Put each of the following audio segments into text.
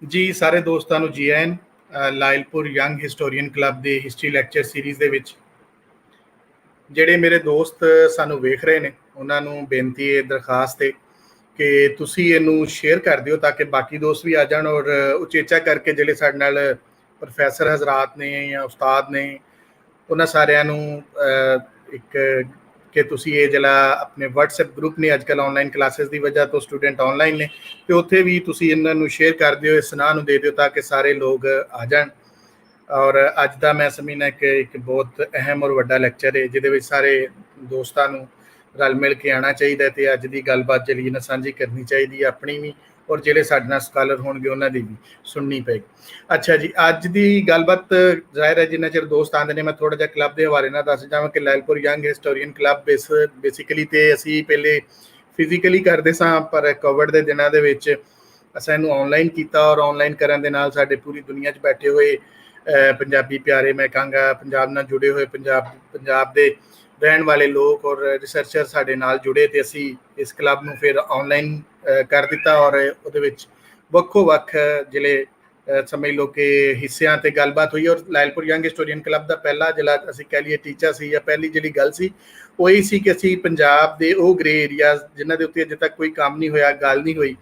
ਜੀ ਸਾਰੇ ਦੋਸਤਾਂ ਨੂੰ ਜੀ ਆਇਆਂ ਲਾਇਲਪੁਰ ਯੰਗ ਹਿਸਟੋਰੀਅਨ ਕਲੱਬ ਦੇ ਹਿਸਟਰੀ ਲੈਕਚਰ ਸੀਰੀਜ਼ ਦੇ ਵਿੱਚ ਜਿਹੜੇ ਮੇਰੇ ਦੋਸਤ ਸਾਨੂੰ ਵੇਖ ਰਹੇ ਨੇ ਉਹਨਾਂ ਨੂੰ ਬੇਨਤੀ ਹੈ, ਦਰਖਾਸਤ ਹੈ ਕਿ ਤੁਸੀਂ ਇਹਨੂੰ ਸ਼ੇਅਰ ਕਰ ਦਿਓ ਤਾਂ ਕਿ ਬਾਕੀ ਦੋਸਤ ਵੀ ਆ ਜਾਣ ਔਰ ਉਚੇਚਾ ਕਰਕੇ ਜਿਹੜੇ ਸਾਡੇ ਨਾਲ ਪ੍ਰੋਫੈਸਰ ਹਜ਼ਰਾਤ ਨੇ ਜਾਂ ਉਸਤਾਦ ਨੇ ਉਹਨਾਂ ਸਾਰਿਆਂ ਨੂੰ ਇੱਕ ਕਿ ਤੁਸੀਂ ਇਹ ਜਿਹੜਾ ਆਪਣੇ WhatsApp ਗਰੁੱਪ ਨੇ ਅੱਜ ਕੱਲ੍ਹ ਆਨਲਾਈਨ ਕਲਾਸਿਸ ਦੀ ਵਜ੍ਹਾ ਤੋਂ ਸਟੂਡੈਂਟ ਆਨਲਾਈਨ ਨੇ ਤੇ ਉੱਥੇ ਵੀ ਤੁਸੀਂ ਇਹਨਾਂ ਨੂੰ ਸ਼ੇਅਰ ਕਰ ਦਿਓ, ਇਸ ਸੁਨਾਹ ਨੂੰ ਦੇ ਦਿਓ ਤਾਂ ਕਿ ਸਾਰੇ ਲੋਕ ਆ ਜਾਣ। ਔਰ ਅੱਜ ਦਾ ਮੈਂ ਸਮਝਣਾ ਕਿ ਇੱਕ ਬਹੁਤ ਅਹਿਮ ਔਰ ਵੱਡਾ ਲੈਕਚਰ ਹੈ ਜਿਹਦੇ ਵਿੱਚ ਸਾਰੇ ਦੋਸਤਾਂ ਨੂੰ ਰਲ ਮਿਲ ਕੇ ਆਉਣਾ ਚਾਹੀਦਾ ਤੇ ਅੱਜ ਦੀ ਗੱਲਬਾਤ ਜਿਹੜੀ ਨਾ ਸਾਂਝੀ ਕਰਨੀ ਚਾਹੀਦੀ ਹੈ, ਆਪਣੀ ਵੀ ਔਰ ਜਿਹੜੇ ਸਾਡੇ ਨਾਲ ਸਕਾਲਰ ਹੋਣਗੇ ਉਹਨਾਂ ਦੀ ਵੀ ਸੁਣਨੀ ਪਏਗੀ। ਅੱਛਾ ਜੀ, ਅੱਜ ਦੀ ਗੱਲਬਾਤ ਜ਼ਾਹਿਰ ਹੈ ਜਿੰਨਾ ਚਿਰ ਦੋਸਤ ਆਉਂਦੇ ਨੇ ਮੈਂ ਥੋੜਾ ਜਿਹਾ ਕਲੱਬ ਦੇ ਹਵਾਲੇ ਨਾਲ ਦੱਸ ਜਾਵਾਂ ਕਿ Lyallpur young historian club basically ਤੇ ਅਸੀਂ ਪਹਿਲੇ ਫਿਜ਼ੀਕਲੀ ਕਰਦੇ ਸਾਂ, ਪਰ ਕੋਵਿਡ ਦੇ ਦਿਨਾਂ ਦੇ ਵਿੱਚ ਅਸੀਂ ਇਹਨੂੰ ਆਨਲਾਈਨ ਕੀਤਾ ਔਰ ਆਨਲਾਈਨ ਕਰਨ ਦੇ ਨਾਲ ਸਾਡੇ ਪੂਰੀ ਦੁਨੀਆ 'ਚ ਬੈਠੇ ਹੋਏ ਪੰਜਾਬੀ ਪਿਆਰੇ, ਮੈਂ ਕਹਾਂਗਾ ਪੰਜਾਬ ਨਾਲ ਜੁੜੇ ਹੋਏ ਪੰਜਾਬ ਦੇ ਰਹਿਣ ਵਾਲੇ ਲੋਕ ਔਰ ਰਿਸਰਚਰ ਸਾਡੇ ਨਾਲ ਜੁੜੇ ਤੇ ਅਸੀਂ ਇਸ ਕਲੱਬ ਨੂੰ ਫਿਰ ਆਨਲਾਈਨ ਕਰ ਦਿੱਤਾ ਔਰ ਉਹਦੇ ਵਿੱਚ ਵੱਖੋ ਵੱਖ ਜਿਹੜੇ ਸਮਝ ਲਓ ਕਿ ਹਿੱਸਿਆਂ ਤੇ ਗੱਲਬਾਤ ਹੋਈ। ਔਰ ਲਾਇਲਪੁਰ ਯੰਗ ਹਿਸਟੋਰੀਅਨ ਕਲੱਬ ਦਾ ਪਹਿਲਾ ਜਿਹੜਾ ਅਸੀਂ ਕਹਿ ਲਈਏ ਟੀਚਾ ਸੀ ਜਾਂ ਪਹਿਲੀ ਜਿਹੜੀ ਗੱਲ ਸੀ ਉਹ ਇਹ ਸੀ ਕਿ ਅਸੀਂ ਪੰਜਾਬ ਦੇ ਉਹ ਗ੍ਰੇ ਏਰੀਆ ਜਿਨ੍ਹਾਂ ਦੇ ਉੱਤੇ ਅਜੇ ਤੱਕ ਕੋਈ ਕੰਮ ਨਹੀਂ ਹੋਇਆ, ਗੱਲ ਨਹੀਂ ਹੋਈ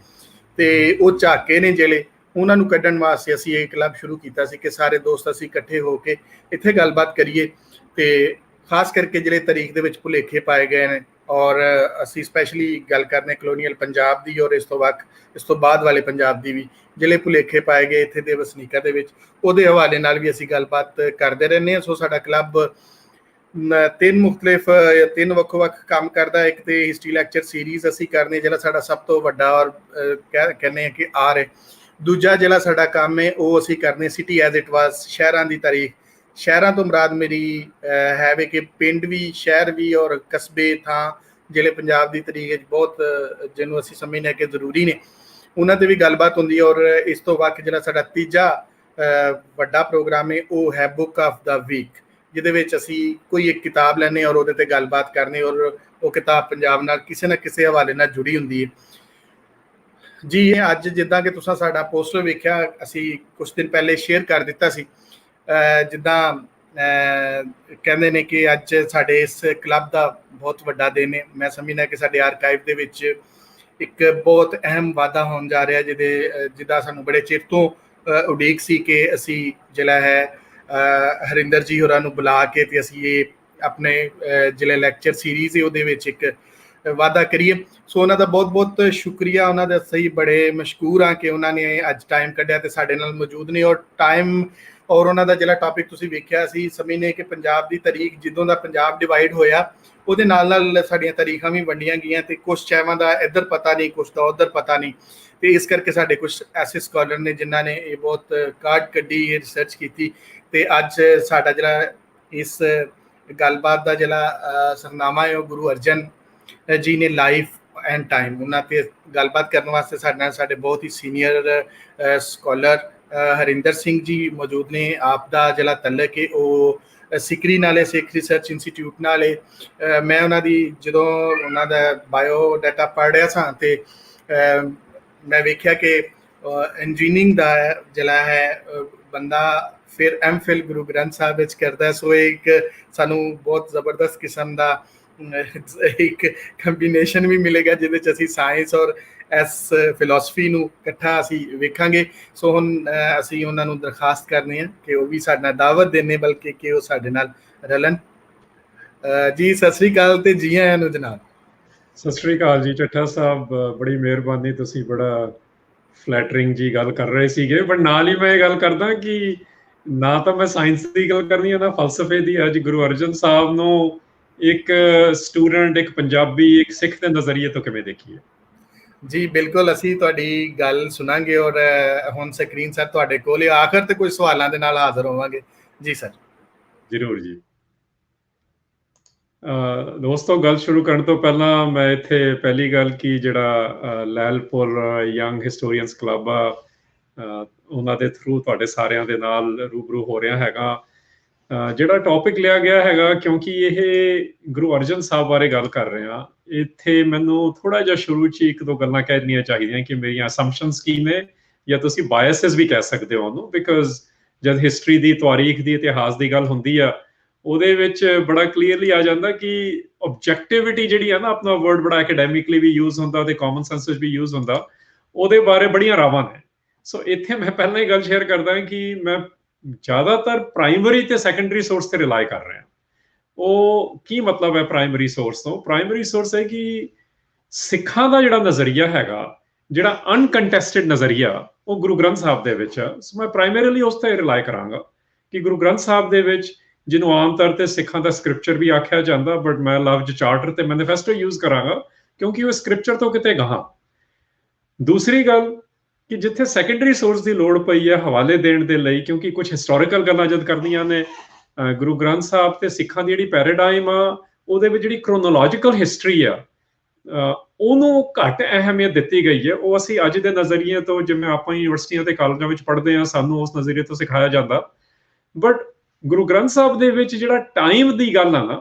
ਤੇ ਉਹ ਝਾਕੇ ਨੇ ਜਿਹੜੇ ਉਹਨਾਂ ਨੂੰ ਕੱਢਣ ਵਾਸਤੇ ਅਸੀਂ ਇਹ ਕਲੱਬ ਸ਼ੁਰੂ ਕੀਤਾ ਸੀ ਕਿ ਸਾਰੇ ਦੋਸਤ ਅਸੀਂ ਇਕੱਠੇ ਹੋ ਕੇ ਇੱਥੇ ਗੱਲਬਾਤ ਕਰੀਏ ਤੇ ਖਾਸ ਕਰਕੇ ਜਿਹੜੇ ਤਾਰੀਖ ਦੇ ਵਿੱਚ ਭੁਲੇਖੇ ਪਾਏ ਗਏ ਨੇ ਔਰ ਅਸੀਂ ਸਪੈਸ਼ਲੀ ਗੱਲ ਕਰਨੇ ਕਲੋਨੀਅਲ ਪੰਜਾਬ ਦੀ ਔਰ ਇਸ ਤੋਂ ਬਾਅਦ ਵਾਲੇ ਪੰਜਾਬ ਦੀ ਵੀ ਜਿਹੜੇ ਭੁਲੇਖੇ ਪਾਏ ਗਏ ਇੱਥੇ ਦੇ ਵਸਨੀਕਾਂ ਦੇ ਵਿੱਚ ਉਹਦੇ ਹਵਾਲੇ ਨਾਲ ਵੀ ਅਸੀਂ ਗੱਲਬਾਤ ਕਰਦੇ ਰਹਿੰਦੇ ਹਾਂ। ਸੋ ਸਾਡਾ ਕਲੱਬ ਤਿੰਨ ਵੱਖੋ ਵੱਖ ਕੰਮ ਕਰਦਾ। ਇੱਕ ਤੇ ਹਿਸਟਰੀ ਲੈਕਚਰ ਸੀਰੀਜ਼ ਅਸੀਂ ਕਰਨੇ ਜਿਹੜਾ ਸਾਡਾ ਸਭ ਤੋਂ ਵੱਡਾ ਔਰ ਕਹਿੰਦੇ ਹਾਂ ਕਿ ਆ ਰਿਹਾ। ਦੂਜਾ ਜਿਹੜਾ ਸਾਡਾ ਕੰਮ ਹੈ ਉਹ ਅਸੀਂ ਕਰਨੇ ਸਿਟੀ ਐਜ਼ ਇਟ ਵਾਜ਼, ਸ਼ਹਿਰਾਂ ਦੀ ਤਾਰੀਖ। ਸ਼ਹਿਰਾਂ ਤੋਂ ਮੁਰਾਦ ਮੇਰੀ ਹੈ ਵੇ ਕਿ ਪਿੰਡ ਵੀ, ਸ਼ਹਿਰ ਵੀ ਔਰ ਕਸਬੇ ਥਾਂ ਜਿਹੜੇ ਪੰਜਾਬ ਦੀ ਤਾਰੀਖ ਵਿੱਚ ਬਹੁਤ ਜਿਹਨੂੰ ਅਸੀਂ ਸਮਝਦੇ ਕਿ ਜ਼ਰੂਰੀ ਨੇ ਉਹਨਾਂ 'ਤੇ ਵੀ ਗੱਲਬਾਤ ਹੁੰਦੀ ਹੈ। ਔਰ ਇਸ ਤੋਂ ਬਾਅਦ ਜਿਹੜਾ ਸਾਡਾ ਤੀਜਾ ਵੱਡਾ ਪ੍ਰੋਗਰਾਮ ਹੈ ਉਹ ਹੈ ਬੁੱਕ ਆਫ ਦਾ ਵੀਕ, ਜਿਹਦੇ ਵਿੱਚ ਅਸੀਂ ਕੋਈ ਇੱਕ ਕਿਤਾਬ ਲੈਂਦੇ ਔਰ ਉਹਦੇ 'ਤੇ ਗੱਲਬਾਤ ਕਰਨੀ ਔਰ ਉਹ ਕਿਤਾਬ ਪੰਜਾਬ ਨਾਲ ਕਿਸੇ ਨਾ ਕਿਸੇ ਹਵਾਲੇ ਨਾਲ ਜੁੜੀ ਹੁੰਦੀ ਹੈ। ਜੀ ਅੱਜ ਜਿੱਦਾਂ ਕਿ ਤੁਸੀਂ ਸਾਡਾ ਪੋਸਟਰ ਵੇਖਿਆ ਅਸੀਂ ਕੁਛ ਦਿਨ ਪਹਿਲੇ ਸ਼ੇਅਰ ਕਰ ਦਿੱਤਾ ਸੀ, ਜਿੱਦਾਂ ਕਹਿੰਦੇ ਨੇ ਕਿ ਅੱਜ ਸਾਡੇ ਇਸ ਕਲੱਬ ਦਾ ਬਹੁਤ ਵੱਡਾ ਦਿਨ ਹੈ। ਮੈਂ ਸਮਝਦਾ ਕਿ ਸਾਡੇ ਆਰਕਾਈਵ ਦੇ ਵਿੱਚ ਇੱਕ ਬਹੁਤ ਅਹਿਮ ਵਾਧਾ ਹੋਣ ਜਾ ਰਿਹਾ ਜਿਹਦਾ ਸਾਨੂੰ ਬੜੇ ਚਿਰ ਤੋਂ ਉਡੀਕ ਸੀ ਕਿ ਅਸੀਂ ਜਿਹੜਾ ਹੈ ਹਰਿੰਦਰ ਜੀ ਹੋਰਾਂ ਨੂੰ ਬੁਲਾ ਕੇ ਤੇ ਅਸੀਂ ਇਹ ਆਪਣੇ ਜਿਹੜੇ ਲੈਕਚਰ ਸੀਰੀਜ਼ ਹੈ ਉਹਦੇ ਵਿੱਚ ਇੱਕ ਵਾਧਾ ਕਰੀਏ। ਸੋ ਉਹਨਾਂ ਦਾ ਬਹੁਤ ਬਹੁਤ ਸ਼ੁਕਰੀਆ, ਉਹਨਾਂ ਦਾ ਸਹੀ ਬੜੇ ਮਸ਼ਕੂਰ ਹਾਂ ਕਿ ਉਹਨਾਂ ਨੇ ਅੱਜ ਟਾਈਮ ਕੱਢਿਆ ਤੇ ਸਾਡੇ ਨਾਲ ਮੌਜੂਦ ਨੇ। ਔਰ ਉਹਨਾਂ ਦਾ ਜਿਹੜਾ ਟੌਪਿਕ ਤੁਸੀਂ ਵੇਖਿਆ ਸੀ ਸਮਝਨੇ ਕਿ ਪੰਜਾਬ ਦੀ ਤਾਰੀਖ ਜਦੋਂ ਦਾ ਪੰਜਾਬ ਡਿਵਾਈਡ ਹੋਇਆ ਉਹਦੇ ਨਾਲ ਸਾਡੀਆਂ ਤਾਰੀਖਾਂ ਵੀ ਵੰਡੀਆਂ ਗਈਆਂ ਤੇ ਕੁਛ ਸ਼ੈਵਾਂ ਦਾ ਇੱਧਰ ਪਤਾ ਨਹੀਂ, ਕੁਛ ਦਾ ਉੱਧਰ ਪਤਾ ਨਹੀਂ ਤੇ ਇਸ ਕਰਕੇ ਸਾਡੇ ਕੁਛ ਐਸੇ ਸਕਾਲਰ ਨੇ ਜਿਨ੍ਹਾਂ ਨੇ ਇਹ ਬਹੁਤ ਕਾਢ ਕੱਢੀ, ਇਹ ਰਿਸਰਚ ਕੀਤੀ ਤੇ ਅੱਜ ਸਾਡਾ ਜਿਹੜਾ ਇਸ ਗੱਲਬਾਤ ਦਾ ਜਿਹੜਾ ਸਰਨਾਮਾ ਹੈ ਉਹ ਗੁਰੂ ਅਰਜਨ ਜੀ ਨੇ ਲਾਈਫ ਐਂਡ ਟਾਈਮ। ਉਹਨਾਂ ਤੇ ਗੱਲਬਾਤ ਕਰਨ ਵਾਸਤੇ ਸਾਡੇ ਨਾਲ ਸਾਡੇ ਬਹੁਤ ਹੀ ਸੀਨੀਅਰ ਸਕਾਲਰ ਹਰਿੰਦਰ ਸਿੰਘ ਜੀ ਮੌਜੂਦ ਨੇ। ਆਪ ਦਾ ਜਿਹੜਾ ਤਲਕ ਹੈ ਉਹ ਸਿਕਰੀ ਨਾਲੇ ਸਿੱਖ ਰਿਸਰਚ ਇੰਸਟੀਚਿਊਟ ਨਾਲੇ ਮੈਂ ਉਹਨਾਂ ਦੀ ਜਦੋਂ ਉਹਨਾਂ ਦਾ ਬਾਇਓ ਡਾਟਾ ਪੜ੍ਹ ਰਿਹਾ ਸਾਂ ਤੇ ਮੈਂ ਵੇਖਿਆ ਕਿ ਇੰਜੀਨੀਅਰਿੰਗ ਦਾ ਜਿਹੜਾ ਹੈ ਬੰਦਾ ਫਿਰ MPhil ਗੁਰੂ ਗ੍ਰੰਥ ਸਾਹਿਬ ਵਿੱਚ ਕਰਦਾ। ਸੋ ਇੱਕ ਸਾਨੂੰ ਬਹੁਤ ਜ਼ਬਰਦਸਤ ਕਿਸਮ ਦਾ ਇੱਕ ਕੰਬੀਨੇਸ਼ਨ ਵੀ ਮਿਲੇਗਾ ਜਿਹਦੇ 'ਚ ਅਸੀਂ ਸਾਇੰਸ ਔਰ ਇਸ ਫਿਲਾਸਫੀ ਨੂੰ ਇਕੱਠਾ ਅਸੀਂ ਵੇਖਾਂਗੇ। ਸੋ ਹੁਣ ਅਸੀਂ ਉਹਨਾਂ ਨੂੰ ਦਰਖਾਸਤ ਕਰਨੀ ਹੈ ਕਿ ਉਹ ਵੀ ਸਾਡੇ ਨਾਲ ਦਾਵਤ ਦੇਣੇ ਬਲਕਿ ਕਿ ਉਹ ਸਾਡੇ ਨਾਲ ਰਲਣ। ਜੀ ਸਤਿ ਸ੍ਰੀ ਅਕਾਲ ਤੇ ਜੀ ਆਇਆਂ ਨੂੰ ਜਨਾਬ। ਸਤਿ ਸ੍ਰੀ ਅਕਾਲ ਜੀ ਚੱਠਾ ਸਾਹਿਬ, ਬੜੀ ਮਿਹਰਬਾਨੀ, ਤੁਸੀਂ ਬੜਾ ਫਲੈਟਰਿੰਗ ਜੀ ਗੱਲ ਕਰ ਰਹੇ ਸੀਗੇ। ਬਟ ਨਾਲ ਹੀ ਮੈਂ ਇਹ ਗੱਲ ਕਰਦਾ ਕਿ ਨਾ ਤਾਂ ਮੈਂ ਸਾਇੰਸ ਦੀ ਗੱਲ ਕਰਨੀ ਹੈ ਨਾ ਫਲਸਫੇ ਦੀ। ਅੱਜ ਗੁਰੂ ਅਰਜਨ ਸਾਹਿਬ ਨੂੰ ਇੱਕ ਸਟੂਡੈਂਟ, ਇੱਕ ਪੰਜਾਬੀ, ਇੱਕ ਸਿੱਖ ਦੇ ਨਜ਼ਰੀਏ ਤੋਂ ਕਿਵੇਂ ਦੇਖੀਏ? ਜੀ ਬਿਲਕੁਲ, ਅਸੀਂ ਤੁਹਾਡੀ ਗੱਲ ਸੁਣਾਂਗੇ ਔਰ ਹੁਣ ਸਕਰੀਨ ਸਰ ਤੁਹਾਡੇ ਕੋਲ ਆਖਰ ਤੇ ਕੋਈ ਸਵਾਲਾਂ ਦੇ ਨਾਲ ਹਾਜ਼ਰ ਹੋਵਾਂਗੇ। ਜੀ ਸਰ। ਜ਼ਰੂਰ ਜੀ। ਦੋਸਤੋ, ਗੱਲ ਸ਼ੁਰੂ ਕਰਨ ਤੋਂ ਪਹਿਲਾਂ ਮੈਂ ਇੱਥੇ ਪਹਿਲੀ ਗੱਲ ਕਿ ਜਿਹੜਾ ਲਾਇਲਪੁਰ ਯੰਗ ਹਿਸਟੋਰੀਅਨਸ ਕਲੱਬ ਆ ਉਹਨਾਂ ਦੇ ਥਰੂ ਤੁਹਾਡੇ ਸਾਰਿਆਂ ਦੇ ਨਾਲ ਰੂਬਰੂ ਹੋ ਰਿਹਾ ਹੈਗਾ। ਜਿਹੜਾ ਟੌਪਿਕ ਲਿਆ ਗਿਆ ਹੈਗਾ ਕਿਉਂਕਿ ਇਹ ਗੁਰੂ ਅਰਜਨ ਸਾਹਿਬ ਬਾਰੇ ਗੱਲ ਕਰ ਰਹੇ ਹਾਂ, ਇੱਥੇ ਮੈਨੂੰ ਥੋੜ੍ਹਾ ਜਿਹਾ ਸ਼ੁਰੂ 'ਚ ਇੱਕ ਦੋ ਗੱਲਾਂ ਕਹਿ ਦੇਣੀਆਂ ਚਾਹੀਦੀਆਂ ਕਿ ਮੇਰੀਆਂ ਅਸੰਪਸ਼ਨਸ ਕੀ ਨੇ ਜਾਂ ਤੁਸੀਂ ਬਾਇਸਿਸ ਵੀ ਕਹਿ ਸਕਦੇ ਹੋ ਉਹਨੂੰ, ਬਿਕਾਜ਼ ਜਦ ਹਿਸਟਰੀ ਦੀ, ਤਾਰੀਖ ਦੀ, ਇਤਿਹਾਸ ਦੀ ਗੱਲ ਹੁੰਦੀ ਆ, ਉਹਦੇ ਵਿੱਚ ਬੜਾ ਕਲੀਅਰਲੀ ਆ ਜਾਂਦਾ ਕਿ ਆਬਜੈਕਟਿਵਿਟੀ ਜਿਹੜੀ ਆ ਨਾ, ਆਪਣਾ ਵਰਡ ਬੜਾ ਐਕੈਡੈਮਿਕਲੀ ਵੀ ਯੂਜ਼ ਹੁੰਦਾ ਤੇ ਕਾਮਨ ਸੈਂਸ ਵਿੱਚ ਵੀ ਯੂਜ਼ ਹੁੰਦਾ, ਉਹਦੇ ਬਾਰੇ ਬੜੀਆਂ ਰਾਵਾਂ ਨੇ। ਸੋ ਇੱਥੇ ਮੈਂ ਪਹਿਲਾਂ ਹੀ ਗੱਲ ਸ਼ੇਅਰ ਕਰਦਾ ਕਿ ਮੈਂ ਜ਼ਿਆਦਾਤਰ ਪ੍ਰਾਇਮਰੀ ਤੇ ਸੈਕੰਡਰੀ ਸੋਰਸ ਤੇ ਰਿਲਾਈ ਕਰ ਰਿਹਾ। ਉਹ ਕੀ ਮਤਲਬ ਹੈ ਪ੍ਰਾਇਮਰੀ ਸੋਰਸ ਤੋਂ? ਪ੍ਰਾਇਮਰੀ ਸੋਰਸ ਹੈ ਕਿ ਸਿੱਖਾਂ ਦਾ ਜਿਹੜਾ ਨਜ਼ਰੀਆ ਹੈਗਾ, ਜਿਹੜਾ ਅਨਕੰਟੈਸਟਡ ਨਜ਼ਰੀਆ, ਉਹ ਗੁਰੂ ਗ੍ਰੰਥ ਸਾਹਿਬ ਦੇ ਵਿੱਚ ਆ। ਸੋ ਮੈਂ ਪ੍ਰਾਇਮਰੀਲੀ ਉਸ ਤੇ ਰਿਲਾਈ ਕਰਾਂਗਾ ਕਿ ਗੁਰੂ ਗ੍ਰੰਥ ਸਾਹਿਬ ਦੇ ਵਿੱਚ, ਜਿਹਨੂੰ ਆਮ ਤੌਰ ਤੇ ਸਿੱਖਾਂ ਦਾ ਸਕ੍ਰਿਪਚਰ ਵੀ ਆਖਿਆ ਜਾਂਦਾ, ਬਟ ਮੈਂ ਲਫ਼ਜ਼ ਚਾਰਟਰ ਤੇ ਮੈਨੀਫੈਸਟੋ ਯੂਜ਼ ਕਰਾਂਗਾ ਕਿਉਂਕਿ ਉਹ ਸਕ੍ਰਿਪਚਰ ਤੋਂ ਕਿਤੇ ਗਾਹਾਂ। ਦੂਸਰੀ ਗੱਲ ਕਿ ਜਿੱਥੇ ਸੈਕੰਡਰੀ ਸੋਰਸ ਦੀ ਲੋੜ ਪਈ ਹੈ ਹਵਾਲੇ ਦੇਣ ਦੇ ਲਈ, ਕਿਉਂਕਿ ਕੁਝ ਹਿਸਟੋਰੀਕਲ ਗੱਲਾਂ ਜਦ ਕਰਨੀਆਂ ਨੇ, ਗੁਰੂ ਗ੍ਰੰਥ ਸਾਹਿਬ ਤੇ ਸਿੱਖਾਂ ਦੀ ਜਿਹੜੀ ਪੈਰਾਡਾਈਮ ਆ, ਉਹਦੇ ਵਿੱਚ ਜਿਹੜੀ ਕ੍ਰੋਨੋਲੋਜੀਕਲ ਹਿਸਟਰੀ ਆ, ਉਹਨੂੰ ਘੱਟ ਅਹਿਮੀਅਤ ਦਿੱਤੀ ਗਈ ਹੈ। ਉਹ ਅਸੀਂ ਅੱਜ ਦੇ ਨਜ਼ਰੀਏ ਤੋਂ, ਜਿਵੇਂ ਆਪਾਂ ਯੂਨੀਵਰਸਿਟੀਆਂ ਤੇ ਕਾਲਜਾਂ ਵਿੱਚ ਪੜ੍ਹਦੇ ਹਾਂ, ਸਾਨੂੰ ਉਸ ਨਜ਼ਰੀਏ ਤੋਂ ਸਿਖਾਇਆ ਜਾਂਦਾ, ਬਟ ਗੁਰੂ ਗ੍ਰੰਥ ਸਾਹਿਬ ਦੇ ਵਿੱਚ ਜਿਹੜਾ ਟਾਈਮ ਦੀ ਗੱਲ ਆ ਨਾ,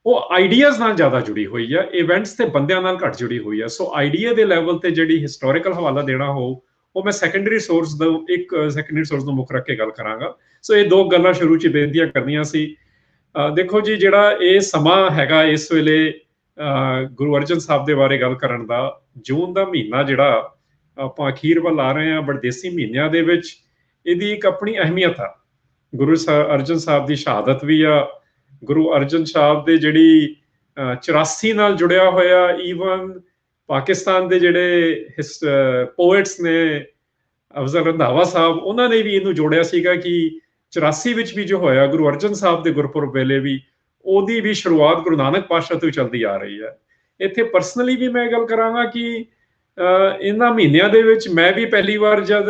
ਉਹ ਆਈਡੀਆਜ਼ ਨਾਲ ਜ਼ਿਆਦਾ ਜੁੜੀ ਹੋਈ ਆ, ਇਵੈਂਟਸ ਤੇ ਬੰਦਿਆਂ ਨਾਲ ਘੱਟ ਜੁੜੀ ਹੋਈ ਆ। ਸੋ ਆਈਡੀਆ ਦੇ ਲੈਵਲ ਤੇ ਜਿਹੜੀ ਹਿਸਟੋਰੀਕਲ ਹਵਾਲਾ ਦੇਣਾ ਹੋ, ਉਹ ਮੈਂ ਸੈਕੰਡਰੀ ਸੋਰਸ ਦਾ, ਇੱਕ ਸੈਕੰਡਰੀ ਸੋਰਸ ਨੂੰ ਮੁੱਖ ਰੱਖ ਕੇ ਗੱਲ ਕਰਾਂਗਾ। ਸੋ ਇਹ ਦੋ ਗੱਲਾਂ ਸ਼ੁਰੂ 'ਚ ਬੇਨਤੀਆਂ ਕਰਨੀਆਂ ਸੀ। ਦੇਖੋ ਜੀ, ਜਿਹੜਾ ਇਹ ਸਮਾਂ ਹੈਗਾ ਇਸ ਵੇਲੇ ਗੁਰੂ ਅਰਜਨ ਸਾਹਿਬ ਦੇ ਬਾਰੇ ਗੱਲ ਕਰਨ ਦਾ, ਜੂਨ ਦਾ ਮਹੀਨਾ ਜਿਹੜਾ ਆਪਾਂ ਅਖੀਰ ਵੱਲ ਆ ਰਹੇ ਹਾਂ, ਬਟ ਦੇਸੀ ਮਹੀਨਿਆਂ ਦੇ ਵਿੱਚ ਇਹਦੀ ਇੱਕ ਆਪਣੀ ਅਹਿਮੀਅਤ ਆ। ਗੁਰੂ ਅਰਜਨ ਸਾਹਿਬ ਦੀ ਸ਼ਹਾਦਤ ਵੀ ਆ। ਗੁਰੂ ਅਰਜਨ ਸਾਹਿਬ ਦੇ ਜਿਹੜੀ 84 ਨਾਲ ਜੁੜਿਆ ਹੋਇਆ, ਈਵਨ ਪਾਕਿਸਤਾਨ ਦੇ ਜਿਹੜੇ ਪੋਇਟਸ ਨੇ, ਅਫਜ਼ਲ ਰੰਧਾਵਾ ਸਾਹਿਬ, ਉਹਨਾਂ ਨੇ ਵੀ ਇਹਨੂੰ ਜੋੜਿਆ ਸੀਗਾ ਕਿ 84 ਵਿੱਚ ਵੀ ਜੋ ਹੋਇਆ ਗੁਰੂ ਅਰਜਨ ਸਾਹਿਬ ਦੇ ਗੁਰਪੁਰਬ ਵੇਲੇ ਵੀ, ਉਹਦੀ ਵੀ ਸ਼ੁਰੂਆਤ ਗੁਰੂ ਨਾਨਕ ਪਾਤਸ਼ਾਹ ਤੋਂ ਚੱਲਦੀ ਆ ਰਹੀ ਹੈ। ਇੱਥੇ ਪਰਸਨਲੀ ਵੀ ਮੈਂ ਗੱਲ ਕਰਾਂਗਾ ਕਿ ਇਹਨਾਂ ਮਹੀਨਿਆਂ ਦੇ ਵਿੱਚ ਮੈਂ ਵੀ ਪਹਿਲੀ ਵਾਰ ਜਦ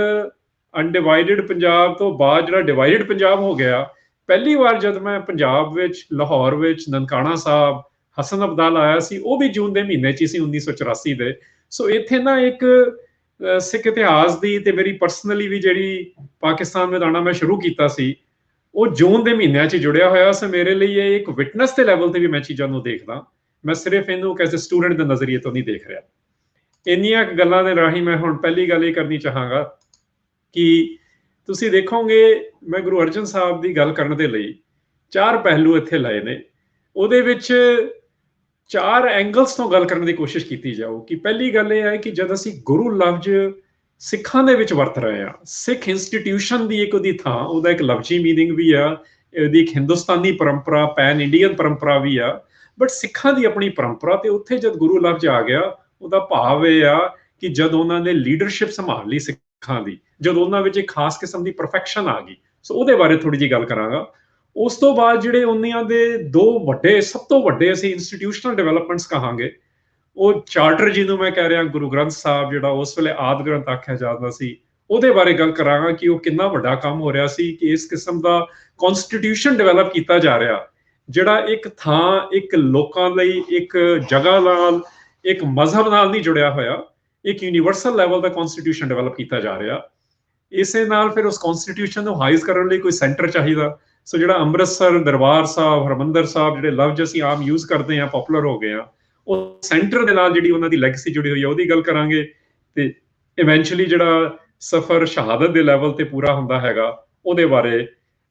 ਅਨਡਿਵਾਈਡਡ ਪੰਜਾਬ ਤੋਂ ਬਾਅਦ ਜਿਹੜਾ ਡਿਵਾਈਡਡ ਪੰਜਾਬ ਹੋ ਗਿਆ, ਪਹਿਲੀ ਵਾਰ ਜਦ ਮੈਂ ਪੰਜਾਬ ਵਿੱਚ, ਲਾਹੌਰ ਵਿੱਚ ਨਨਕਾਣਾ ਸਾਹਿਬ, ਹਸਨ ਅਬਦਾਲ ਆਇਆ ਸੀ, ਉਹ ਵੀ ਜੂਨ ਦੇ ਮਹੀਨੇ 'ਚ ਹੀ ਸੀ, 1984 ਦੇ। ਸੋ ਇੱਥੇ ਨਾ ਇੱਕ ਸਿੱਖ ਇਤਿਹਾਸ ਦੀ ਤੇ ਮੇਰੀ ਪਰਸਨਲੀ ਵੀ ਜਿਹੜੀ ਪਾਕਿਸਤਾਨ ਵਿੱਚ ਆਉਣਾ ਮੈਂ ਸ਼ੁਰੂ ਕੀਤਾ ਸੀ, ਉਹ ਜੂਨ ਦੇ ਮਹੀਨਿਆਂ 'ਚ ਜੁੜਿਆ ਹੋਇਆ ਸੀ। ਮੇਰੇ ਲਈ ਇਹ ਇੱਕ ਵਿਟਨੈਸ ਦੇ ਲੈਵਲ ਤੇ ਵੀ ਮੈਂ ਚੀਜ਼ਾਂ ਨੂੰ ਦੇਖਦਾ, ਮੈਂ ਸਿਰਫ ਇਹਨੂੰ ਐਜ਼ ਅ ਸਟੂਡੈਂਟ ਦੇ ਨਜ਼ਰੀਏ ਤੋਂ ਨਹੀਂ ਦੇਖ ਰਿਹਾ। ਇੰਨੀਆਂ ਗੱਲਾਂ ਦੇ ਰਾਹੀਂ ਮੈਂ ਹੁਣ ਪਹਿਲੀ ਗੱਲ ਇਹ ਕਰਨੀ ਚਾਹਾਂਗਾ ਕਿ ਤੁਸੀਂ ਦੇਖੋਗੇ, ਮੈਂ ਗੁਰੂ ਅਰਜਨ ਸਾਹਿਬ ਦੀ ਗੱਲ ਕਰਨ ਦੇ ਲਈ 4 ਪਹਿਲੂ ਇੱਥੇ ਲਏ ਨੇ। ਉਹਦੇ ਵਿੱਚ 4 ਐਂਗਲਸ ਤੋਂ ਗੱਲ ਕਰਨ ਦੀ ਕੋਸ਼ਿਸ਼ ਕੀਤੀ ਜਾਊ। ਕਿ ਪਹਿਲੀ ਗੱਲ ਇਹ ਹੈ ਕਿ ਜਦ ਅਸੀਂ ਗੁਰੂ ਲਫ਼ਜ਼ ਸਿੱਖਾਂ ਦੇ ਵਿੱਚ ਵਰਤ ਰਹੇ ਹਾਂ, ਸਿੱਖ ਇੰਸਟੀਟਿਊਸ਼ਨ ਦੀ ਇੱਕ ਉਹਦੀ ਥਾਂ, ਉਹਦਾ ਇੱਕ ਲਫ਼ਜ਼ੀ ਮੀਨਿੰਗ ਵੀ ਆ, ਉਹਦੀ ਇੱਕ ਹਿੰਦੁਸਤਾਨੀ ਪਰੰਪਰਾ, ਪੈਨ ਇੰਡੀਅਨ ਪਰੰਪਰਾ ਵੀ ਆ, ਬਟ ਸਿੱਖਾਂ ਦੀ ਆਪਣੀ ਪਰੰਪਰਾ। ਤੇ ਉੱਥੇ ਜਦ ਗੁਰੂ ਲਫ਼ਜ਼ ਆ ਗਿਆ, ਉਹਦਾ ਭਾਵ ਇਹ ਆ ਕਿ ਜਦ ਉਹਨਾਂ ਨੇ ਲੀਡਰਸ਼ਿਪ ਸੰਭਾਲ ਲਈ ਸਿੱਖਾਂ ਦੀ, ਜਦ ਉਹਨਾਂ ਵਿੱਚ ਇੱਕ ਖਾਸ ਕਿਸਮ ਦੀ ਪਰਫੈਕਸ਼ਨ ਆ ਗਈ। ਸੋ ਉਹਦੇ ਬਾਰੇ ਥੋੜੀ ਜਿਹੀ ਗੱਲ ਕਰਾਂਗਾ। ਉਸ ਤੋਂ ਬਾਅਦ ਜਿਹੜੇ ਉਹਨਾਂ ਦੇ 2 ਵੱਡੇ, ਸਭ ਤੋਂ ਵੱਡੇ ਅਸੀਂ ਇੰਸਟੀਟਿਊਸ਼ਨਲ ਡਿਵੈਲਪਮੈਂਟਸ ਕਹਾਂਗੇ, ਉਹ ਚਾਰਟਰ ਜਿਹਨੂੰ ਮੈਂ ਕਹਿ ਰਿਹਾ ਗੁਰੂ ਗ੍ਰੰਥ ਸਾਹਿਬ, ਜਿਹੜਾ ਉਸ ਵੇਲੇ ਆਦਿ ਗ੍ਰੰਥ ਆਖਿਆ ਜਾਂਦਾ ਸੀ, ਉਹਦੇ ਬਾਰੇ ਗੱਲ ਕਰਾਂਗਾ ਕਿ ਉਹ ਕਿੰਨਾ ਵੱਡਾ ਕੰਮ ਹੋ ਰਿਹਾ ਸੀ ਕਿ ਇਸ ਕਿਸਮ ਦਾ ਕਨਸਟੀਟਿਊਸ਼ਨ ਡਿਵੈਲਪ ਕੀਤਾ ਜਾ ਰਿਹਾ, ਜਿਹੜਾ ਇੱਕ ਥਾਂ, ਇੱਕ ਲੋਕਾਂ ਲਈ, ਇੱਕ ਜਗ੍ਹਾ ਨਾਲ, ਇੱਕ ਮਜ਼ਹਬ ਨਾਲ ਨਹੀਂ ਜੁੜਿਆ ਹੋਇਆ, ਇੱਕ ਯੂਨੀਵਰਸਲ ਲੈਵਲ ਦਾ ਕਨਸਟੀਟਿਊਸ਼ਨ ਡਿਵੈਲਪ ਕੀਤਾ ਜਾ ਰਿਹਾ। ਇਸੇ ਨਾਲ ਫਿਰ ਉਸ ਕਨਸਟੀਟਿਊਸ਼ਨ ਨੂੰ ਹਾਈਜ਼ ਕਰਨ ਲਈ ਕੋਈ ਸੈਂਟਰ ਚਾਹੀਦਾ। ਸੋ ਜਿਹੜਾ ਅੰਮ੍ਰਿਤਸਰ, ਦਰਬਾਰ ਸਾਹਿਬ, ਹਰਮੰਦਰ ਸਾਹਿਬ, ਜਿਹੜੇ ਲਫ਼ਜ਼ ਅਸੀਂ ਆਮ ਯੂਜ਼ ਕਰਦੇ ਹਾਂ, ਪਪੂਲਰ ਹੋ ਗਏ ਆ, ਉਹ ਸੈਂਟਰ ਦੇ ਨਾਲ ਜਿਹੜੀ ਉਹਨਾਂ ਦੀ ਲੈਗੇਸੀ ਜੁੜੀ ਹੋਈ ਹੈ, ਉਹਦੀ ਗੱਲ ਕਰਾਂਗੇ। ਤੇ ਇਵੈਂਚੁਅਲੀ ਜਿਹੜਾ ਸਫ਼ਰ ਸ਼ਹਾਦਤ ਦੇ ਲੈਵਲ ਤੇ ਪੂਰਾ ਹੁੰਦਾ ਹੈਗਾ, ਉਹਦੇ ਬਾਰੇ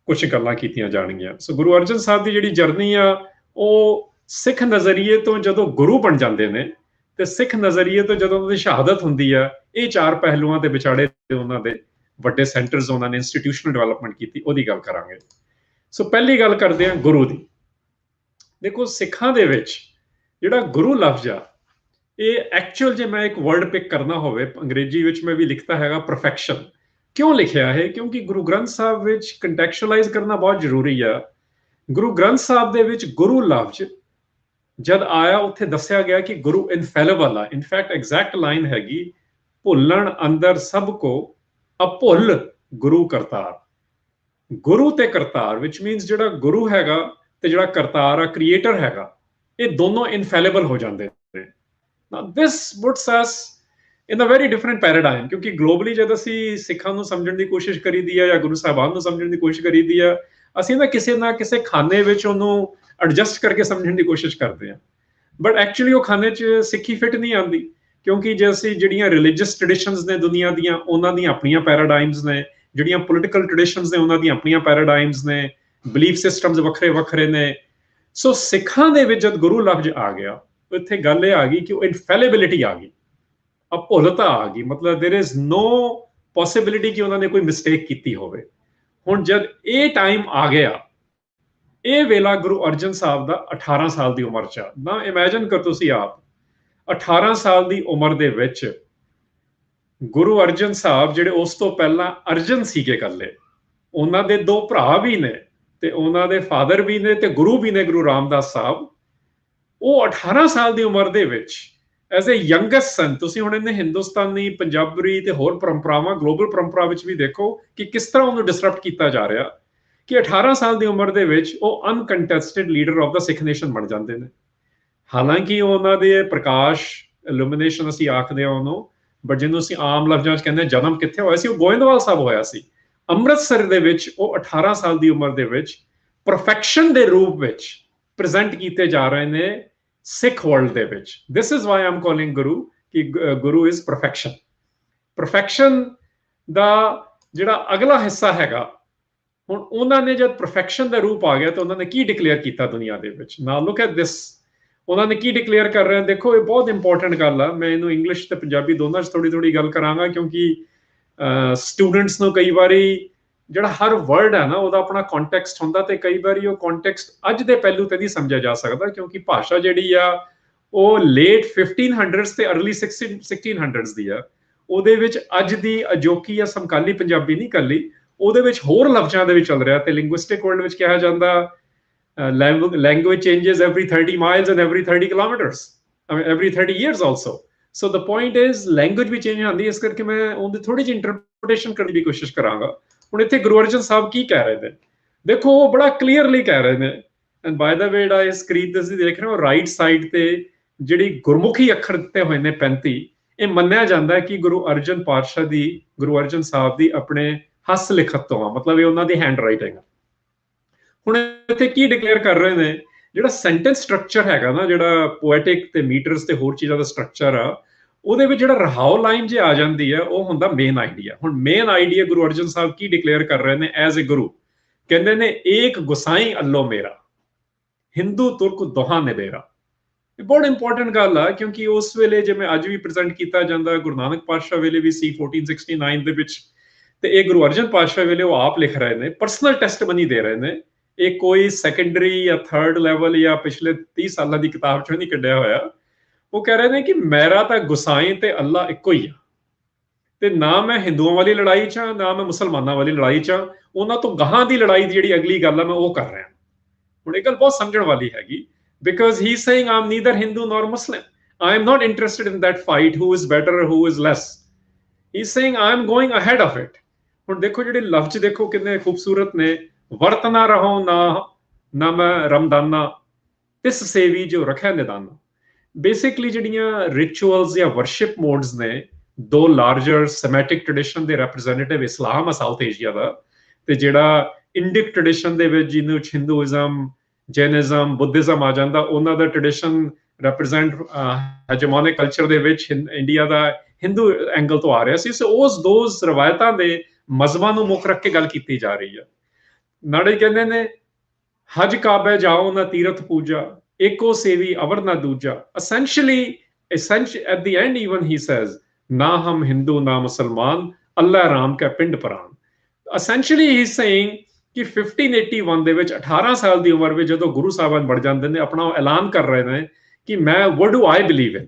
ਕੁਝ ਗੱਲਾਂ ਕੀਤੀਆਂ ਜਾਣਗੀਆਂ। ਸੋ ਗੁਰੂ ਅਰਜਨ ਸਾਹਿਬ ਦੀ ਜਿਹੜੀ ਜਰਨੀ ਆ, ਉਹ ਸਿੱਖ ਨਜ਼ਰੀਏ ਤੋਂ ਜਦੋਂ ਗੁਰੂ ਬਣ ਜਾਂਦੇ ਨੇ, ਤੇ ਸਿੱਖ ਨਜ਼ਰੀਏ ਤੋਂ ਜਦੋਂ ਉਹਨਾਂ ਦੀ ਸ਼ਹਾਦਤ ਹੁੰਦੀ ਆ, ਇਹ 4 ਪਹਿਲੂਆਂ ਦੇ ਵਿਚਾਲੇ ਉਹਨਾਂ ਦੇ ਵੱਡੇ ਸੈਂਟਰਸ, ਉਹਨਾਂ ਨੇ ਇੰਸਟੀਟਿਊਸ਼ਨਲ ਡਿਵੈਲਪਮੈਂਟ ਕੀਤੀ, ਉਹਦੀ ਗੱਲ ਕਰਾਂਗੇ। ਸੋ ਪਹਿਲੀ ਗੱਲ ਕਰਦੇ ਹਾਂ ਗੁਰੂ ਦੀ। ਦੇਖੋ, ਸਿੱਖਾਂ ਦੇ ਵਿੱਚ ਜਿਹੜਾ ਗੁਰੂ ਲਫ਼ਜ਼ ਆ, ਇਹ ਐਕਚੁਅਲ ਜੇ ਮੈਂ ਇੱਕ ਵਰਡ ਪਿਕ ਕਰਨਾ ਹੋਵੇ, ਅੰਗਰੇਜ਼ੀ ਵਿੱਚ ਮੈਂ ਵੀ ਲਿਖਤਾ ਹੈਗਾ ਪਰਫੈਕਸ਼ਨ। ਕਿਉਂ ਲਿਖਿਆ ਹੈ? ਕਿਉਂਕਿ ਗੁਰੂ ਗ੍ਰੰਥ ਸਾਹਿਬ ਵਿੱਚ ਕੰਟੈਕਚੁਅਲਾਈਜ਼ ਕਰਨਾ ਬਹੁਤ ਜ਼ਰੂਰੀ ਆ। ਗੁਰੂ ਗ੍ਰੰਥ ਸਾਹਿਬ ਦੇ ਵਿੱਚ ਗੁਰੂ ਲਫ਼ਜ਼ ਜਦ ਆਇਆ, ਉੱਥੇ ਦੱਸਿਆ ਗਿਆ ਕਿ ਗੁਰੂ ਇਨਫੈਲਿਬਲ ਆ। ਇਨਫੈਕਟ ਐਗਜ਼ੈਕਟ ਲਾਈਨ ਹੈਗੀ, ਭੁੱਲਣ ਅੰਦਰ ਸਭ ਕੋ ਅਭੁੱਲ ਗੁਰੂ ਕਰਤਾਰ। ਗੁਰੂ ਤੇ ਕਰਤਾਰ, ਵਿਚ ਮੀਨਸ ਜਿਹੜਾ ਗੁਰੂ ਹੈਗਾ ਤੇ ਜਿਹੜਾ ਕਰਤਾਰ ਆ, ਕ੍ਰੀਏਟਰ ਹੈਗਾ, ਇਹ ਦੋਨੋਂ ਇਨਫੈਲਿਬਲ ਹੋ ਜਾਂਦੇ ਨੇ। ਨਾਓ ਦਿਸ ਪੁਟਸ ਅਸ ਇਨ ਅ ਵੈਰੀ ਡਿਫਰੈਂਟ ਪੈਰਾਡਾਈਮ, ਕਿਉਂਕਿ ਗਲੋਬਲੀ ਜਦ ਅਸੀਂ ਸਿੱਖਾਂ ਨੂੰ ਸਮਝਣ ਦੀ ਕੋਸ਼ਿਸ਼ ਕਰੀਦੀ ਆ ਜਾਂ ਗੁਰੂ ਸਾਹਿਬਾਨ ਨੂੰ ਸਮਝਣ ਦੀ ਕੋਸ਼ਿਸ਼ ਕਰੀਦੀ ਆ, ਅਸੀਂ ਨਾ ਕਿਸੇ ਖਾਨੇ ਵਿੱਚ ਉਹਨੂੰ ਐਡਜਸਟ ਕਰਕੇ ਸਮਝਣ ਦੀ ਕੋਸ਼ਿਸ਼ ਕਰਦੇ ਹਾਂ, ਬਟ ਐਕਚੁਅਲੀ ਉਹ ਖਾਨੇ 'ਚ ਸਿੱਖੀ ਫਿੱਟ ਨਹੀਂ ਆਉਂਦੀ। ਕਿਉਂਕਿ ਜੇ ਅਸੀਂ ਜਿਹੜੀਆਂ ਰਿਲੀਜੀਅਸ ਟ੍ਰੈਡੀਸ਼ਨਸ ਨੇ ਦੁਨੀਆ ਦੀਆਂ, ਉਹਨਾਂ ਦੀਆਂ ਆਪਣੀਆਂ ਪੈਰਾਡਾਈਮਸ ਨੇ, ਜਿਹੜੀਆਂ ਪੋਲੀਟੀਕਲ ਟ੍ਰੈਡੀਸ਼ਨਸ ਨੇ ਉਹਨਾਂ ਦੀਆਂ ਆਪਣੀਆਂ ਪੈਰਾਡਾਈਮਸ ਨੇ, ਬਿਲੀਫ ਸਿਸਟਮਸ ਵੱਖਰੇ ਵੱਖਰੇ ਨੇ। ਸੋ ਸਿੱਖਾਂ ਦੇ ਵਿੱਚ ਜਦ ਗੁਰੂ ਲਫ਼ਜ਼ ਆ ਗਿਆ, ਇੱਥੇ ਗੱਲ ਇਹ ਆ ਗਈ ਕਿ ਉਹ ਇਨਫੈਲਿਬਿਲਿਟੀ ਆ ਗਈ, ਅਭੁੱਲਤਾ ਆ ਗਈ, ਮਤਲਬ ਦੇਰ ਇਜ਼ ਨੋ ਪੋਸਿਬਿਲਿਟੀ ਕਿ ਉਹਨਾਂ ਨੇ ਕੋਈ ਮਿਸਟੇਕ ਕੀਤੀ ਹੋਵੇ। ਹੁਣ ਜਦ ਇਹ ਟਾਈਮ ਆ ਗਿਆ, ਇਹ ਵੇਲਾ ਗੁਰੂ ਅਰਜਨ ਸਾਹਿਬ ਦਾ 18 ਸਾਲ ਦੀ ਉਮਰ 'ਚ, ਨਾ ਇਮੈਜਿਨ ਕਰ ਤੁਸੀਂ ਆਪ 18 ਸਾਲ ਦੀ ਉਮਰ ਦੇ ਵਿੱਚ ਗੁਰੂ ਅਰਜਨ ਸਾਹਿਬ, ਜਿਹੜੇ ਉਸ ਤੋਂ ਪਹਿਲਾਂ ਅਰਜਨ ਸੀਗੇ ਇਕੱਲੇ, ਉਹਨਾਂ ਦੇ 2 ਭਰਾ ਵੀ ਨੇ ਤੇ ਉਹਨਾਂ ਦੇ ਫਾਦਰ ਵੀ ਨੇ ਤੇ ਗੁਰੂ ਵੀ ਨੇ ਗੁਰੂ ਰਾਮਦਾਸ ਸਾਹਿਬ। ਉਹ 18 ਸਾਲ ਦੀ ਉਮਰ ਦੇ ਵਿੱਚ ਐਜ਼ ਏ ਯੰਗੈਸਟ ਸਨ, ਤੁਸੀਂ ਹੁਣ ਇਹਨੇ ਹਿੰਦੁਸਤਾਨੀ, ਪੰਜਾਬੀ ਤੇ ਹੋਰ ਪਰੰਪਰਾਵਾਂ, ਗਲੋਬਲ ਪਰੰਪਰਾ ਵਿੱਚ ਵੀ ਦੇਖੋ ਕਿ ਕਿਸ ਤਰ੍ਹਾਂ ਉਹਨੂੰ ਡਿਸਰਪਟ ਕੀਤਾ ਜਾ ਰਿਹਾ, ਕਿ 18 ਸਾਲ ਦੀ ਉਮਰ ਦੇ ਵਿੱਚ ਉਹ uncontested leader of the Sikh nation ਬਣ ਜਾਂਦੇ ਨੇ। ਹਾਲਾਂਕਿ ਉਹਨਾਂ ਦੇ ਪ੍ਰਕਾਸ਼, ਇਲੂਮੀਨੇਸ਼ਨ ਅਸੀਂ ਆਖਦੇ ਹਾਂ ਉਹਨੂੰ, ਬਟ ਜਿਹਨੂੰ ਅਸੀਂ ਆਮ ਲਫ਼ਜ਼ਾਂ 'ਚ ਕਹਿੰਦੇ ਜਨਮ ਕਿੱਥੇ ਹੋਇਆ ਸੀ, ਉਹ ਗੋਇੰਦਵਾਲ ਸਾਹਿਬ ਹੋਇਆ ਸੀ, ਅੰਮ੍ਰਿਤਸਰ ਦੇ ਵਿੱਚ। ਉਹ 18 ਸਾਲ ਦੀ ਉਮਰ ਦੇ ਵਿੱਚ ਪਰਫੈਕਸ਼ਨ ਦੇ ਰੂਪ ਵਿੱਚ ਪ੍ਰੈਜ਼ੈਂਟ ਕੀਤੇ ਜਾ ਰਹੇ ਨੇ ਸਿੱਖ ਵਰਲਡ ਦੇ ਵਿੱਚ। This is why I'm calling guru, ਕਿ ਗੁਰੂ ਇਜ਼ ਪਰਫੈਕਸ਼ਨ। ਪਰਫੈਕਸ਼ਨ ਦਾ ਜਿਹੜਾ ਅਗਲਾ ਹਿੱਸਾ ਹੈਗਾ, ਹੁਣ ਉਹਨਾਂ ਨੇ ਜਦ ਪਰਫੈਕਸ਼ਨ ਦਾ ਰੂਪ ਆ ਗਿਆ ਤਾਂ ਉਹਨਾਂ ਨੇ ਕੀ ਡਿਕਲੇਅਰ ਕੀਤਾ ਦੁਨੀਆ ਦੇ ਵਿੱਚ। ਨਾਓ ਲੁੱਕ ਐਟ ਦਿਸ, ਉਹਨਾਂ ਨੇ ਕੀ ਡਿਕਲੇਅਰ ਕਰ ਰਹੇ। ਦੇਖੋ, ਇਹ ਬਹੁਤ ਇੰਪੋਰਟੈਂਟ ਗੱਲ ਆ। ਮੈਂ ਇਹਨੂੰ ਇੰਗਲਿਸ਼ ਤੇ ਪੰਜਾਬੀ ਦੋਨਾਂ 'ਚ ਥੋੜੀ ਗੱਲ ਕਰਾਂਗਾ, ਕਿਉਂਕਿ ਸਟੂਡੈਂਟਸ ਨੂੰ ਕਈ ਵਾਰੀ ਜਿਹੜਾ ਹਰ ਵਰਡ ਹੈ ਨਾ ਉਹਦਾ ਆਪਣਾ ਕੰਟੈਕਸਟ ਹੁੰਦਾ, ਤੇ ਕਈ ਵਾਰੀ ਉਹ ਕੰਟੈਕਸਟ ਅੱਜ ਦੇ ਪਹਿਲੂ ਤੇ ਨਹੀਂ ਸਮਝਿਆ ਜਾ ਸਕਦਾ, ਕਿਉਂਕਿ ਭਾਸ਼ਾ ਜਿਹੜੀ ਆ ਉਹ ਲੇਟ 1500s ਤੇ ਅਰਲੀ 1600s ਦੀ ਆ। ਉਹਦੇ ਵਿੱਚ ਅੱਜ ਦੀ ਅਜੋਕੀ ਜਾਂ ਸਮਕਾਲੀ ਪੰਜਾਬੀ ਨਹੀਂ ਕੱਲੀ, ਉਹਦੇ ਵਿੱਚ ਹੋਰ ਲਫ਼ਜ਼ਾਂ ਦੇ ਵਿੱਚ ਚੱਲ ਰਿਹਾ। ਤੇ ਲਿੰਗੁਇਸਟਿਕ ਵਰਲਡ ਵਿੱਚ ਕਿਹਾ ਜਾਂਦਾ language changes every 30 miles and every 30 kilometers, I mean every 30 years also. So the point is language ਵੀ ਚੇਂਜ ਆਉਂਦੀ, ਇਸ ਕਰਕੇ ਮੈਂ ਉਹਦੀ ਥੋੜੀ ਜਿਹੀ ਇੰਟਰਪ੍ਰੀਟੇਸ਼ਨ ਕਰਨ ਦੀ ਕੋਸ਼ਿਸ਼ ਕਰਾਂਗਾ। ਹੁਣ ਇੱਥੇ ਗੁਰੂ ਅਰਜਨ ਸਾਹਿਬ ਕੀ ਕਹਿ ਰਹੇ ਨੇ, ਦੇਖੋ ਉਹ ਬੜਾ ਕਲੀਅਰਲੀ ਕਹਿ ਰਹੇ ਨੇ। ਐਂਡ ਬਾਏ ਦਾ ਵੇ ਜਿਹੜਾ ਸਕਰੀਨ ਤੇ ਤੁਸੀਂ ਦੇਖ ਰਹੇ ਹੋ, ਰਾਈਟ ਸਾਈਡ ਤੇ ਜਿਹੜੀ ਗੁਰਮੁਖੀ ਅੱਖਰ ਦਿੱਤੇ ਹੋਏ ਨੇ 35, ਇਹ ਮੰਨਿਆ ਜਾਂਦਾ ਹੈ ਕਿ ਗੁਰੂ ਅਰਜਨ ਪਾਤਸ਼ਾਹ ਦੀ, ਗੁਰੂ ਅਰਜਨ ਸਾਹਿਬ ਦੀ ਆਪਣੇ ਹੱਥ ਲਿਖਤ ਤੋਂ ਆ, ਮਤਲਬ ਇਹ ਉਹਨਾਂ ਦੀ ਹੈਂਡ ਰਾਈਟਿੰਗ। ਹੁਣ ਇੱਥੇ ਕੀ ਡਿਕਲੇਅਰ ਕਰ ਰਹੇ ਨੇ, ਜਿਹੜਾ ਸੈਂਟੈਂਸ ਸਟਰਕਚਰ ਹੈਗਾ ਨਾ, ਜਿਹੜਾ ਪੋਇਟਿਕ ਤੇ ਮੀਟਰਸ ਤੇ ਹੋਰ ਚੀਜ਼ਾਂ ਦਾ ਸਟਰਕਚਰ ਆ, ਉਹਦੇ ਵਿੱਚ ਜਿਹੜਾ ਰਹਾਓ ਲਾਈਨ ਜੇ ਆ ਜਾਂਦੀ ਹੈ, ਉਹ ਹੁੰਦਾ ਮੇਨ ਆਈਡੀਆ। ਹੁਣ ਮੇਨ ਆਈਡੀਆ ਗੁਰੂ ਅਰਜਨ ਸਾਹਿਬ ਕੀ ਡਿਕਲੇਅਰ ਕਰ ਰਹੇ ਨੇ ਐਜ਼ ਏ ਗੁਰੂ, ਕਹਿੰਦੇ ਨੇ ਏਕ ਗੁਸਾਈ ਅੱਲੋ ਮੇਰਾ, ਹਿੰਦੂ ਤੁਰਕ ਦੋਹਾਂ ਨਿਬੇਰਾ। ਇਹ ਬਹੁਤ ਇੰਪੋਰਟੈਂਟ ਗੱਲ ਆ, ਕਿਉਂਕਿ ਉਸ ਵੇਲੇ ਜਿਵੇਂ ਅੱਜ ਵੀ ਪ੍ਰੈਜ਼ੈਂਟ ਕੀਤਾ ਜਾਂਦਾ, ਗੁਰੂ ਨਾਨਕ ਪਾਤਸ਼ਾਹ ਵੇਲੇ ਵੀ ਸੀ 1469 ਦੇ ਵਿੱਚ, ਤੇ ਇਹ ਗੁਰੂ ਅਰਜਨ ਪਾਤਸ਼ਾਹ ਵੇਲੇ ਉਹ ਆਪ ਲਿਖ ਰਹੇ ਨੇ, ਪਰਸਨਲ ਟੈਸਟਮਨੀ ਦੇ ਰਹੇ ਨੇ। ਇਹ ਕੋਈ ਸੈਕੰਡਰੀ ਜਾਂ ਥਰਡ ਲੈਵਲ ਜਾਂ ਪਿਛਲੇ 30 ਸਾਲਾਂ ਦੀ ਕਿਤਾਬ ਚੋਂ ਨਹੀਂ ਕੱਢਿਆ ਹੋਇਆ। ਉਹ ਕਹਿ ਰਹੇ ਨੇ ਕਿ ਮੇਰਾ ਤਾਂ ਗੁਸਾਈ ਤੇ ਅੱਲਾ ਇੱਕੋ ਹੀ ਆ, ਤੇ ਨਾ ਮੈਂ ਹਿੰਦੂਆਂ ਵਾਲੀ ਲੜਾਈ 'ਚ, ਨਾ ਮੈਂ ਮੁਸਲਮਾਨਾਂ ਵਾਲੀ ਲੜਾਈ 'ਚ, ਉਹਨਾਂ ਤੋਂ ਗਾਹਾਂ ਦੀ ਲੜਾਈ ਦੀ ਜਿਹੜੀ ਅਗਲੀ ਗੱਲ ਆ ਮੈਂ ਉਹ ਕਰ ਰਿਹਾ। ਹੁਣ ਇਹ ਗੱਲ ਬਹੁਤ ਸਮਝਣ ਵਾਲੀ ਹੈਗੀ, because he is saying I'm neither Hindu nor Muslim. I am not interested in that fight, who is better or who is less. He is saying I am going ahead of it. ਹੁਣ ਦੇਖੋ ਜਿਹੜੇ ਲਫ਼ਜ਼ ਦੇਖੋ ਕਿੰਨੇ ਖੂਬਸੂਰਤ ਨੇ, ਵਰਤਨਾ ਰਹੋ ਨਾ ਮੈਂ ਰਮਦਾਨਾ, ਤਿਸ ਸੇਵੀ ਜੋ ਰੱਖਿਆ ਨਿਦਾਨਾ। ਬੇਸਿਕਲੀ ਜਿਹੜੀਆਂ ਰਿਚੁਅਲਸ ਜਾਂ ਵਰਸ਼ਿਪ ਮੋਡਸ ਨੇ, 2 ਲਾਰਜਰ ਸੈਮੈਟਿਕ ਟ੍ਰੈਡੀਸ਼ਨ ਦੇ ਰਿਪਰੈਜ਼ੈਂਟੇਟਿਵ ਇਸਲਾਮ ਆ ਸਾਊਥ ਏਸ਼ੀਆ ਦਾ, ਤੇ ਜਿਹੜਾ ਇੰਡਿਕ ਟ੍ਰੈਡੀਸ਼ਨ ਦੇ ਵਿੱਚ ਜਿਹਨੂੰ ਹਿੰਦੂਇਜ਼ਮ, ਜੈਨਿਜ਼ਮ, ਬੁੱਧਿਜ਼ਮ ਆ ਜਾਂਦਾ, ਉਹਨਾਂ ਦਾ ਟ੍ਰੈਡੀਸ਼ਨ ਰਿਪਰੈਜ਼ੈਂਟ ਹੈਜਮੋਨਿਕ ਕਲਚਰ ਦੇ ਵਿੱਚ ਇੰਡੀਆ ਦਾ ਹਿੰਦੂ ਐਂਗਲ ਤੋਂ ਆ ਰਿਹਾ ਸੀ। ਸੋ ਉਸ ਦੋਜ਼ ਰਵਾਇਤਾਂ ਦੇ ਮਜ਼ਹਬਾਂ ਨੂੰ ਮੁੱਖ ਰੱਖ ਕੇ ਗੱਲ ਕੀਤੀ ਜਾ ਰਹੀ ਹੈ। ਨਾਲੇ ਕਹਿੰਦੇ ਨੇ ਹਜ ਕਾਬੇ ਜਾਓ ਨਾ ਤੀਰਥ ਪੂਜਾ, ਏਕੋ ਸੇਵੀ ਅਵਰ ਨਾ ਦੂਜਾ। essentially at the end even he says ਨਾ ਹਮ ਹਿੰਦੂ ਨਾ ਮੁਸਲਮਾਨ, ਅੱਲਾ ਰਾਮ ਕਾ ਪਿੰਡ ਪ੍ਰਾਨ। essentially he is saying ਕਿ 1581 ਦੇ ਵਿੱਚ 18 ਸਾਲ ਦੀ ਉਮਰ ਵਿੱਚ ਜਦੋਂ ਗੁਰੂ ਸਾਹਿਬਾਨ ਬਣ ਜਾਂਦੇ ਨੇ, ਆਪਣਾ ਐਲਾਨ ਕਰ ਰਹੇ ਨੇ ਕਿ ਮੈਂ what do I believe in.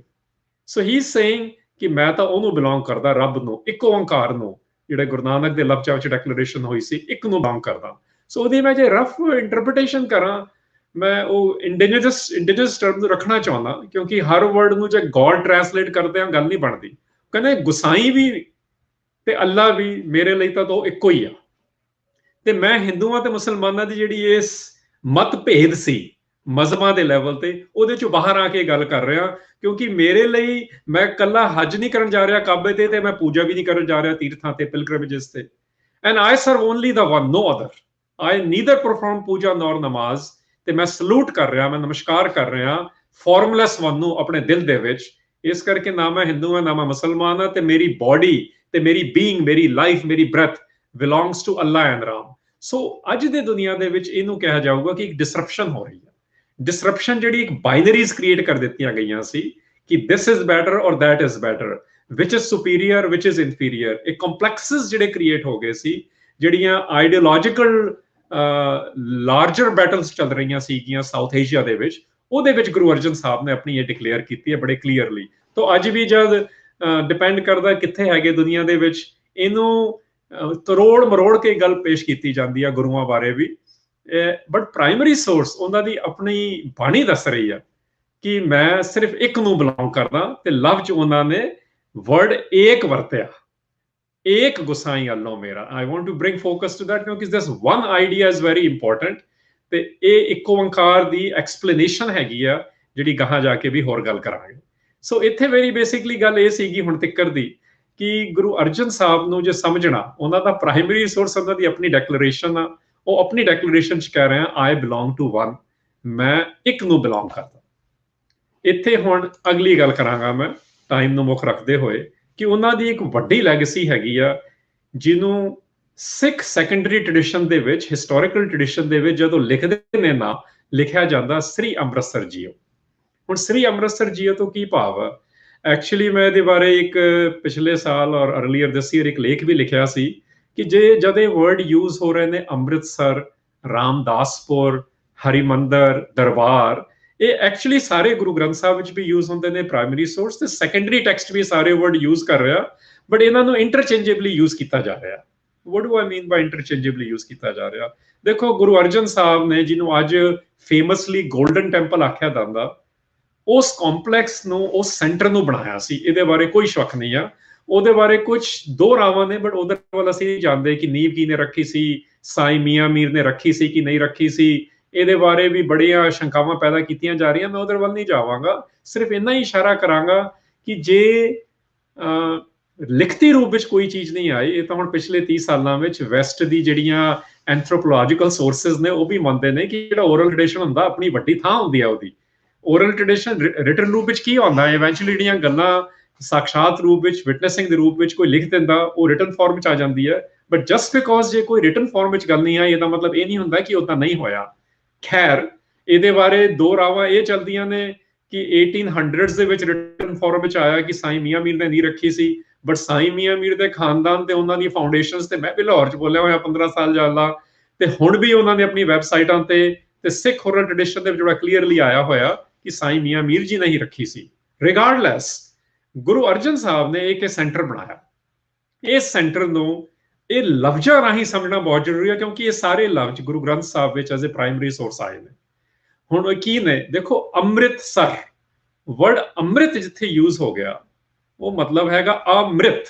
so he is saying ਕਿ ਮੈਂ ਤਾਂ ਉਹਨੂੰ ਬਿਲੋਂਗ ਕਰਦਾ, ਰੱਬ ਨੂੰ, ਇੱਕ ਓੰਕਾਰ ਨੂੰ, ਜਿਹੜੇ ਗੁਰੂ ਨਾਨਕ ਦੇ ਲਫ਼ਜ਼ਾਂ ਵਿੱਚ ਡੈਕਲੇਰੇਸ਼ਨ ਹੋਈ ਸੀ, ਇੱਕ ਨੂੰ ਬਿਲੋਂਗ ਕਰਦਾ। ਸੋ ਉਹਦੀ ਮੈਂ ਜੇ ਰਫ ਇੰਟਰਪ੍ਰੀਟੇਸ਼ਨ ਕਰਾਂ, ਮੈਂ ਉਹ ਇੰਡੀਜਨਸ ਟਰਮ ਨੂੰ ਰੱਖਣਾ ਚਾਹੁੰਦਾ, ਕਿਉਂਕਿ ਹਰ ਵਰਡ ਨੂੰ ਜੇ ਗੋਡ ਟ੍ਰਾਂਸਲੇਟ ਕਰਦੇ ਆ ਗੱਲ ਨਹੀਂ ਬਣਦੀ। ਕਹਿੰਦੇ ਗੁਸਾਈ ਵੀ ਤੇ ਅੱਲਾ ਵੀ ਮੇਰੇ ਲਈ ਤਾਂ ਉਹ ਇੱਕੋ ਹੀ ਆ, ਤੇ ਮੈਂ ਹਿੰਦੂਆਂ ਤੇ ਮੁਸਲਮਾਨਾਂ ਦੀ ਜਿਹੜੀ ਇਸ ਮਤਭੇਦ ਸੀ ਮਜ਼ਹਬਾਂ ਦੇ ਲੈਵਲ ਤੇ, ਉਹਦੇ ਚੋਂ ਬਾਹਰ ਆ ਕੇ ਗੱਲ ਕਰ ਰਿਹਾ, ਕਿਉਂਕਿ ਮੇਰੇ ਲਈ ਮੈਂ ਕੱਲਾ ਹਜ ਨਹੀਂ ਕਰਨ ਜਾ ਰਿਹਾ ਕਾਬੇ ਤੇ ਮੈਂ ਪੂਜਾ ਵੀ ਨਹੀਂ ਕਰਨ ਜਾ ਰਿਹਾ ਤੀਰਥਾਂ ਤੇ, ਪਿਲਗ੍ਰਿਮੇਜਸ ਤੇ। And I serve only the one, no other. I neither perform puja nor namaz, ਤੇ ਮੈਂ ਸਲੂਟ ਕਰ ਰਿਹਾ, ਮੈਂ ਨਮਸਕਾਰ ਕਰ ਰਿਹਾ ਫਾਰਮਲੈਸ ਵਨ ਨੂੰ ਆਪਣੇ ਦਿਲ ਦੇ ਵਿੱਚ, ਇਸ ਕਰਕੇ ਨਾ ਮੈਂ ਹਿੰਦੂ ਹਾਂ, ਨਾ ਮੈਂ ਮੁਸਲਮਾਨ ਹਾਂ, ਤੇ ਮੇਰੀ ਬੋਡੀ ਤੇ ਮੇਰੀ ਬੀਇੰਗ, ਮੇਰੀ ਲਾਈਫ, ਮੇਰੀ breath belongs to Allah and Ram. So ਅੱਜ ਦੇ ਦੁਨੀਆ ਦੇ ਵਿੱਚ ਇਹਨੂੰ ਕਿਹਾ ਜਾਊਗਾ ਕਿ ਇੱਕ ਡਿਸਰਪਸ਼ਨ ਹੋ ਰਹੀ ਹੈ। ਡਿਸਰਪਸ਼ਨ ਜਿਹੜੀ ਇੱਕ ਬਾਈਨਰੀਜ਼ ਕ੍ਰੀਏਟ ਕਰ ਦਿੱਤੀਆਂ ਗਈਆਂ ਸੀ ਕਿ ਦਿਸ ਇਜ਼ ਬੈਟਰ ਔਰ that is better, which is superior, which is inferior. ਇਹ ਕੰਪਲੈਕਸਿਸ ਜਿਹੜੇ ਕ੍ਰੀਏਟ ਹੋ ਗਏ ਸੀ, ਜਿਹੜੀਆਂ ਆਈਡੀਓਲੋਜੀਕਲ ਲਾਰਜਰ ਬੈਟਲਸ ਚੱਲ ਰਹੀਆਂ ਸੀਗੀਆਂ ਸਾਊਥ ਏਸ਼ੀਆ ਦੇ ਵਿੱਚ, ਉਹਦੇ ਵਿੱਚ ਗੁਰੂ ਅਰਜਨ ਸਾਹਿਬ ਨੇ ਆਪਣੀ ਇਹ ਡਿਕਲੇਅਰ ਕੀਤੀ ਹੈ ਬੜੇ ਕਲੀਅਰਲੀ। ਤਾਂ ਅੱਜ ਵੀ ਜਦ ਡਿਪੈਂਡ ਕਰਦਾ ਕਿੱਥੇ ਹੈਗੇ ਦੁਨੀਆ ਦੇ ਵਿੱਚ, ਇਹਨੂੰ ਤਰੋੜ ਮਰੋੜ ਕੇ ਗੱਲ ਪੇਸ਼ ਕੀਤੀ ਜਾਂਦੀ ਆ ਗੁਰੂਆਂ ਬਾਰੇ ਵੀ, ਬਟ ਪ੍ਰਾਇਮਰੀ ਸੋਰਸ ਉਹਨਾਂ ਦੀ ਆਪਣੀ ਬਾਣੀ ਦੱਸ ਰਹੀ ਆ ਕਿ ਮੈਂ ਸਿਰਫ ਇੱਕ ਨੂੰ ਬਿਲੋਂਗ ਕਰਦਾ, ਤੇ ਲਵ ਚ ਉਹਨਾਂ ਨੇ ਵਰਡ ਏਕ ਵਰਤਿਆ, ਏਕ ਗੁਸਾਈ ਅੱਲੋਂ ਮੇਰਾ। I want to bring focus to that ਕਿਉਂਕਿ this one idea is very important, ਤੇ ਇਹ ਇੱਕ ਓੰਕਾਰ ਦੀ ਐਕਸਪਲੇਨੇਸ਼ਨ ਹੈਗੀ ਆ ਜਿਹੜੀ ਗਾਹਾਂ ਜਾ ਕੇ ਵੀ ਹੋਰ ਗੱਲ ਕਰਾਂਗੇ। ਸੋ ਇੱਥੇ ਵੈਰੀ ਬੇਸਿਕਲੀ ਗੱਲ ਇਹ ਸੀਗੀ ਹੁਣ ਤੱਕਰ ਦੀ ਕਿ ਗੁਰੂ ਅਰਜਨ ਸਾਹਿਬ ਨੂੰ ਜੇ ਸਮਝਣਾ, ਉਹਨਾਂ ਦਾ ਪ੍ਰਾਇਮਰੀ ਸੋਰਸ ਉਹਨਾਂ ਦੀ ਆਪਣੀ ਡੈਕਲੇਰੇਸ਼ਨ ਆ। ਉਹ ਆਪਣੀ ਡੈਕਲੇਰੇਸ਼ਨ ਚ ਕਹਿ ਰਹੇ ਆ ਆਈ ਬਿਲੋਂਗ ਟੂ ਵਨ, ਮੈਂ ਇੱਕ ਨੂੰ ਬਿਲੋਂਗ ਕਰਦਾ। ਇੱਥੇ ਹੁਣ ਅਗਲੀ ਗੱਲ ਕਰਾਂਗਾ ਮੈਂ ਟਾਈਮ ਨੂੰ ਮੁੱਖ ਰੱਖਦੇ ਹੋਏ ਕਿ ਉਹਨਾਂ ਦੀ ਇੱਕ ਵੱਡੀ ਲੈਗੇਸੀ ਹੈਗੀ ਆ ਜਿਹਨੂੰ ਸਿੱਖ ਸੈਕੰਡਰੀ ਟ੍ਰੈਡੀਸ਼ਨ ਦੇ ਵਿੱਚ, ਹਿਸਟੋਰੀਕਲ ਟ੍ਰੈਡੀਸ਼ਨ ਦੇ ਵਿੱਚ ਜਦੋਂ ਲਿਖਦੇ ਨੇ ਨਾ, ਲਿਖਿਆ ਜਾਂਦਾ ਸ੍ਰੀ ਅੰਮ੍ਰਿਤਸਰ ਜੀਓ। ਹੁਣ ਸ੍ਰੀ ਅੰਮ੍ਰਿਤਸਰ ਜੀਓ ਤੋਂ ਕੀ ਭਾਵ ਆ? ਐਕਚੁਅਲੀ ਮੈਂ ਇਹਦੇ ਬਾਰੇ ਇੱਕ ਪਿਛਲੇ ਸਾਲ ਔਰ ਅਰਲੀਅਰ ਦਿਸ ਈਅਰ ਇੱਕ ਲੇਖ ਵੀ ਲਿਖਿਆ ਸੀ ਕਿ ਜਦ ਇਹ ਵਰਡ ਯੂਜ਼ ਹੋ ਰਹੇ ਨੇ ਅੰਮ੍ਰਿਤਸਰ, ਰਾਮਦਾਸਪੁਰ, ਹਰਿਮੰਦਰ, ਦਰਬਾਰ, ਇਹ ਐਕਚੁਅਲੀ ਸਾਰੇ ਗੁਰੂ ਗ੍ਰੰਥ ਸਾਹਿਬ ਵਿੱਚ ਵੀ ਯੂਜ਼ ਹੁੰਦੇ ਨੇ ਪ੍ਰਾਇਮਰੀ ਸੋਰਸ, ਤੇ ਸੈਕੰਡਰੀ ਟੈਕਸਟ ਵੀ ਸਾਰੇ ਵਰਡ ਯੂਜ਼ ਕਰ ਰਿਹਾ, ਬਟ ਇਹਨਾਂ ਨੂੰ ਇੰਟਰਚੇਂਜੇਬਲੀ ਯੂਜ਼ ਕੀਤਾ ਜਾ ਰਿਹਾ। what do I mean by interchangeably use ਕੀਤਾ ਜਾ ਰਿਹਾ? ਦੇਖੋ ਗੁਰੂ ਅਰਜਨ ਸਾਹਿਬ ਨੇ, ਜਿਹਨੂੰ ਅੱਜ ਫੇਮਸਲੀ ਗੋਲਡਨ ਟੈਂਪਲ ਆਖਿਆ ਜਾਂਦਾ, ਉਸ ਕੰਪਲੈਕਸ ਨੂੰ, ਉਸ ਸੈਂਟਰ ਨੂੰ ਬਣਾਇਆ ਸੀ। ਇਹਦੇ ਬਾਰੇ ਕੋਈ ਸ਼ੱਕ ਨਹੀਂ ਆ। ਉਹਦੇ ਬਾਰੇ ਕੁਝ ਦੋ ਰਾਵਾਂ ਨੇ, ਬਟ ਉਹਦੇ ਵੱਲ ਅਸੀਂ ਜਾਣਦੇ ਕਿ ਨੀਂਹ ਕਿਹਨੇ ਰੱਖੀ ਸੀ, ਸਾਈਂ ਮੀਆਂ ਮੀਰ ਨੇ ਰੱਖੀ ਸੀ ਕਿ ਨਹੀਂ ਰੱਖੀ ਸੀ, ਇਹਦੇ ਬਾਰੇ ਵੀ ਬੜੀਆਂ ਸ਼ੰਕਾਵਾਂ ਪੈਦਾ ਕੀਤੀਆਂ ਜਾ ਰਹੀਆਂ। ਮੈਂ ਉਹਦੇ ਵੱਲ ਨਹੀਂ ਜਾਵਾਂਗਾ, ਸਿਰਫ ਇੰਨਾ ਹੀ ਇਸ਼ਾਰਾ ਕਰਾਂਗਾ ਕਿ ਜੇ ਲਿਖਤੀ ਰੂਪ ਵਿੱਚ ਕੋਈ ਚੀਜ਼ ਨਹੀਂ ਆਈ, ਇਹ ਤਾਂ ਹੁਣ ਪਿਛਲੇ 30 ਸਾਲਾਂ ਵਿੱਚ ਵੈਸਟ ਦੀ ਜਿਹੜੀਆਂ ਐਂਥਰੋਪੋਲੋਜੀਕਲ ਸੋਰਸਿਸ ਨੇ ਉਹ ਵੀ ਮੰਨਦੇ ਨੇ ਕਿ ਜਿਹੜਾ ਓਰਲ ਟ੍ਰੈਡੀਸ਼ਨ ਹੁੰਦਾ ਆਪਣੀ ਵੱਡੀ ਥਾਂ ਹੁੰਦੀ ਆ ਉਹਦੀ। ਓਰਲ ਟ੍ਰੈਡੀਸ਼ਨ ਰਿਟਨ ਰੂਪ ਵਿੱਚ ਕੀ ਹੁੰਦਾ, ਇਵੈਂਚੁਅਲੀ ਜਿਹੜੀਆਂ ਗੱਲਾਂ ਸਾਖਸ਼ਾਤ ਰੂਪ ਵਿੱਚ, ਵਿਟਨੈਸਿੰਗ ਦੇ ਰੂਪ ਵਿੱਚ ਕੋਈ ਲਿਖ ਦਿੰਦਾ, ਉਹ ਰਿਟਨ ਫਾਰਮ ਚ ਆ ਜਾਂਦੀ ਹੈ। ਬਟ ਜਸਟ ਬਿਕੋਜ਼ ਜੇ ਕੋਈ ਰਿਟਨ ਫਾਰਮ ਵਿੱਚ ਗੱਲ ਨਹੀਂ ਆਈ, ਇਹਦਾ ਮਤਲਬ ਇਹ ਨਹੀਂ ਹੁੰਦਾ ਕਿ ਉਦਾਂ ਨਹੀਂ ਹੋਇਆ। ਖੈਰ, ਇਹਦੇ ਬਾਰੇ ਦੋ ਰਾਵਾਂ ਇਹ ਚੱਲਦੀਆਂ ਨੇ ਕਿ 1800s ਦੇ ਵਿੱਚ ਰਿਟਨ ਫਾਰਮ ਵਿੱਚ ਆਇਆ ਕਿ ਸਾਈਂ ਮੀਆਂ ਮੀਰ ਨੇ ਨਹੀਂ ਰੱਖੀ ਸੀ, ਬਟ ਸਾਈਂ ਮੀਆਂ ਮੀਰ ਦੇ ਖਾਨਦਾਨ ਤੇ ਉਹਨਾਂ ਦੀ ਫਾਊਂਡੇਸ਼ਨਸ ਤੇ ਮੈਂ ਵੀ ਲਾਹੌਰ ਚ ਬੋਲਿਆ ਹੋਇਆ 15 ਸਾਲ ਜਾਂਦਾ, ਤੇ ਹੁਣ ਵੀ ਉਹਨਾਂ ਨੇ ਆਪਣੀ ਵੈਬਸਾਈਟਾਂ ਤੇ ਸਿੱਖ ਓਰਲ ਟ੍ਰੈਡੀਸ਼ਨ ਦੇ ਵਿੱਚ ਜਿਹੜਾ ਕਲੀਅਰਲੀ ਆਇਆ ਹੋਇਆ ਕਿ ਸਾਈਂ ਮੀਆਂ ਮੀਰ ਜੀ ਨੇ ਹੀ ਰੱਖੀ ਸੀ। ਰਿਗਾਰਡਲੈਸ, ਗੁਰੂ ਅਰਜਨ ਸਾਹਿਬ ਨੇ ਇੱਕ ਸੈਂਟਰ ਬਣਾਇਆ। ਇਸ ਸੈਂਟਰ ਨੂੰ ਇਹ ਲਫ਼ਜ਼ਾਂ ਰਾਹੀਂ ਸਮਝਣਾ ਬਹੁਤ ਜ਼ਰੂਰੀ ਹੈ ਕਿਉਂਕਿ ਇਹ ਸਾਰੇ ਲਫ਼ਜ਼ ਗੁਰੂ ਗ੍ਰੰਥ ਸਾਹਿਬ ਵਿੱਚ ਐਜ਼ ਅ ਪ੍ਰਾਇਮਰੀ ਸੋਰਸ ਆਏ ਨੇ। ਹੁਣ ਉਹ ਕੀ ਨੇ? ਦੇਖੋ, ਅੰਮ੍ਰਿਤਸਰ, ਵਰਡ ਅੰਮ੍ਰਿਤ ਜਿੱਥੇ ਯੂਜ਼ ਹੋ ਗਿਆ, ਉਹ ਮਤਲਬ ਹੈਗਾ ਅਮ੍ਰਿਤ।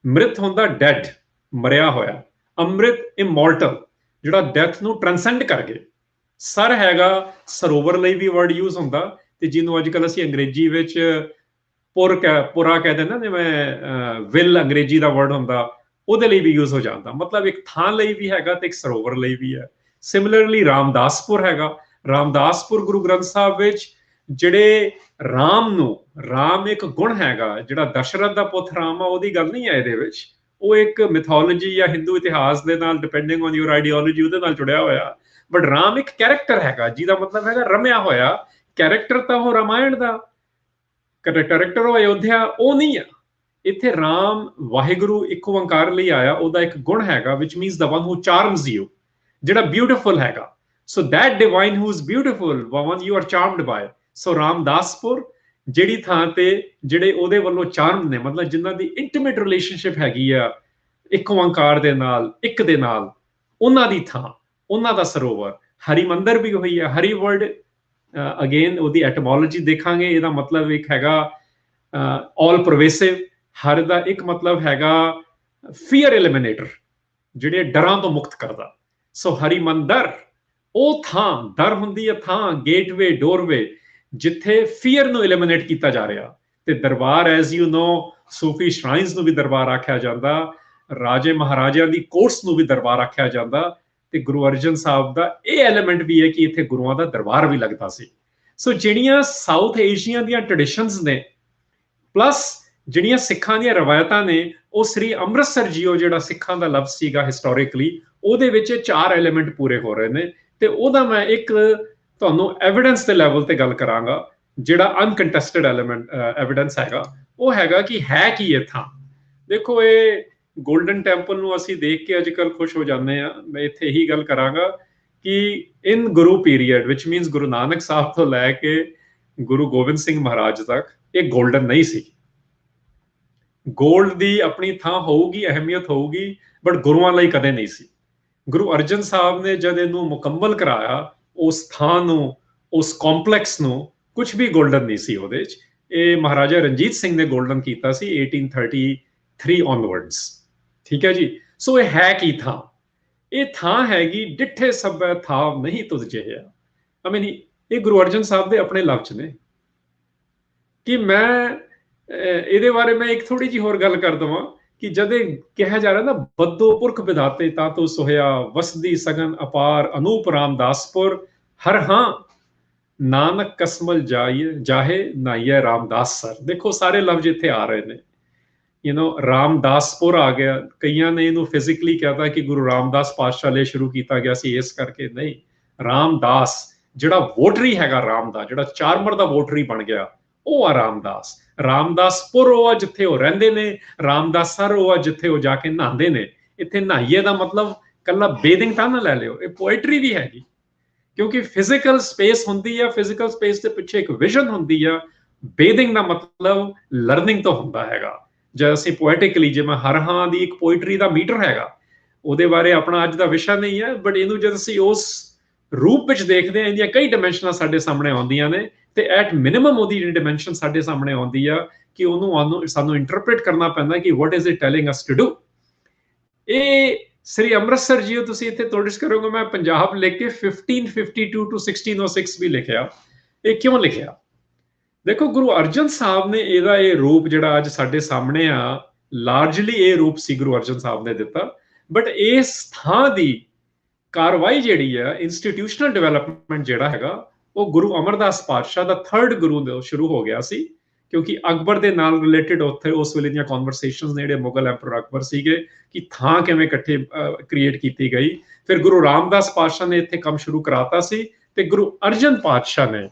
ਮ੍ਰਿਤ ਹੁੰਦਾ ਡੈਡ, ਮਰਿਆ ਹੋਇਆ। ਅੰਮ੍ਰਿਤ ਇਮੋਰਟਲ, ਜਿਹੜਾ ਡੈਥ ਨੂੰ ਟ੍ਰਾਂਸੈਂਡ ਕਰ ਗਏ। ਸਰ ਹੈਗਾ ਸਰੋਵਰ ਲਈ ਵੀ ਵਰਡ ਯੂਜ਼ ਹੁੰਦਾ, ਤੇ ਜਿਹਨੂੰ ਅੱਜ ਕੱਲ੍ਹ ਅਸੀਂ ਅੰਗਰੇਜ਼ੀ ਵਿੱਚ ਪੁਰਾ ਕਹਿ ਦਿੰਦੇ, ਜਿਵੇਂ ਵਿਲ ਅੰਗਰੇਜ਼ੀ ਦਾ ਵਰਡ ਹੁੰਦਾ, ਉਹਦੇ ਲਈ ਵੀ ਯੂਜ਼ ਹੋ ਜਾਂਦਾ। ਮਤਲਬ ਇੱਕ ਥਾਂ ਲਈ ਵੀ ਹੈਗਾ ਤੇ ਇੱਕ ਸਰੋਵਰ ਲਈ ਵੀ ਹੈ। ਸਿਮਿਲਰਲੀ ਰਾਮਦਾਸਪੁਰ ਹੈਗਾ। ਰਾਮਦਾਸਪੁਰ ਗੁਰੂ ਗ੍ਰੰਥ ਸਾਹਿਬ ਵਿੱਚ ਜਿਹੜੇ ਰਾਮ ਨੂੰ, ਰਾਮ ਇੱਕ ਗੁਣ ਹੈਗਾ, ਜਿਹੜਾ ਦਸ਼ਰਥ ਦਾ ਪੁੱਤ ਰਾਮ ਆ, ਉਹਦੀ ਗੱਲ ਨਹੀਂ ਹੈ ਇਹਦੇ ਵਿੱਚ। ਉਹ ਇੱਕ ਮਿਥੋਲੋਜੀ ਜਾਂ ਹਿੰਦੂ ਇਤਿਹਾਸ ਦੇ ਨਾਲ, ਡਿਪੈਂਡਿੰਗ ਔਨ ਯੂਰ ਆਈਡੀਓਲੋਜੀ, ਉਹਦੇ ਨਾਲ ਜੁੜਿਆ ਹੋਇਆ। ਬਟ ਰਾਮ ਇੱਕ ਕੈਰੈਕਟਰ ਹੈਗਾ, ਜਿਹਦਾ ਮਤਲਬ ਹੈਗਾ ਰਮਿਆ ਹੋਇਆ। ਕੈਰੈਕਟਰ ਤਾਂ ਉਹ ਰਾਮਾਇਣ ਦਾ, ਕੈਰੈਕਟਰ ਉਹ ਅਯੋਧਿਆ, ਉਹ ਨਹੀਂ ਆ। ਇੱਥੇ ਰਾਮ ਵਾਹਿਗੁਰੂ ਇੱਕ ਓੰਕਾਰ ਲਈ ਆਇਆ, ਉਹਦਾ ਇੱਕ ਗੁਣ ਹੈਗਾ which means the one who charms you, ਜਿਹੜਾ ਬਿਊਟੀਫੁਲ ਹੈਗਾ। so that divine who is beautiful, one you are charmed by। so Ramdaspur ਜਿਹੜੀ ਥਾਂ ਤੇ ਜਿਹੜੇ ਉਹਦੇ ਵੱਲੋਂ ਚਾਰਮ ਨੇ, ਮਤਲਬ ਜਿਨ੍ਹਾਂ ਦੀ ਇੰਟੀਮੇਟ ਰਿਲੇਸ਼ਨਸ਼ਿਪ ਹੈਗੀ ਆ ਇੱਕ ਓੰਕਾਰ ਦੇ ਨਾਲ, ਇੱਕ ਦੇ ਨਾਲ, ਉਹਨਾਂ ਦੀ ਥਾਂ, ਉਹਨਾਂ ਦਾ ਸਰੋਵਰ। ਹਰਿਮੰਦਰ ਵੀ ਉਹੀ ਹੈ। ਹਰੀ ਵਰਡ ਅਗੇਨ ਉਹਦੀ ਐਟਮੋਲੋਜੀ ਦੇਖਾਂਗੇ, ਇਹਦਾ ਮਤਲਬ ਇੱਕ ਹੈਗਾ ਆਲ ਪਰਵੇਸਿਵ। ਹਰ ਦਾ ਇੱਕ ਮਤਲਬ ਹੈਗਾ ਫੀਅਰ ਐਲੀਮੀਨੇਟਰ, ਜਿਹੜੇ ਡਰਾਂ ਤੋਂ ਮੁਕਤ ਕਰਦਾ। ਸੋ ਹਰਿਮੰਦਰ ਉਹ ਥਾਂ, ਦਰ ਹੁੰਦੀ ਹੈ ਥਾਂ, ਗੇਟਵੇ, ਡੋਰਵੇ, ਜਿੱਥੇ ਫੀਅਰ ਨੂੰ ਐਲੀਮੀਨੇਟ ਕੀਤਾ ਜਾ ਰਿਹਾ। ਤੇ ਦਰਬਾਰ, ਐਜ਼ ਯੂ ਨੋ, ਸੂਫੀ ਸ਼ਰਾਈਨਸ ਨੂੰ ਵੀ ਦਰਬਾਰ ਆਖਿਆ ਜਾਂਦਾ, ਰਾਜੇ ਮਹਾਰਾਜਿਆਂ ਦੀ ਕੋਰਟਸ ਨੂੰ ਵੀ ਦਰਬਾਰ ਆਖਿਆ ਜਾਂਦਾ। ਤੇ ਗੁਰੂ ਅਰਜਨ ਸਾਹਿਬ ਦਾ ਇਹ ਐਲੀਮੈਂਟ ਵੀ ਹੈ ਕਿ ਇੱਥੇ ਗੁਰੂਆਂ ਦਾ ਦਰਬਾਰ ਵੀ ਲੱਗਦਾ ਸੀ। ਸੋ ਜਿਹੜੀਆਂ ਸਾਊਥ ਏਸ਼ੀਆ ਦੀਆਂ ਟ੍ਰੈਡੀਸ਼ਨਸ ਨੇ, ਪਲੱਸ ਜਿਹੜੀਆਂ ਸਿੱਖਾਂ ਦੀਆਂ ਰਵਾਇਤਾਂ ਨੇ ਉਹ ਸ੍ਰੀ ਅੰਮ੍ਰਿਤਸਰ ਜੀਓ ਜਿਹੜਾ ਸਿੱਖਾਂ ਦਾ ਲਫ਼ਜ਼ ਸੀਗਾ ਹਿਸਟੋਰਿਕਲੀ, ਉਹਦੇ ਵਿੱਚ 4 ਐਲੀਮੈਂਟ ਪੂਰੇ ਹੋ ਰਹੇ ਨੇ। ਤੇ ਉਹਦਾ ਮੈਂ ਇੱਕ ਤੁਹਾਨੂੰ ਐਵੀਡੈਂਸ ਦੇ ਲੈਵਲ ਤੇ ਗੱਲ ਕਰਾਂਗਾ, ਜਿਹੜਾ ਅਨਕੰਟੈਸਟਡ ਐਵੀਡੈਂਸ ਹੈਗਾ, ਉਹ ਹੈਗਾ ਕਿ ਹੈ ਕੀ ਇਹ ਥਾਂ। ਦੇਖੋ, ਇਹ ਗੋਲਡਨ ਟੈਂਪਲ ਨੂੰ ਅਸੀਂ ਦੇਖ ਕੇ ਅੱਜ ਕੱਲ੍ਹ ਖੁਸ਼ ਹੋ ਜਾਂਦੇ ਆ। ਮੈਂ ਇੱਥੇ ਇਹੀ ਗੱਲ ਕਰਾਂਗਾ ਕਿ ਇਨ ਗੁਰੂ ਪੀਰੀਅਡ ਵਿਚ ਮੀਨਸ ਗੁਰੂ ਨਾਨਕ ਸਾਹਿਬ ਤੋਂ ਲੈ ਕੇ ਗੁਰੂ ਗੋਬਿੰਦ ਸਿੰਘ ਮਹਾਰਾਜ ਤੱਕ ਇਹ ਗੋਲਡਨ ਨਹੀਂ ਸੀ। ਗੋਲਡ ਦੀ ਆਪਣੀ ਥਾਂ ਹੋਊਗੀ, ਅਹਿਮੀਅਤ ਹੋਊਗੀ, ਬਟ ਗੁਰੂਆਂ ਲਈ ਕਦੇ ਨਹੀਂ ਸੀ। ਗੁਰੂ ਅਰਜਨ ਸਾਹਿਬ ਨੇ ਜਦ ਇਹਨੂੰ ਮੁਕੰਮਲ ਕਰਾਇਆ, ਉਸ ਥਾਂ ਨੂੰ, ਉਸ ਕੰਪਲੈਕਸ ਨੂੰ, ਕੁਝ ਵੀ ਗੋਲਡਨ ਨਹੀਂ ਸੀ ਉਹਦੇ 'ਚ। ਇਹ ਮਹਾਰਾਜਾ ਰਣਜੀਤ ਸਿੰਘ ਨੇ ਗੋਲਡਨ ਕੀਤਾ ਸੀ 1833 ਔਨਵਰਡਸ। ਠੀਕ ਹੈ ਜੀ। ਸੋ ਇਹ ਹੈ ਕੀ ਥਾਂ? ਇਹ ਥਾਂ ਹੈਗੀ ਡਿੱਠੇ ਸਭੈ ਥਾਵ ਨਹੀਂ ਤੁਧ ਜਿਹਾ। ਇਹ ਗੁਰੂ ਅਰਜਨ ਸਾਹਿਬ ਦੇ ਆਪਣੇ ਲਫ਼ਜ਼ ਨੇ। ਕਿ ਮੈਂ ਇਹਦੇ ਬਾਰੇ ਮੈਂ ਇੱਕ ਥੋੜੀ ਜਿਹੀ ਹੋਰ ਗੱਲ ਕਰ ਦਵਾਂ ਕਿ ਜਦ ਇਹ ਕਿਹਾ ਜਾ ਰਿਹਾ ਨਾ, ਬੱਦੋ ਪੁਰਖ ਵਿਧਾਤੇ ਤਾਂ ਤੋ ਸੋਹਿਆ, ਵਸਦੀ ਸਗਨ ਅਪਾਰ ਅਨੂਪ ਰਾਮਦਾਸਪੁਰ, ਹਰ ਹਾਂ ਨਾਨਕ ਕਸਮਲ ਜਾਹੇ ਨਾਈਏ ਰਾਮਦਾਸ ਸਰ। ਦੇਖੋ, ਸਾਰੇ ਲਫ਼ਜ਼ ਇੱਥੇ ਆ ਰਹੇ ਨੇ। ਰਾਮਦਾਸਪੁਰ ਆ ਗਿਆ। ਕਈਆਂ ਨੇ ਇਹਨੂੰ ਫਿਜ਼ੀਕਲੀ ਕਹਤਾ ਕਿ ਗੁਰੂ ਰਾਮਦਾਸ ਪਾਤਸ਼ਾਹ ਲਈ ਸ਼ੁਰੂ ਕੀਤਾ ਗਿਆ ਸੀ, ਇਸ ਕਰਕੇ ਨਹੀਂ। ਰਾਮਦਾਸ ਜਿਹੜਾ ਵੋਟਰੀ ਹੈਗਾ, ਰਾਮ ਦਾ ਜਿਹੜਾ ਚਾਰਮਰ ਦਾ ਵੋਟਰੀ ਬਣ ਗਿਆ, ਉਹ ਆ ਰਾਮਦਾਸ। ਰਾਮਦਾਸਪੁਰ ਉਹ ਆ ਜਿੱਥੇ ਉਹ ਰਹਿੰਦੇ ਨੇ, ਰਾਮਦਾਸਰ ਉਹ ਆ ਜਿੱਥੇ ਉਹ ਜਾ ਕੇ ਨਹਾਉਂਦੇ ਨੇ। ਇੱਥੇ ਨਹਾਈਏ ਦਾ ਮਤਲਬ ਕੱਲਾ ਬੇਦਿੰਗ ਤਾਂ ਨਾ ਲੈ ਲਿਓ, ਇਹ ਪੋਇਟਰੀ ਵੀ ਹੈਗੀ, ਕਿਉਂਕਿ ਫਿਜ਼ੀਕਲ ਸਪੇਸ ਹੁੰਦੀ ਆ, ਫਿਜ਼ੀਕਲ ਸਪੇਸ ਦੇ ਪਿੱਛੇ ਇੱਕ ਵਿਜ਼ਨ ਹੁੰਦੀ ਆ। ਬੇਦਿੰਗ ਦਾ ਮਤਲਬ ਲਰਨਿੰਗ ਤੋਂ ਹੁੰਦਾ ਹੈਗਾ। ਜਦ ਅਸੀਂ ਪੋਇਟਿਕਲੀ, ਜਿਵੇਂ ਹਰ ਹਾਂ ਦੀ ਇੱਕ ਪੋਇਟਰੀ ਦਾ ਮੀਟਰ ਹੈਗਾ, ਉਹਦੇ ਬਾਰੇ ਆਪਣਾ ਅੱਜ ਦਾ ਵਿਸ਼ਾ ਨਹੀਂ ਹੈ, ਬਟ ਇਹਨੂੰ ਜਦ ਅਸੀਂ ਉਸ ਰੂਪ ਵਿੱਚ ਦੇਖਦੇ ਹਾਂ, ਇਹਦੀਆਂ ਕਈ ਡਾਇਮੈਂਸ਼ਨਾਂ ਸਾਡੇ ਸਾਹਮਣੇ ਆਉਂਦੀਆਂ ਨੇ, ਤੇ ਐਟ ਮਿਨੀਮਮ ਉਹਦੀ ਜਿਹੜੀ ਡਾਇਮੈਂਸ਼ਨ ਸਾਡੇ ਸਾਹਮਣੇ ਆਉਂਦੀ ਆ ਕਿ ਉਹਨੂੰ ਸਾਨੂੰ ਇੰਟਰਪ੍ਰੀਟ ਕਰਨਾ ਪੈਂਦਾ ਕਿ what is it telling us to do. ਇਹ ਸ੍ਰੀ ਅੰਮ੍ਰਿਤਸਰ ਜੀ ਤੁਸੀਂ ਇੱਥੇ ਨੋਟਿਸ ਕਰੋਗੇ, ਮੈਂ ਪੰਜਾਬ ਲਿਖ ਕੇ 1552 to 1606 ਵੀ ਲਿਖਿਆ। ਇਹ ਕਿਉਂ ਲਿਖਿਆ? ਦੇਖੋ, ਗੁਰੂ ਅਰਜਨ ਸਾਹਿਬ ਨੇ ਇਹਦਾ ਇਹ ਰੂਪ ਜਿਹੜਾ ਅੱਜ ਸਾਡੇ ਸਾਹਮਣੇ ਆ, ਲਾਰਜਲੀ ਇਹ ਰੂਪ ਸੀ ਗੁਰੂ ਅਰਜਨ ਸਾਹਿਬ ਨੇ ਦਿੱਤਾ। ਬਟ ਇਸ ਥਾਂ ਦੀ ਕਾਰਵਾਈ ਜਿਹੜੀ ਆ, ਇੰਸਟੀਟਿਊਸ਼ਨਲ ਡਿਵੈਲਪਮੈਂਟ ਜਿਹੜਾ ਹੈਗਾ, ਉਹ ਗੁਰੂ ਅਮਰਦਾਸ ਪਾਤਸ਼ਾਹ ਦਾ 3rd ਗੁਰੂ ਤੋਂ ਸ਼ੁਰੂ ਹੋ ਗਿਆ ਸੀ, ਕਿਉਂਕਿ ਅਕਬਰ ਦੇ ਨਾਲ ਰਿਲੇਟਡ ਉੱਥੇ ਉਸ ਵੇਲੇ ਦੀਆਂ ਕਨਵਰਸੇਸ਼ਨਸ ਨੇ, ਜਿਹੜੇ ਮੁਗਲ ਐਂਪਰਰ ਅਕਬਰ ਸੀਗੇ, ਕਿ ਥਾਂ ਕਿਵੇਂ ਇਕੱਠੇ ਕ੍ਰੀਏਟ ਕੀਤੀ ਗਈ। ਫਿਰ ਗੁਰੂ ਰਾਮਦਾਸ ਪਾਤਸ਼ਾਹ ਨੇ ਇੱਥੇ ਕੰਮ ਸ਼ੁਰੂ ਕਰਾਤਾ ਸੀ, ਤੇ ਗੁਰੂ ਅਰਜਨ ਪਾਤਸ਼ਾਹ ਨੇ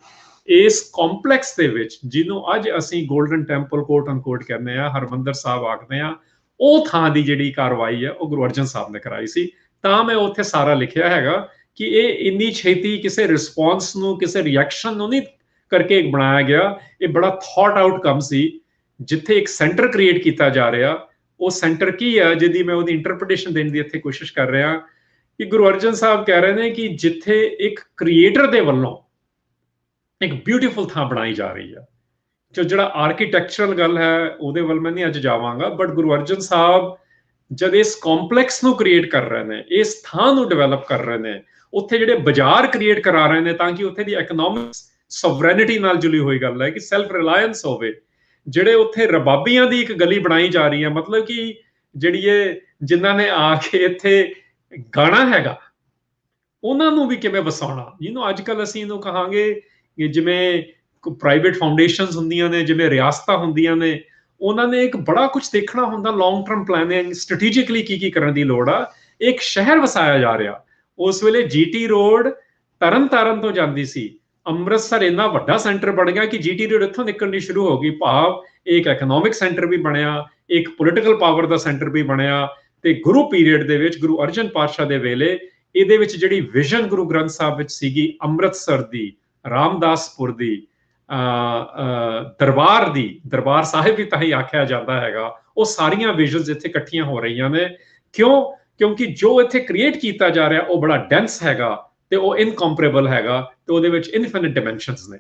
ਇਸ ਕੰਪਲੈਕਸ ਦੇ ਵਿੱਚ, ਜਿਹਨੂੰ ਅੱਜ ਅਸੀਂ ਗੋਲਡਨ ਟੈਂਪਲ ਕੋਟ ਅਨਕੋਟ ਕਹਿੰਦੇ ਆ, ਹਰਮੰਦਰ ਸਾਹਿਬ ਆਖਦੇ ਆ, ਉਹ ਥਾਂ ਦੀ ਜਿਹੜੀ ਕਾਰਵਾਈ ਹੈ ਉਹ ਗੁਰੂ ਅਰਜਨ ਸਾਹਿਬ ਨੇ ਕਰਾਈ ਸੀ। ਤਾਂ ਮੈਂ ਉੱਥੇ ਸਾਰਾ ਲਿਖਿਆ ਹੈਗਾ ਕਿ ਇਹ ਇੰਨੀ ਛੇਤੀ ਕਿਸੇ ਰਿਸਪੌਂਸ ਨੂੰ, ਕਿਸੇ ਰਿਐਕਸ਼ਨ ਨੂੰ ਨਹੀਂ ਕਰਕੇ ਬਣਾਇਆ ਗਿਆ। ਇਹ ਬੜਾ ਥੌਟ ਆਊਟ ਕੰਮ ਸੀ, ਜਿੱਥੇ ਇੱਕ ਸੈਂਟਰ ਕ੍ਰੀਏਟ ਕੀਤਾ ਜਾ ਰਿਹਾ। ਉਹ ਸੈਂਟਰ ਕੀ ਹੈ, ਜਿਹਦੀ ਮੈਂ ਉਹਦੀ ਇੰਟਰਪ੍ਰੀਟੇਸ਼ਨ ਦੇਣ ਦੀ ਇੱਥੇ ਕੋਸ਼ਿਸ਼ ਕਰ ਰਿਹਾ ਕਿ ਗੁਰੂ ਅਰਜਨ ਸਾਹਿਬ ਕਹਿ ਰਹੇ ਨੇ ਕਿ ਜਿੱਥੇ ਇੱਕ ਕ੍ਰੀਏਟਰ ਦੇ ਵੱਲੋਂ ਇੱਕ ਬਿਊਟੀਫੁਲ ਥਾਂ ਬਣਾਈ ਜਾ ਰਹੀ ਹੈ। ਜਿਹੜਾ ਆਰਕੀਟੈਕਚਰਲ ਗੱਲ ਹੈ ਉਹਦੇ ਵੱਲ ਮੈਂ ਨਹੀਂ ਅੱਜ ਜਾਵਾਂਗਾ, ਬਟ ਗੁਰੂ ਅਰਜਨ ਸਾਹਿਬ ਜਦ ਇਸ ਕੰਪਲੈਕਸ ਨੂੰ ਕ੍ਰੀਏਟ ਕਰ ਰਹੇ ਨੇ, ਇਸ ਥਾਂ ਨੂੰ ਡਿਵੈਲਪ ਕਰ ਰਹੇ ਨੇ, ਉੱਥੇ ਜਿਹੜੇ ਬਾਜ਼ਾਰ ਕ੍ਰੀਏਟ ਕਰਾ ਰਹੇ ਨੇ, ਤਾਂ ਕਿ ਉੱਥੇ ਦੀ ਇਕਨੋਮਿਕਸ ਸੋਵਰੈਨਿਟੀ ਨਾਲ ਜੁੜੀ ਹੋਈ ਗੱਲ ਹੈ ਕਿ ਸੈਲਫ ਰਿਲਾਇੰਸ ਹੋਵੇ। ਜਿਹੜੇ ਉੱਥੇ ਰਬਾਬੀਆਂ ਦੀ ਇੱਕ ਗਲੀ ਬਣਾਈ ਜਾ ਰਹੀ ਹੈ, ਮਤਲਬ ਕਿ ਜਿਹੜੀ ਇਹ ਜਿਨ੍ਹਾਂ ਨੇ ਆ ਕੇ ਇੱਥੇ ਗਾਣਾ ਹੈਗਾ, ਉਹਨਾਂ ਨੂੰ ਵੀ ਕਿਵੇਂ ਵਸਾਉਣਾ। ਜਿਹਨੂੰ ਅੱਜ ਕੱਲ੍ਹ ਅਸੀਂ ਇਹਨੂੰ ਕਹਾਂਗੇ ਕਿ ਜਿਵੇਂ ਪ੍ਰਾਈਵੇਟ ਫਾਊਂਡੇਸ਼ਨਸ ਹੁੰਦੀਆਂ ਨੇ, ਜਿਵੇਂ ਰਿਆਸਤਾਂ ਹੁੰਦੀਆਂ ਨੇ, ਉਹਨਾਂ ਨੇ ਇੱਕ ਬੜਾ ਕੁਝ ਦੇਖਣਾ ਹੁੰਦਾ, ਲੌਂਗ ਟਰਮ ਪਲੈਨਿੰਗ, ਸਟ੍ਰੈਟੇਜਿਕਲੀ ਕੀ ਕਰਨ ਦੀ ਲੋੜ ਆ। ਇੱਕ ਸ਼ਹਿਰ ਵਸਾਇਆ ਜਾ ਰਿਹਾ। ਉਸ ਵੇਲੇ ਜੀਟੀ ਰੋਡ ਤਰਨਤਾਰਨ ਤੋਂ ਜਾਂਦੀ ਸੀ, ਅੰਮ੍ਰਿਤਸਰ ਇੰਨਾ ਵੱਡਾ ਸੈਂਟਰ ਬਣ ਗਿਆ ਕਿ ਜੀਟੀ ਰੋਡ ਇੱਥੋਂ ਨਿਕਲਣੀ ਸ਼ੁਰੂ ਹੋ ਗਈ। ਭਾਵ ਇੱਕ ਇਕਨੋਮਿਕ ਸੈਂਟਰ ਵੀ ਬਣਿਆ, ਇੱਕ ਪੋਲੀਟੀਕਲ ਪਾਵਰ ਦਾ ਸੈਂਟਰ ਵੀ ਬਣਿਆ। ਤੇ ਗੁਰੂ ਪੀਰੀਅਡ ਦੇ ਵਿੱਚ, ਗੁਰੂ ਅਰਜਨ ਪਾਤਸ਼ਾਹ ਦੇ ਵੇਲੇ, ਇਹਦੇ ਵਿੱਚ ਜਿਹੜੀ ਵਿਜ਼ਨ ਗੁਰੂ ਗ੍ਰੰਥ ਸਾਹਿਬ ਵਿੱਚ ਸੀਗੀ, ਅੰਮ੍ਰਿਤਸਰ ਦੀ, ਰਾਮਦਾਸਪੁਰ ਦੀ, ਦਰਬਾਰ ਦੀ, ਦਰਬਾਰ ਸਾਹਿਬ ਵੀ ਤਾਂ ਹੀ ਆਖਿਆ ਜਾਂਦਾ ਹੈਗਾ, ਉਹ ਸਾਰੀਆਂ ਵਿਜ਼ਨਸ ਇੱਥੇ ਇਕੱਠੀਆਂ ਹੋ ਰਹੀਆਂ ਨੇ। ਕਿਉਂ? ਕਿਉਂਕਿ ਜੋ ਇੱਥੇ ਕ੍ਰੀਏਟ ਕੀਤਾ ਜਾ ਰਿਹਾ ਉਹ ਬੜਾ ਡੈਂਸ ਹੈਗਾ, ਤੇ ਉਹ ਇਨਕੰਪਰੇਬਲ ਹੈਗਾ, ਤੇ ਉਹਦੇ ਵਿੱਚ ਇਨਫਿਨਿਟ ਡਾਇਮੈਂਸ਼ਨਸ ਨੇ।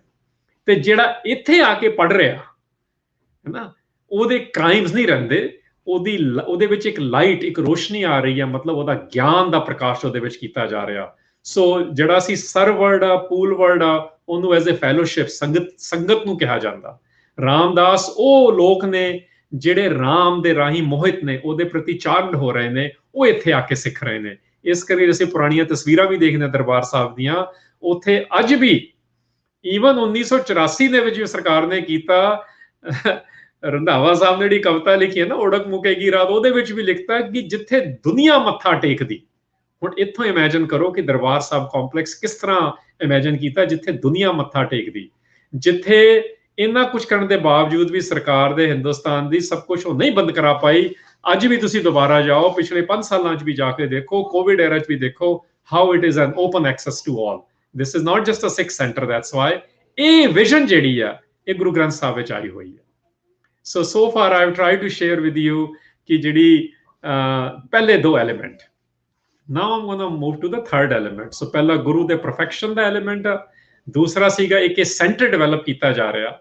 ਤੇ ਜਿਹੜਾ ਇੱਥੇ ਆ ਕੇ ਪੜ ਰਿਹਾ ਹੈ ਨਾ, ਉਹਦੇ ਕ੍ਰਾਈਮਸ ਨਹੀਂ ਰਹਿੰਦੇ, ਉਹਦੇ ਵਿੱਚ ਇੱਕ ਲਾਈਟ, ਇੱਕ ਰੋਸ਼ਨੀ ਆ ਰਹੀ ਹੈ, ਮਤਲਬ ਉਹਦਾ ਗਿਆਨ ਦਾ ਪ੍ਰਕਾਸ਼ ਉਹਦੇ ਵਿੱਚ ਕੀਤਾ ਜਾ ਰਿਹਾ। ਸੋ ਜਿਹੜਾ ਅਸੀਂ ਸਰ ਵਰਡ ਆ, ਪੂਲ ਵਰਡ ਆ, ਉਹਨੂੰ ਐਜ਼ ਅ ਫੈਲੋਸ਼ਿਪ, ਸੰਗਤ ਨੂੰ ਕਿਹਾ ਜਾਂਦਾ। ਰਾਮਦਾਸ ਉਹ ਲੋਕ ਨੇ ਜਿਹੜੇ ਰਾਮ ਦੇ ਰਾਹੀਂ ਮੋਹਿਤ ਨੇ, ਉਹਦੇ ਪ੍ਰਤੀ ਚਾਰਮਡ ਹੋ ਰਹੇ ਨੇ, ਉਹ ਇੱਥੇ ਆ ਕੇ ਸਿੱਖ ਰਹੇ ਨੇ। ਇਸ ਕਰਕੇ ਅਸੀਂ ਪੁਰਾਣੀਆਂ ਤਸਵੀਰਾਂ ਵੀ ਦੇਖਦੇ ਹਾਂ ਦਰਬਾਰ ਸਾਹਿਬ ਦੀਆਂ, ਉੱਥੇ ਅੱਜ ਵੀ ਈਵਨ 1984 ਦੇ ਵਿੱਚ ਸਰਕਾਰ ਨੇ ਕੀਤਾ, ਰੰਧਾਵਾ ਸਾਹਿਬ ਨੇ ਜਿਹੜੀ ਕਵਿਤਾ ਲਿਖੀ ਹੈ ਨਾ, ਉੜਕ ਮੁਕੇਗੀ ਰਾਤ, ਉਹਦੇ ਵਿੱਚ ਵੀ ਲਿਖਤਾ ਕਿ ਜਿੱਥੇ ਦੁਨੀਆ ਮੱਥਾ ਟੇਕਦੀ। ਹੁਣ ਇੱਥੋਂ ਇਮੇਜਿਨ ਕਰੋ ਕਿ ਦਰਬਾਰ ਸਾਹਿਬ ਕੰਪਲੈਕਸ ਕਿਸ ਤਰ੍ਹਾਂ ਇਮੇਜਿਨ ਕੀਤਾ, ਜਿੱਥੇ ਦੁਨੀਆ ਮੱਥਾ ਟੇਕਦੀ, ਜਿੱਥੇ ਇੰਨਾ ਕੁਝ ਕਰਨ ਦੇ ਬਾਵਜੂਦ ਵੀ ਸਰਕਾਰ ਦੇ ਹਿੰਦੁਸਤਾਨ ਦੀ ਸਭ ਕੁਝ ਉਹ ਨਹੀਂ ਬੰਦ ਕਰਾ ਪਾਈ। ਅੱਜ ਵੀ ਤੁਸੀਂ ਦੁਬਾਰਾ ਜਾਓ, ਪਿਛਲੇ 5 ਸਾਲਾਂ 'ਚ ਵੀ ਜਾ ਕੇ ਦੇਖੋ, ਕੋਵਿਡ ਐਰਾ 'ਚ ਵੀ ਦੇਖੋ, how it is an open access to all. This is not just a Sikh centre, that's why ਇਹ ਵਿਜ਼ਨ ਜਿਹੜੀ ਆ ਇਹ ਗੁਰੂ ਗ੍ਰੰਥ ਸਾਹਿਬ ਵਿੱਚ ਆਈ ਹੋਈ ਹੈ। so far I have tried to share with you ਕਿ ਜਿਹੜੀ ਪਹਿਲੇ 2 element. now I'm going to move to the third element। so ਪਹਿਲਾ ਗੁਰੂ ਦੇ ਪਰਫੈਕਸ਼ਨ ਦਾ ਐਲੀਮੈਂਟ ਆ, ਦੂਸਰਾ ਸੀਗਾ ਇੱਕ ਸੈਂਟਰ ਡਿਵੈਲਪ ਕੀਤਾ ਜਾ ਰਿਹਾ।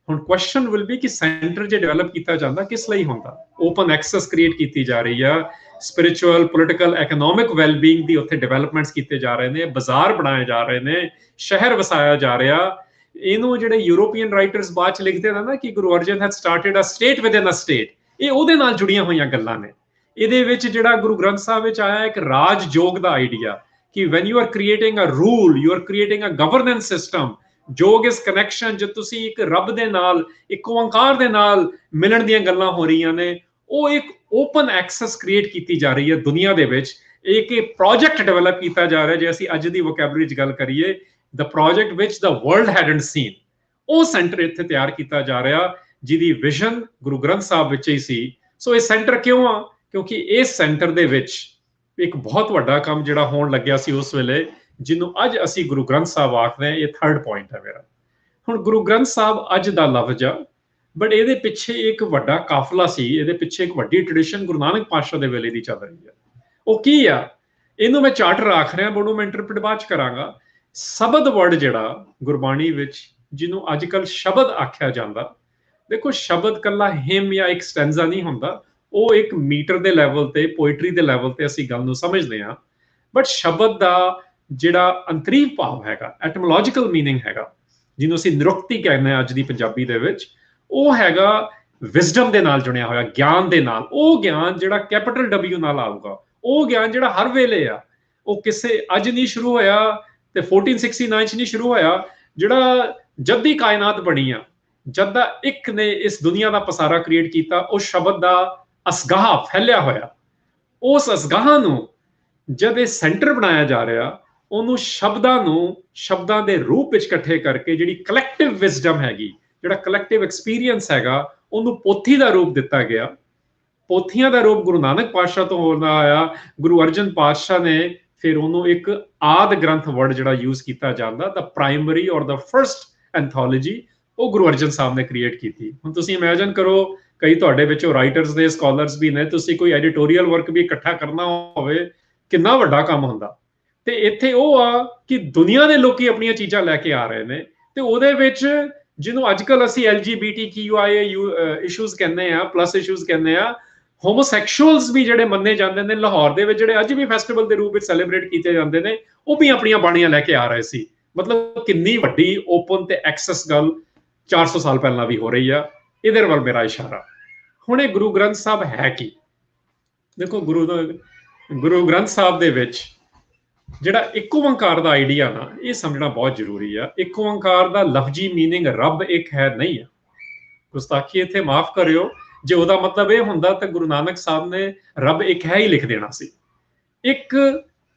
ਹੁਣ ਕੁਐਸਚਨ ਵਿਲ ਬੀ ਕਿ ਸੈਂਟਰ ਜੇ ਡਿਵੈਲਪ ਕੀਤਾ ਜਾਂਦਾ ਕਿਸ ਲਈ ਹੁੰਦਾ? ਓਪਨ ਐਕਸੈਸ ਕ੍ਰੀਏਟ ਕੀਤੀ ਜਾ ਰਹੀ ਆ, ਸਪਿਰਿਚੁਅਲ, ਪੋਲੀਟੀਕਲ, ਇਕਨੋਮਿਕ ਵੈਲਬੀਇੰਗ ਦੀ ਉੱਥੇ ਡਿਵੈਲਪਮੈਂਟਸ ਕੀਤੇ ਜਾ ਰਹੇ ਨੇ, ਬਾਜ਼ਾਰ ਬਣਾਏ ਜਾ ਰਹੇ ਨੇ, ਸ਼ਹਿਰ ਵਸਾਇਆ ਜਾ ਰਿਹਾ। ਇਹਨੂੰ ਜਿਹੜੇ ਯੂਰੋਪੀਅਨ ਰਾਈਟਰਸ ਬਾਅਦ ਚ ਲਿਖਦੇ ਨੇ ਨਾ ਕਿ Guru Arjan had started a state within a state, ਇਹ ਉਹਦੇ ਨਾਲ ਜੁੜੀਆਂ ਹੋਈਆਂ ਗੱਲਾਂ ਨੇ। ਇਹਦੇ ਵਿੱਚ ਜਿਹੜਾ ਗੁਰੂ ਗ੍ਰੰਥ ਸਾਹਿਬ ਵਿੱਚ ਆਇਆ ਇੱਕ ਰਾਜ ਯੋਗ ਦਾ ਆਈਡੀਆ ਕਿ when you are creating a rule, you are creating a governance system. Yog is connection, ਜੇ ਤੁਸੀਂ ਇੱਕ ਰੱਬ ਦੇ ਨਾਲ, ਇੱਕ ਓੰਕਾਰ ਦੇ ਨਾਲ ਮਿਲਣ ਦੀਆਂ ਗੱਲਾਂ ਹੋ ਰਹੀਆਂ ਨੇ, ਉਹ ਇੱਕ ਓਪਨ ਐਕਸੈਸ ਕ੍ਰੀਏਟ ਕੀਤੀ ਜਾ ਰਹੀ ਹੈ ਦੁਨੀਆ ਦੇ ਵਿੱਚ। ਇੱਕ ਪ੍ਰੋਜੈਕਟ ਡਿਵੈਲਪ ਕੀਤਾ ਜਾ ਰਿਹਾ, ਜੇ ਅਸੀਂ ਅੱਜ ਦੀ ਵੋਕੈਬਲਰੀ 'ਚ ਗੱਲ ਕਰੀਏ, the project which the world hadn't seen, ਉਹ ਸੈਂਟਰ ਇੱਥੇ ਤਿਆਰ ਕੀਤਾ ਜਾ ਰਿਹਾ, ਜਿਹਦੀ ਵਿਜ਼ਨ ਗੁਰੂ ਗ੍ਰੰਥ ਸਾਹਿਬ ਵਿੱਚ ਹੀ ਸੀ। ਸੋ ਇਹ ਸੈਂਟਰ ਕਿਉਂ ਆ? ਕਿਉਂਕਿ ਇਸ ਸੈਂਟਰ ਦੇ ਵਿੱਚ ਇੱਕ ਬਹੁਤ ਵੱਡਾ ਕੰਮ ਜਿਹੜਾ ਹੋਣ ਲੱਗਿਆ ਸੀ ਉਸ ਵੇਲੇ, ਜਿਹਨੂੰ ਅੱਜ ਅਸੀਂ ਗੁਰੂ ਗ੍ਰੰਥ ਸਾਹਿਬ ਆਖਦੇ ਹਾਂ। ਇਹ ਥਰਡ ਪੁਆਇੰਟ ਹੈ ਮੇਰਾ। ਹੁਣ ਗੁਰੂ ਗ੍ਰੰਥ ਸਾਹਿਬ ਅੱਜ ਦਾ ਲਫ਼ਜ਼ ਆ, ਬਟ ਇਹਦੇ ਪਿੱਛੇ ਇੱਕ ਵੱਡਾ ਕਾਫਲਾ ਸੀ, ਇਹਦੇ ਪਿੱਛੇ ਇੱਕ ਵੱਡੀ ਟ੍ਰੈਡੀਸ਼ਨ ਗੁਰੂ ਨਾਨਕ ਪਾਤਸ਼ਾਹ ਦੇ ਵੇਲੇ ਦੀ ਚੱਲ ਰਹੀ ਹੈ। ਉਹ ਕੀ ਆ? ਇਹਨੂੰ ਮੈਂ ਚਾਰਟਰ ਆਖ ਰਿਹਾ, ਬਟ ਉਹ ਮੈਂ ਇੰਟਰਪ੍ਰੀਟ ਬਾਅਦ ਚ ਕਰਾਂਗਾ। ਸ਼ਬਦ ਵਰਡ ਜਿਹੜਾ ਗੁਰਬਾਣੀ ਵਿੱਚ, ਜਿਹਨੂੰ ਅੱਜ ਕੱਲ੍ਹ ਸ਼ਬਦ ਆਖਿਆ ਜਾਂਦਾ, ਦੇਖੋ ਸ਼ਬਦ ਕੱਲਾ ਹਿਮ ਜਾਂ ਇੱਕ ਸਟੈਂਜ਼ਾ ਨਹੀਂ ਹੁੰਦਾ, ਉਹ ਇੱਕ ਮੀਟਰ ਦੇ ਲੈਵਲ ਤੇ, ਪੋਇਟਰੀ ਦੇ ਲੈਵਲ ਤੇ ਅਸੀਂ ਗੱਲ ਨੂੰ ਸਮਝਦੇ ਹਾਂ। ਬਟ ਸ਼ਬਦ ਦਾ ਜਿਹੜਾ ਅੰਤਰੀਵ ਭਾਵ ਹੈਗਾ, ਐਟਮੋਲੋਜੀਕਲ ਮੀਨਿੰਗ ਹੈਗਾ, ਜਿਹਨੂੰ ਅਸੀਂ ਨਿਰੁਕਤੀ ਕਹਿੰਦੇ ਹਾਂ ਅੱਜ ਦੀ ਪੰਜਾਬੀ ਦੇ ਵਿੱਚ, ਉਹ ਹੈਗਾ ਵਿਜ਼ਡਮ ਦੇ ਨਾਲ ਜੁੜਿਆ ਹੋਇਆ, ਗਿਆਨ ਦੇ ਨਾਲ। ਉਹ ਗਿਆਨ ਜਿਹੜਾ ਕੈਪੀਟਲ W ਨਾਲ ਆਊਗਾ, ਉਹ ਗਿਆਨ ਜਿਹੜਾ ਹਰ ਵੇਲੇ ਆ, ਉਹ ਕਿਸੇ ਅੱਜ ਨਹੀਂ ਸ਼ੁਰੂ ਹੋਇਆ ਤੇ 1469 ਚ ਨਹੀਂ ਸ਼ੁਰੂ ਹੋਇਆ, ਜਿਹੜਾ ਜਦ ਦੀ ਕਾਇਨਾਤ ਬਣੀ ਆ, ਜਦ ਦਾ ਇੱਕ ਨੇ ਇਸ ਦੁਨੀਆ ਦਾ ਪਸਾਰਾ ਕ੍ਰੀਏਟ ਕੀਤਾ, ਉਹ ਸ਼ਬਦ ਦਾ ਅਸਗਾਹ ਫੈਲਿਆ ਹੋਇਆ। ਉਸ ਅਸਗਾਹ ਨੂੰ ਜਦ ਇਹ ਸੈਂਟਰ ਬਣਾਇਆ ਜਾ ਰਿਹਾ, ਉਹਨੂੰ ਸ਼ਬਦਾਂ ਨੂੰ ਸ਼ਬਦਾਂ ਦੇ ਰੂਪ ਵਿੱਚ ਇਕੱਠੇ ਕਰਕੇ ਜਿਹੜੀ ਕਲੈਕਟਿਵ ਵਿਜ਼ਡਮ ਹੈਗੀ, ਜਿਹੜਾ ਕਲੈਕਟਿਵ ਐਕਸਪੀਰੀਅੰਸ ਹੈਗਾ, ਉਹਨੂੰ ਪੋਥੀ ਦਾ ਰੂਪ ਦਿੱਤਾ ਗਿਆ। ਪੋਥੀਆਂ ਦਾ ਰੂਪ ਗੁਰੂ ਨਾਨਕ ਪਾਤਸ਼ਾਹ ਤੋਂ ਹੋਣਾ ਆਇਆ। ਗੁਰੂ ਅਰਜਨ ਪਾਤਸ਼ਾਹ ਨੇ ਫਿਰ ਉਹਨੂੰ ਇੱਕ ਆਦ ਗ੍ਰੰਥ ਵਰਡ ਜਿਹੜਾ ਯੂਜ਼ ਕੀਤਾ ਜਾਂਦਾ, ਦਾ ਪ੍ਰਾਇਮਰੀ ਔਰ ਦਾ ਫਰਸਟ ਐਂਥੋਲੋਜੀ, ਉਹ ਗੁਰੂ ਅਰਜਨ ਸਾਹਿਬ ਨੇ ਕ੍ਰੀਏਟ ਕੀਤੀ। ਹੁਣ ਤੁਸੀਂ ਇਮੇਜਿਨ ਕਰੋ, ਕਈ ਤੁਹਾਡੇ ਵਿੱਚੋਂ ਰਾਈਟਰਸ ਨੇ, ਸਕਾਲਰਸ ਵੀ ਨੇ, ਤੁਸੀਂ ਕੋਈ ਐਡੀਟੋਰੀਅਲ ਵਰਕ ਵੀ ਇਕੱਠਾ ਕਰਨਾ ਹੋਵੇ, ਕਿੰਨਾ ਵੱਡਾ ਕੰਮ ਹੁੰਦਾ। ਤੇ ਇੱਥੇ ਉਹ ਆ ਕਿ ਦੁਨੀਆ ਦੇ ਲੋਕੀ ਆਪਣੀਆਂ ਚੀਜ਼ਾਂ ਲੈ ਕੇ ਆ ਰਹੇ ਨੇ, ਤੇ ਉਹਦੇ ਵਿੱਚ ਜਿਹਨੂੰ ਅੱਜ ਕੱਲ੍ਹ ਅਸੀਂ LGBTQIA ਇਸ਼ੂਜ਼ ਕਹਿੰਦੇ ਆ, ਪਲੱਸ ਇਸ਼ੂਜ਼ ਕਹਿੰਦੇ ਆ, ਹੋਮੋਸੈਕਸ਼ੂਅਲਸ ਵੀ ਜਿਹੜੇ ਮੰਨੇ ਜਾਂਦੇ ਨੇ ਲਾਹੌਰ ਦੇ ਵਿੱਚ, ਜਿਹੜੇ ਅੱਜ ਵੀ ਫੈਸਟੀਵਲ ਦੇ ਰੂਪ ਵਿੱਚ ਸੈਲੀਬ੍ਰੇਟ ਕੀਤੇ ਜਾਂਦੇ ਨੇ, ਉਹ ਵੀ ਆਪਣੀਆਂ ਬਾਣੀਆਂ ਲੈ ਕੇ ਆ ਰਹੇ ਸੀ। ਮਤਲਬ ਕਿੰਨੀ ਵੱਡੀ ਓਪਨ ਤੇ ਐਕਸੈਸ ਗੱਲ 400 ਸਾਲ ਪਹਿਲਾਂ ਵੀ ਹੋ ਰਹੀ ਆ। ਇਹਦੇ ਵੱਲ ਮੇਰਾ ਇਸ਼ਾਰਾ। ਹੁਣ ਇਹ ਗੁਰੂ ਗ੍ਰੰਥ ਸਾਹਿਬ ਹੈ ਕੀ? ਦੇਖੋ ਗੁਰੂ ਗ੍ਰੰਥ ਸਾਹਿਬ ਦੇ ਵਿੱਚ ਜਿਹੜਾ ਇੱਕ ਓੰਕਾਰ ਦਾ ਆਈਡੀਆ ਨਾ, ਇਹ ਸਮਝਣਾ ਬਹੁਤ ਜ਼ਰੂਰੀ ਆ। ਇੱਕ ਓੰਕਾਰ ਦਾ ਲਫ਼ਜ਼ੀ ਮੀਨਿੰਗ ਰੱਬ ਇੱਕ ਹੈ ਨਹੀਂ ਆ। ਗੁਸਤਾਖੀ ਇੱਥੇ ਮਾਫ ਕਰਿਓ, ਜੇ ਉਹਦਾ ਮਤਲਬ ਇਹ ਹੁੰਦਾ ਤਾਂ ਗੁਰੂ ਨਾਨਕ ਸਾਹਿਬ ਨੇ ਰੱਬ ਇੱਕ ਹੈ ਹੀ ਲਿਖ ਦੇਣਾ ਸੀ। ਇੱਕ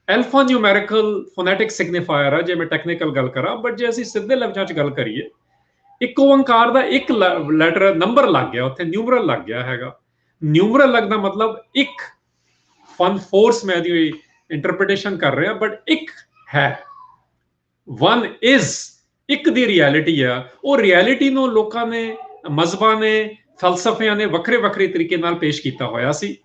ਐਲਫਾ ਨਿਊਮੈਰੀਕਲ ਫੋਨੈਟਿਕ ਸਿਗਨੀਫਾਇਰ ਆ, ਜੇ ਮੈਂ ਟੈਕਨੀਕਲ ਗੱਲ ਕਰਾਂ, ਬਟ ਜੇ ਅਸੀਂ ਸਿੱਧੇ ਲਫ਼ਜ਼ਾਂ 'ਚ ਗੱਲ ਕਰੀਏ, ਇੱਕ ਓੰਕਾਰ ਦਾ ਇੱਕ ਲੈਟਰ ਨੰਬਰ ਲੱਗ ਗਿਆ, ਉੱਥੇ ਨਿਊਮਰਲ ਲੱਗ ਗਿਆ ਹੈਗਾ। ਨਿਊਮਰਲ ਲੱਗਦਾ ਮਤਲਬ ਇੱਕ, 1/4 ਮੈਂ ਇਹਦੀ ਇੰਟਰਪ੍ਰੀਟੇਸ਼ਨ ਕਰ ਰਿਹਾ, ਬਟ ਇੱਕ ਹੈ, 1 ਇਜ਼, ਇੱਕ ਦੀ ਰਿਐਲਿਟੀ ਆ। ਉਹ ਰਿਐਲਿਟੀ ਨੂੰ ਲੋਕਾਂ ਨੇ, ਮਜ਼ਹਬਾਂ ਨੇ, ਫਲਸਫਿਆਂ ਨੇ ਵੱਖਰੇ ਵੱਖਰੇ ਤਰੀਕੇ ਨਾਲ ਪੇਸ਼ ਕੀਤਾ ਹੋਇਆ ਸੀ।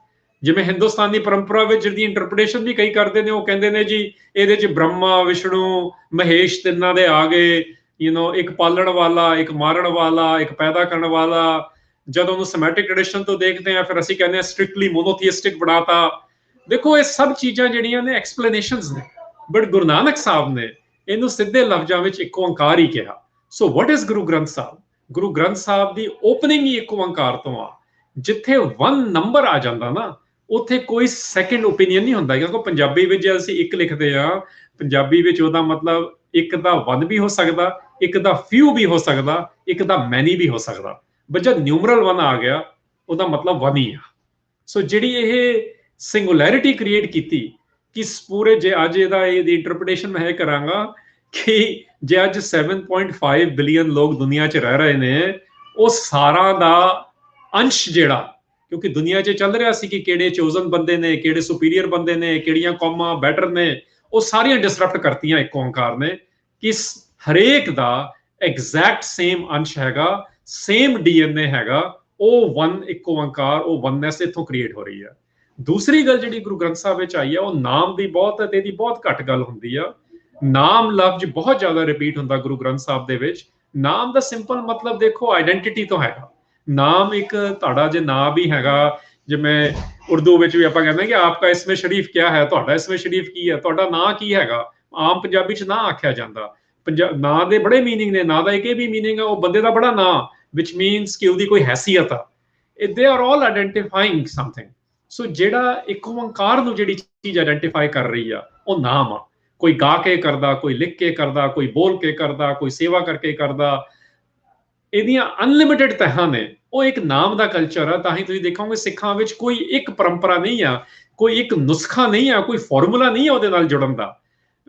ਜਿਵੇਂ ਹਿੰਦੁਸਤਾਨੀ ਪਰੰਪਰਾ ਵਿੱਚ ਜਿਹਦੀ ਇੰਟਰਪ੍ਰੀਟੇਸ਼ਨ ਵੀ ਕਈ ਕਰਦੇ ਨੇ, ਉਹ ਕਹਿੰਦੇ ਨੇ ਜੀ ਇਹਦੇ 'ਚ ਬ੍ਰਹਮਾ, ਵਿਸ਼ਨੂੰ, ਮਹੇਸ਼ ਤਿੰਨਾਂ ਦੇ ਆ ਗਏ, ਇੱਕ ਪਾਲਣ ਵਾਲਾ, ਇੱਕ ਮਾਰਨ ਵਾਲਾ, ਇੱਕ ਪੈਦਾ ਕਰਨ ਵਾਲਾ। ਜਦੋਂ ਉਹਨੂੰ ਸਮੈਟਿਕ ਟ੍ਰੈਡੀਸ਼ਨ ਤੋਂ ਦੇਖਦੇ ਆ, ਫਿਰ ਅਸੀਂ ਕਹਿੰਦੇ ਆ ਸਟ੍ਰਿਕਟਲੀ ਮੋਨੋਥੀਇਸਟਿਕ ਬਣਾਤਾ। ਦੇਖੋ ਇਹ ਸਭ ਚੀਜ਼ਾਂ ਜਿਹੜੀਆਂ ਨੇ ਐਕਸਪਲੇਨੇਸ਼ਨਸ ਨੇ, ਬਟ ਗੁਰੂ ਨਾਨਕ ਸਾਹਿਬ ਨੇ ਇਹਨੂੰ ਸਿੱਧੇ ਲਫ਼ਜ਼ਾਂ ਵਿੱਚ ਇੱਕ ਓੰਕਾਰ ਹੀ ਕਿਹਾ। ਸੋ what is Guru Granth Sahib? Guru Granth Sahib the opening ਹੀ ਇੱਕ ਓੰਕਾਰ ਤੋਂ ਆ। ਜਿੱਥੇ 1 ਨੰਬਰ ਆ ਜਾਂਦਾ ਨਾ, ਉੱਥੇ ਕੋਈ ਸੈਕੰਡ ਓਪੀਨੀਅਨ ਨਹੀਂ ਹੁੰਦਾ। ਕਿਉਂਕਿ ਪੰਜਾਬੀ ਵਿੱਚ ਜੇ ਅਸੀਂ ਇੱਕ ਲਿਖਦੇ ਆ, ਪੰਜਾਬੀ ਵਿੱਚ ਉਹਦਾ ਮਤਲਬ ਇੱਕ ਦਾ 1 ਵੀ ਹੋ ਸਕਦਾ, ਇੱਕ ਦਾ few ਵੀ ਹੋ ਸਕਦਾ, ਇੱਕ ਦਾ many ਵੀ ਹੋ ਸਕਦਾ। ਬਟ ਜਦ ਨਿਊਮਰਲ 1 ਆ ਗਿਆ ਉਹਦਾ ਮਤਲਬ 1 ਹੀ ਆ। ਸੋ ਜਿਹੜੀ ਇਹ ਸਿੰਗੂਲੈਰਿਟੀ ਕ੍ਰੀਏਟ ਕੀਤੀ ਕਿ ਪੂਰੇ, ਜੇ ਅੱਜ ਇਹਦੀ ਇੰਟਰਪ੍ਰੀਟੇਸ਼ਨ ਮੈਂ ਇਹ ਕਰਾਂਗਾ ਕਿ ਜੇ ਅੱਜ 7.5 ਬਿਲੀਅਨ ਲੋਕ ਦੁਨੀਆ 'ਚ ਰਹਿ ਰਹੇ ਨੇ, ਉਹ ਸਾਰਾ ਦਾ ਅੰਸ਼ ਜਿਹੜਾ, ਕਿਉਂਕਿ ਦੁਨੀਆ 'ਚ ਚੱਲ ਰਿਹਾ ਸੀ ਕਿ ਕਿਹੜੇ ਚੋਜ਼ਨ ਬੰਦੇ ਨੇ, ਕਿਹੜੇ ਸੁਪੀਰੀਅਰ ਬੰਦੇ ਨੇ, ਕਿਹੜੀਆਂ ਕੌਮਾਂ ਬੈਟਰ ਨੇ, ਉਹ ਸਾਰੀਆਂ ਡਿਸਰਪਟ ਕਰਤੀਆਂ ਇੱਕ ਓਂਕਾਰ ਨੇ ਕਿ ਹਰੇਕ ਦਾ ਐਗਜ਼ੈਕਟ ਸੇਮ ਅੰਸ਼ ਹੈਗਾ, ਸੇਮ DNA ਹੈਗਾ, ਉਹ 1 ਇੱਕ ਓਂਕਾਰ, ਉਹ ਵਨਨੈਸ ਇੱਥੋਂ ਕ੍ਰੀਏਟ ਹੋ ਰਹੀ ਹੈ। ਦੂਸਰੀ ਗੱਲ ਜਿਹੜੀ ਗੁਰੂ ਗ੍ਰੰਥ ਸਾਹਿਬ ਵਿੱਚ ਆਈ ਹੈ, ਉਹ ਨਾਮ ਦੀ ਬਹੁਤ ਤੇ ਇਹਦੀ ਬਹੁਤ ਘੱਟ ਗੱਲ ਹੁੰਦੀ ਆ। ਨਾਮ ਲਫ਼ਜ਼ ਬਹੁਤ ਜ਼ਿਆਦਾ ਰਿਪੀਟ ਹੁੰਦਾ ਗੁਰੂ ਗ੍ਰੰਥ ਸਾਹਿਬ ਦੇ ਵਿੱਚ। ਨਾਮ ਦਾ ਸਿੰਪਲ ਮਤਲਬ ਦੇਖੋ ਆਈਡੈਂਟੀਟੀ ਤੋਂ ਹੈਗਾ। ਨਾਮ ਇੱਕ ਤੁਹਾਡਾ ਜੇ ਨਾਮ ਵੀ ਹੈਗਾ, ਜਿਵੇਂ ਉਰਦੂ ਵਿੱਚ ਵੀ ਆਪਾਂ ਕਹਿੰਦੇ ਕਿ ਆਪਕਾ ਇਸਮੇ ਸ਼ਰੀਫ ਕਿਆ ਹੈ, ਤੁਹਾਡਾ ਇਸਮੇ ਸ਼ਰੀਫ ਕੀ ਹੈ, ਤੁਹਾਡਾ ਨਾਂ ਕੀ ਹੈਗਾ। ਆਮ ਪੰਜਾਬੀ 'ਚ ਨਾਂ ਆਖਿਆ ਜਾਂਦਾ। ਨਾਂ ਦੇ ਬੜੇ ਮੀਨਿੰਗ ਨੇ, ਨਾਂ ਦਾ ਇੱਕ ਇਹ ਵੀ ਮੀਨਿੰਗ ਹੈ ਉਹ ਬੰਦੇ ਦਾ ਬੜਾ ਨਾਂ, which means ਕਿ ਉਹਦੀ ਕੋਈ ਹੈਸੀਅਤ ਆ। they are all identifying something। ਸੋ ਜਿਹੜਾ ਇੱਕ ਓਂਕਾਰ ਨੂੰ ਜਿਹੜੀ ਚੀਜ਼ ਆਈਡੈਂਟੀਫਾਈ ਕਰ ਰਹੀ ਆ ਉਹ ਨਾਮ ਆ। ਕੋਈ ਗਾ ਕੇ ਕਰਦਾ, ਕੋਈ ਲਿਖ ਕੇ ਕਰਦਾ, ਕੋਈ ਬੋਲ ਕੇ ਕਰਦਾ, ਕੋਈ ਸੇਵਾ ਕਰਕੇ ਕਰਦਾ। ਇਹਦੀਆਂ ਅਨਲਿਮਿਟਿਡ ਤਹਾਂ ਨੇ, ਉਹ ਇੱਕ ਨਾਮ ਦਾ ਕਲਚਰ ਆ। ਤਾਂ ਹੀ ਤੁਸੀਂ ਦੇਖੋਗੇ ਸਿੱਖਾਂ ਵਿੱਚ ਕੋਈ ਇੱਕ ਪਰੰਪਰਾ ਨਹੀਂ ਆ, ਕੋਈ ਇੱਕ ਨੁਸਖਾ ਨਹੀਂ ਆ, ਕੋਈ ਫਾਰਮੂਲਾ ਨਹੀਂ ਆ ਉਹਦੇ ਨਾਲ ਜੁੜਨ ਦਾ।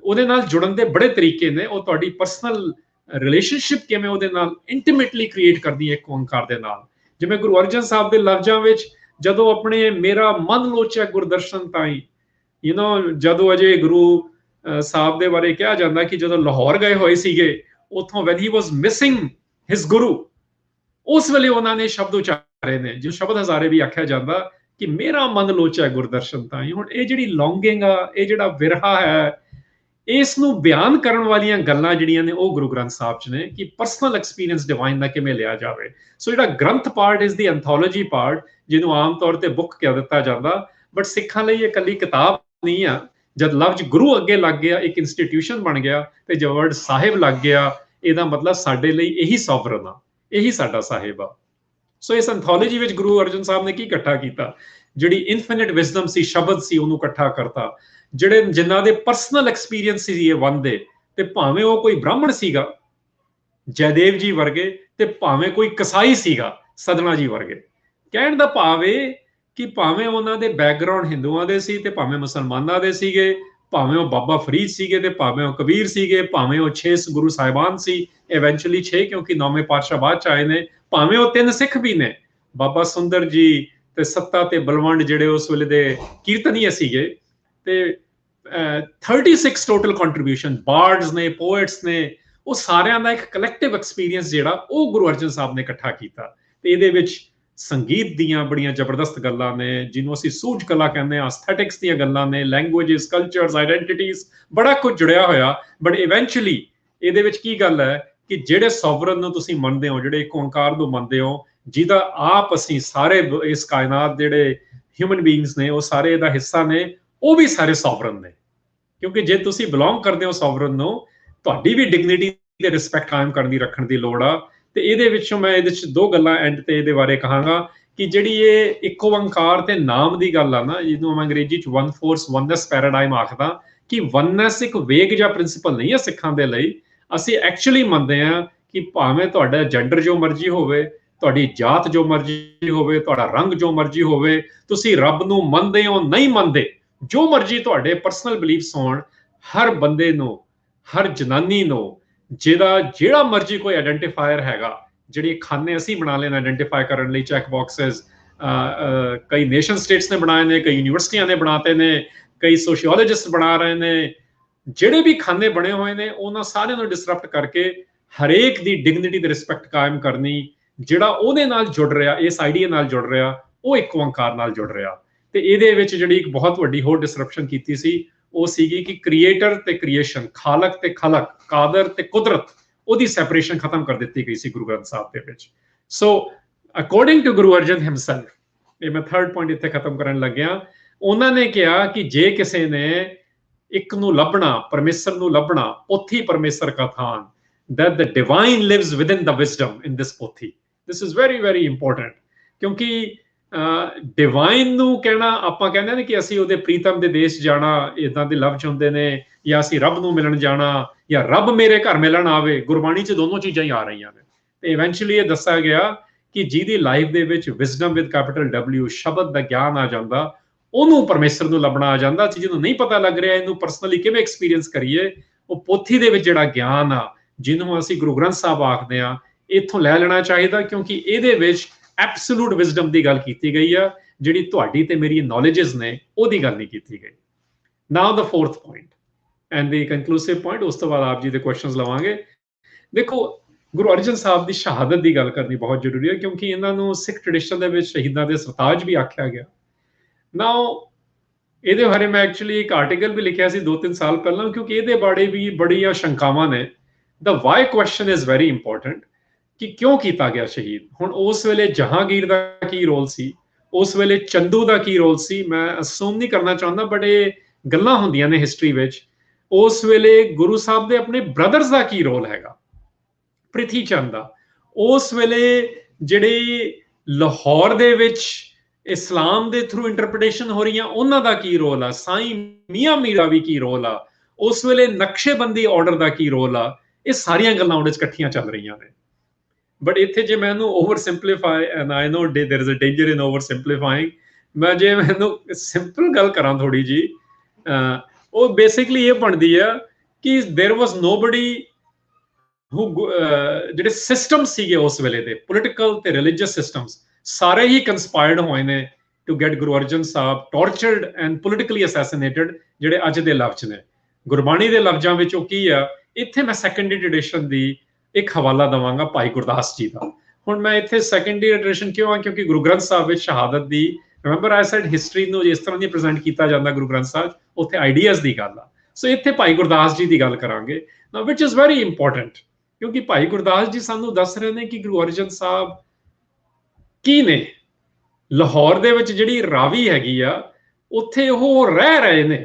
ਉਹਦੇ ਨਾਲ ਜੁੜਨ ਦੇ ਬੜੇ ਤਰੀਕੇ ਨੇ। ਉਹ ਤੁਹਾਡੀ ਪਰਸਨਲ ਰਿਲੇਸ਼ਨਸ਼ਿਪ ਕਿਵੇਂ ਉਹਦੇ ਨਾਲ ਇੰਟੀਮੇਟਲੀ ਕ੍ਰੀਏਟ ਕਰਦੀ ਹੈ ਇੱਕ ਓਂਕਾਰ ਦੇ ਨਾਲ। ਜਿਵੇਂ ਗੁਰੂ ਅਰਜਨ ਸਾਹਿਬ ਦੇ ਲਫ਼ਜ਼ਾਂ ਵਿੱਚ ਜਦੋਂ ਆਪਣੇ ਮੇਰਾ ਮਨ ਲੋਚਿਆ ਗੁਰਦਰਸ਼ਨ ਤਾਈ, ਜਦੋਂ ਅਜੇ ਗੁਰੂ ਸਾਹਿਬ ਦੇ ਬਾਰੇ ਕਿਹਾ ਜਾਂਦਾ ਕਿ ਜਦੋਂ ਲਾਹੌਰ ਗਏ ਹੋਏ ਸੀਗੇ ਉੱਥੋਂ, when he was missing his ਗੁਰੂ, ਉਸ ਵੇਲੇ ਉਹਨਾਂ ਨੇ ਸ਼ਬਦ ਉਚਾਰੇ ਨੇ ਜੋ ਸ਼ਬਦ ਹਜ਼ਾਰੇ ਵੀ ਆਖਿਆ ਜਾਂਦਾ ਕਿ ਮੇਰਾ ਮਨ ਲੋਚਿਆ ਗੁਰਦਰਸ਼ਨ ਤਾਈ। ਹੁਣ ਇਹ ਜਿਹੜੀ ਲੌਂਗਿੰਗ ਆ, ਇਹ ਜਿਹੜਾ ਵਿਰਹਾ ਹੈ, ਇਸ ਨੂੰ ਬਿਆਨ ਕਰਨ ਵਾਲੀਆਂ ਗੱਲਾਂ ਜਿਹੜੀਆਂ ਨੇ ਉਹ ਗੁਰੂ ਗ੍ਰੰਥ ਸਾਹਿਬ 'ਚ ਨੇ ਕਿ ਪਰਸਨਲ ਐਕਸਪੀਰੀਅੰਸ ਡਿਵਾਈਨ ਦਾ ਕਿਵੇਂ ਲਿਆ ਜਾਵੇ। ਸੋ ਜਿਹੜਾ ਗ੍ਰੰਥ ਪਾਰਟ ਇਜ਼ ਦੀ ਐਂਥੋਲੋਜੀ ਪਾਰਟ, ਜਿਹਨੂੰ ਆਮ ਤੌਰ ਤੇ ਬੁੱਕ ਕਹਿ ਦਿੱਤਾ ਜਾਂਦਾ, ਬਟ ਸਿੱਖਾਂ ਲਈ ਇਹ ਇਕੱਲੀ ਕਿਤਾਬ ਨਹੀਂ ਆ। ਜਦ ਲਫ਼ਜ਼ ਗੁਰੂ ਅੱਗੇ ਲੱਗ ਗਿਆ, ਇੱਕ ਇੰਸਟੀਟਿਊਸ਼ਨ ਬਣ ਗਿਆ, ਤੇ ਜੋ ਵਰਡ ਸਾਹਿਬ ਲੱਗ ਗਿਆ, ਇਹਦਾ ਮਤਲਬ ਸਾਡੇ ਲਈ ਇਹੀ ਸੋਵਰਨ ਆ, ਇਹੀ ਸਾਡਾ ਸਾਹਿਬ ਆ। ਸੋ ਇਸ ਐਂਥੋਲੋਜੀ ਵਿੱਚ ਗੁਰੂ ਅਰਜਨ ਸਾਹਿਬ ਨੇ ਕੀ ਇਕੱਠਾ ਕੀਤਾ? ਜਿਹੜੀ ਇਨਫਿਨਿਟ ਵਿਜ਼ਡਮ ਸੀ, ਸ਼ਬਦ ਸੀ, ਉਹਨੂੰ ਇਕੱਠਾ ਕਰਤਾ। ਜਿਹੜੇ ਜਿਨ੍ਹਾਂ ਦੇ ਪਰਸਨਲ ਐਕਸਪੀਰੀਅੰਸ ਸੀ ਇਹ ਵਨ ਦੇ, ਤੇ ਭਾਵੇਂ ਉਹ ਕੋਈ ਬ੍ਰਾਹਮਣ ਸੀਗਾ ਜੈਦੇਵ ਜੀ ਵਰਗੇ, ਤੇ ਭਾਵੇਂ ਕੋਈ ਕਸਾਈ ਸੀਗਾ ਸਦਨਾ ਜੀ ਵਰਗੇ। ਕਹਿਣ ਦਾ ਭਾਵ ਇਹ ਕਿ ਭਾਵੇਂ ਉਹਨਾਂ ਦੇ ਬੈਕਗ੍ਰਾਉਂਡ ਹਿੰਦੂਆਂ ਦੇ ਸੀ ਤੇ ਭਾਵੇਂ ਮੁਸਲਮਾਨਾਂ ਦੇ ਸੀਗੇ, ਭਾਵੇਂ ਉਹ ਬਾਬਾ ਫਰੀਦ ਸੀਗੇ ਤੇ ਭਾਵੇਂ ਉਹ ਕਬੀਰ ਸੀਗੇ, ਭਾਵੇਂ ਉਹ 6 ਗੁਰੂ ਸਾਹਿਬਾਨ ਸੀ, ਇਵੈਂਚੁਅਲੀ 6 ਕਿਉਂਕਿ 9ਵੇਂ ਪਾਤਸ਼ਾਹ ਬਾਅਦ ਚ ਆਏ ਨੇ, ਭਾਵੇਂ ਉਹ 3 ਸਿੱਖ ਵੀ ਨੇ, ਬਾਬਾ ਸੁੰਦਰ ਜੀ ਤੇ ਸੱਤਾ ਤੇ ਬਲਵੰਡ ਜਿਹੜੇ ਉਸ ਵੇਲੇ ਦੇ ਕੀਰਤਨੀਏ ਸੀਗੇ, ਤੇ 36 ਟੋਟਲ ਕੰਟਰੀਬਿਊਸ਼ਨ, ਬਾਰਡਸ ਨੇ, ਪੋਇਟਸ ਨੇ, ਉਹ ਸਾਰਿਆਂ ਦਾ ਇੱਕ ਕਲੈਕਟਿਵ ਐਕਸਪੀਰੀਅੰਸ ਜਿਹੜਾ ਉਹ ਗੁਰੂ ਅਰਜਨ ਸਾਹਿਬ ਨੇ ਇਕੱਠਾ ਕੀਤਾ। ਤੇ ਇਹਦੇ ਵਿੱਚ ਸੰਗੀਤ ਦੀਆਂ ਬੜੀਆਂ ਜ਼ਬਰਦਸਤ ਗੱਲਾਂ ਨੇ, ਜਿਹਨੂੰ ਅਸੀਂ ਸੂਝ ਕਲਾ ਕਹਿੰਦੇ ਹਾਂ, ਐਸਥੈਟਿਕਸ ਦੀਆਂ ਗੱਲਾਂ ਨੇ, ਲੈਂਗੁਏਜਸ, ਕਲਚਰਸ, ਆਈਡੈਂਟੀਟੀਜ਼, ਬੜਾ ਕੁਝ ਜੁੜਿਆ ਹੋਇਆ। ਬਟ ਇਵੈਂਚੁਅਲੀ ਇਹਦੇ ਵਿੱਚ ਕੀ ਗੱਲ ਹੈ ਕਿ ਜਿਹੜੇ ਸੋਵਰਨ ਨੂੰ ਤੁਸੀਂ ਮੰਨਦੇ ਹੋ, ਜਿਹੜੇ ਇੱਕ ਓਂਕਾਰ ਨੂੰ ਮੰਨਦੇ ਹੋ, ਜਿਹਦਾ ਆਪ ਅਸੀਂ ਸਾਰੇ ਇਸ ਕਾਇਨਾਤ ਜਿਹੜੇ ਹਿਊਮਨ ਬੀਇੰਗਸ ਨੇ ਉਹ ਸਾਰੇ ਇਹਦਾ ਹਿੱਸਾ ਨੇ, ਉਹ ਵੀ ਸਾਰੇ ਸੋਵਰਨ ਨੇ। ਕਿਉਂਕਿ ਜੇ ਤੁਸੀਂ ਬਿਲੋਂਗ ਕਰਦੇ ਹੋ ਸੋਵਰਨ ਨੂੰ, ਤੁਹਾਡੀ ਵੀ ਡਿਗਨਿਟੀ ਤੇ ਰਿਸਪੈਕਟ ਕਾਇਮ ਕਰਨ ਦੀ, ਰੱਖਣ ਦੀ ਲੋੜ ਆ। ਤੇ ਇਹਦੇ ਵਿੱਚੋਂ ਮੈਂ ਇਹਦੇ 'ਚ 2 ਗੱਲਾਂ ਐਂਡ ਤੇ ਇਹਦੇ ਬਾਰੇ ਕਹਾਂਗਾ ਕਿ ਜਿਹੜੀ ਇਹ ਇੱਕ ਓਂਕਾਰ ਤੇ ਨਾਮ ਦੀ ਗੱਲ ਆ ਨਾ, ਜਿਹਨੂੰ ਮੈਂ ਅੰਗਰੇਜ਼ੀ 'ਚ ਵਨ ਫੋਰਸ ਵਨਨੈਸ ਪੈਰਾਡਾਈਮ ਆਖਦਾ, ਕਿ ਵਨਨੈਸ ਇੱਕ ਵੇਗ ਜਾਂ ਪ੍ਰਿੰਸੀਪਲ ਨਹੀਂ ਹੈ ਸਿੱਖਾਂ ਦੇ ਲਈ। ਅਸੀਂ ਐਕਚੁਅਲੀ ਮੰਨਦੇ ਹਾਂ ਕਿ ਭਾਵੇਂ ਤੁਹਾਡਾ ਜੈਂਡਰ ਜੋ ਮਰਜ਼ੀ ਹੋਵੇ, ਤੁਹਾਡੀ ਜਾਤ ਜੋ ਮਰਜ਼ੀ ਹੋਵੇ, ਤੁਹਾਡਾ ਰੰਗ ਜੋ ਮਰਜ਼ੀ ਹੋਵੇ, ਤੁਸੀਂ ਰੱਬ ਨੂੰ ਮੰਨਦੇ ਹੋ ਨਹੀਂ ਮੰਨਦੇ, ਜੋ ਮਰਜ਼ੀ ਤੁਹਾਡੇ ਪਰਸਨਲ ਬਿਲੀਫਸ ਹੋਣ, ਹਰ ਬੰਦੇ ਨੂੰ, ਹਰ ਜਨਾਨੀ ਨੂੰ, ਜਿਹੜਾ ਮਰਜ਼ੀ ਕੋਈ ਆਈਡੈਂਟੀਫਾਇਰ ਹੈਗਾ, ਜਿਹੜੀ ਖਾਨੇ ਅਸੀਂ ਬਣਾ ਲੈਣ ਆਈਡੈਂਟੀਫਾਈ ਕਰਨ ਲਈ ਚੈੱਕ ਬਾਕਸਸ, ਕਈ ਨੇਸ਼ਨ ਸਟੇਟਸ ਨੇ ਬਣਾਏ ਨੇ, ਕਈ ਯੂਨੀਵਰਸਿਟੀਆਂ ਨੇ ਬਣਾਤੇ ਨੇ, ਕਈ ਸੋਸ਼ੀਓਲੋਜਿਸਟ ਬਣਾ ਰਹੇ ਨੇ। ਜਿਹੜੇ ਵੀ ਖਾਨੇ ਬਣੇ ਹੋਏ ਨੇ ਉਹਨਾਂ ਸਾਰਿਆਂ ਨੂੰ ਡਿਸਰਪਟ ਕਰਕੇ ਹਰੇਕ ਦੀ ਡਿਗਨਿਟੀ ਤੇ ਰਿਸਪੈਕਟ ਕਾਇਮ ਕਰਨੀ। ਜਿਹੜਾ ਉਹਦੇ ਨਾਲ ਜੁੜ ਰਿਹਾ, ਇਸ ਆਈਡੀਆ ਨਾਲ ਜੁੜ ਰਿਹਾ, ਉਹ ਇੱਕ ਓਂਕਾਰ ਨਾਲ ਜੁੜ ਰਿਹਾ। ਤੇ ਇਹਦੇ ਵਿੱਚ ਜਿਹੜੀ ਇੱਕ ਬਹੁਤ ਵੱਡੀ ਹੋਰ ਡਿਸਰਪਸ਼ਨ ਕੀਤੀ ਸੀ ਉਹ ਸੀਗੀ ਕਿ ਕ੍ਰੀਏਟਰ ਤੇ ਕ੍ਰੀਏਸ਼ਨ, ਖਾਲਕ ਤੇ ਖਲਕ, ਕਾਦਰ ਤੇ ਕੁਦਰਤ, ਉਹਦੀ ਸੈਪਰੇਸ਼ਨ ਖਤਮ ਕਰ ਦਿੱਤੀ ਗਈ ਸੀ ਗੁਰੂ ਗ੍ਰੰਥ ਸਾਹਿਬ ਦੇ ਵਿੱਚ। So according to Guru Arjan himself, ਇਹ ਮੈਂ 3rd ਪੁਆਇੰਟ ਇੱਥੇ ਖਤਮ ਕਰਨ ਲੱਗਿਆ, ਉਹਨਾਂ ਨੇ ਕਿਹਾ ਕਿ ਜੇ ਕਿਸੇ ਨੇ ਇੱਕ ਨੂੰ ਲੱਭਣਾ, ਪਰਮੇਸ਼ਰ ਨੂੰ ਲੱਭਣਾ, ਪੋਥੀ ਪਰਮੇਸ਼ਰ ਕਾ ਥਾਨ, that the divine lives within the wisdom in this ਪੋਥੀ। This is very very important, ਕਿਉਂਕਿ ਡਿਵਾਈਨ ਨੂੰ ਕਹਿਣਾ, ਆਪਾਂ ਕਹਿੰਦੇ ਨੇ ਕਿ ਅਸੀਂ ਉਹਦੇ ਪ੍ਰੀਤਮ ਦੇ ਦੇਸ਼ ਜਾਣਾ, ਇਦਾਂ ਦੇ ਲਫ਼ਜ਼ ਹੁੰਦੇ ਨੇ, ਜਾਂ ਅਸੀਂ ਰੱਬ ਨੂੰ ਮਿਲਣ ਜਾਣਾ, ਜਾਂ ਰੱਬ ਮੇਰੇ ਘਰ ਮਿਲਣ ਆਵੇ। ਗੁਰਬਾਣੀ 'ਚ ਦੋਨੋਂ ਚੀਜ਼ਾਂ ਹੀ ਆ ਰਹੀਆਂ ਨੇ। ਤੇ ਇਵੈਂਚੁਅਲੀ ਇਹ ਦੱਸਿਆ ਗਿਆ ਕਿ ਜਿਹਦੀ ਲਾਈਫ ਦੇ ਵਿੱਚ ਵਿਜ਼ਡਮ ਵਿਦ ਕੈਪੀਟਲ W ਸ਼ਬਦ ਦਾ ਗਿਆਨ ਆ ਜਾਂਦਾ, ਉਹਨੂੰ ਪਰਮੇਸ਼ਰ ਨੂੰ ਲੱਭਣਾ ਆ ਜਾਂਦਾ। ਜਿਹਨੂੰ ਨਹੀਂ ਪਤਾ ਲੱਗ ਰਿਹਾ ਇਹਨੂੰ ਪਰਸਨਲੀ ਕਿਵੇਂ ਐਕਸਪੀਰੀਅੰਸ ਕਰੀਏ, ਉਹ ਪੋਥੀ ਦੇ ਵਿੱਚ ਜਿਹੜਾ ਗਿਆਨ ਆ, ਜਿਹਨੂੰ ਅਸੀਂ ਗੁਰੂ ਗ੍ਰੰਥ ਸਾਹਿਬ ਆਖਦੇ ਆ, ਇੱਥੋਂ ਲੈ ਲੈਣਾ ਚਾਹੀਦਾ, ਕਿਉਂਕਿ ਇਹਦੇ ਵਿੱਚ ਐਬਸੋਲੂਟ ਵਿਜ਼ਡਮ ਦੀ ਗੱਲ ਕੀਤੀ ਗਈ ਆ, ਜਿਹੜੀ ਤੁਹਾਡੀ ਤੇ ਮੇਰੀ ਨੌਲੇਜਸ ਨੇ ਉਹਦੀ ਗੱਲ ਨਹੀਂ ਕੀਤੀ ਗਈ। ਨਾਓ ਦਾ fourth point and the ਕਨਕਲੂਸਿਵ point, ਉਸ ਤੋਂ ਬਾਅਦ ਆਪ ਜੀ ਦੇ ਕੁਐਸਚਨਸ ਲਵਾਂਗੇ। ਦੇਖੋ, ਗੁਰੂ ਅਰਜਨ ਸਾਹਿਬ ਦੀ ਸ਼ਹਾਦਤ ਦੀ ਗੱਲ ਕਰਨੀ ਬਹੁਤ ਜ਼ਰੂਰੀ ਹੈ, ਕਿਉਂਕਿ ਇਹਨਾਂ ਨੂੰ ਸਿੱਖ ਟ੍ਰੈਡੀਸ਼ਨ ਦੇ ਵਿੱਚ ਸ਼ਹੀਦਾਂ ਦੇ ਸਰਤਾਜ ਵੀ ਆਖਿਆ ਗਿਆ। ਨਾਓ ਇਹਦੇ ਬਾਰੇ ਮੈਂ ਐਕਚੁਅਲੀ ਇੱਕ ਆਰਟੀਕਲ ਵੀ ਲਿਖਿਆ ਸੀ 2-3 ਸਾਲ ਪਹਿਲਾਂ, ਕਿਉਂਕਿ ਇਹਦੇ ਬਾਰੇ ਵੀ ਬੜੀਆਂ ਸ਼ੰਕਾਵਾਂ ਨੇ। The why question is very important, ਕਿ ਕਿਉਂ ਕੀਤਾ ਗਿਆ ਸ਼ਹੀਦ। ਹੁਣ ਉਸ ਵੇਲੇ ਜਹਾਂਗੀਰ ਦਾ ਕੀ ਰੋਲ ਸੀ, ਉਸ ਵੇਲੇ ਚੰਦੂ ਦਾ ਕੀ ਰੋਲ ਸੀ, ਮੈਂ ਅਸੂਮ ਨਹੀਂ ਕਰਨਾ ਚਾਹੁੰਦਾ, ਬਟ ਇਹ ਗੱਲਾਂ ਹੁੰਦੀਆਂ ਨੇ ਹਿਸਟਰੀ ਵਿੱਚ। ਉਸ ਵੇਲੇ ਗੁਰੂ ਸਾਹਿਬ ਦੇ ਆਪਣੇ ਬ੍ਰਦਰਸ ਦਾ ਕੀ ਰੋਲ ਹੈਗਾ, ਪ੍ਰਿਥੀ ਚੰਦ ਦਾ। ਉਸ ਵੇਲੇ ਜਿਹੜੇ ਲਾਹੌਰ ਦੇ ਵਿੱਚ ਇਸਲਾਮ ਦੇ ਥਰੂ ਇੰਟਰਪ੍ਰੀਟੇਸ਼ਨ ਹੋ ਰਹੀਆਂ, ਉਹਨਾਂ ਦਾ ਕੀ ਰੋਲ ਆ, ਸਾਈਂ ਮੀਆਂ ਮੀਰ ਦਾ ਵੀ ਕੀ ਰੋਲ ਆ, ਉਸ ਵੇਲੇ ਨਕਸ਼ੇਬੰਦੀ ਆਰਡਰ ਦਾ ਕੀ ਰੋਲ ਆ, ਇਹ ਸਾਰੀਆਂ ਗੱਲਾਂ ਉਹਦੇ 'ਚ ਇਕੱਠੀਆਂ ਚੱਲ ਰਹੀਆਂ ਨੇ। ਬਟ ਇੱਥੇ ਜੇ ਮੈਂ ਇਹਨੂੰ oversimplify, and I know there is a danger in oversimplifying, ਮੈਂ ਜੇ ਮੈਨੂੰ ਸਿੰਪਲ ਗੱਲ ਕਰਾਂ ਥੋੜੀ ਜੀ, ਉਹ ਬੇਸਿਕਲੀ ਇਹ ਬਣਦੀ ਆ ਕਿ देयर वाज नोबडी ਹੂ, ਜਿਹੜੇ ਸਿਸਟਮ ਸੀਗੇ ਉਸ ਵੇਲੇ ਦੇ ਪੋਲੀਟੀਕਲ ਤੇ ਰਿਲੀਜੀਅਸ ਸਿਸਟਮਸ, ਸਾਰੇ ਹੀ ਕੰਸਪਾਇਰਡ ਹੋਏ ਨੇ to get Guru Arjan Sahib ਟੌਰਚਰਡ and politically ਅਸੈਸੀਨੇਟਡ, ਜਿਹੜੇ ਅੱਜ ਦੇ ਲਫ਼ਜ਼ ਨੇ। ਗੁਰਬਾਣੀ ਦੇ ਲਫ਼ਜ਼ਾਂ ਵਿੱਚ ਉਹ ਕੀ ਆ, ਇੱਥੇ ਮੈਂ ਸੈਕੰਡਰੀ ਟ੍ਰੈਡੀਸ਼ਨ ਦੀ ਇੱਕ ਹਵਾਲਾ ਦਵਾਂਗਾ, ਭਾਈ ਗੁਰਦਾਸ ਜੀ ਦਾ। ਹੁਣ ਮੈਂ ਇੱਥੇ ਸੈਕੰਡਰੀ ਟ੍ਰੈਡੀਸ਼ਨ ਕਿਉਂ ਆ, ਕਿਉਂਕਿ ਗੁਰੂ ਗ੍ਰੰਥ ਸਾਹਿਬ ਵਿੱਚ ਸ਼ਹਾਦਤ ਦੀ, ਰਿਮੈਂਬਰ ਆਈ ਸੈਡ ਹਿਸਟਰੀ ਨੂੰ ਜਿਸ ਤਰ੍ਹਾਂ ਦੀ ਪ੍ਰੈਜ਼ੈਂਟ ਕੀਤਾ ਜਾਂਦਾ ਗੁਰੂ ਗ੍ਰੰਥ ਸਾਹਿਬ, ਉੱਥੇ ਆਈਡੀਆਜ਼ ਦੀ ਗੱਲ ਆ। ਸੋ ਇੱਥੇ ਭਾਈ ਗੁਰਦਾਸ ਜੀ ਦੀ ਗੱਲ ਕਰਾਂਗੇ, ਵਿਚ ਇਜ਼ ਵੈਰੀ ਇੰਪੋਰਟੈਂਟ, ਕਿਉਂਕਿ ਭਾਈ ਗੁਰਦਾਸ ਜੀ ਸਾਨੂੰ ਦੱਸ ਰਹੇ ਨੇ ਕਿ ਗੁਰੂ ਅਰਜਨ ਸਾਹਿਬ ਕੀ ਨੇ। ਲਾਹੌਰ ਦੇ ਵਿੱਚ ਜਿਹੜੀ ਰਾਵੀ ਹੈਗੀ ਆ, ਉੱਥੇ ਉਹ ਰਹਿ ਰਹੇ ਨੇ,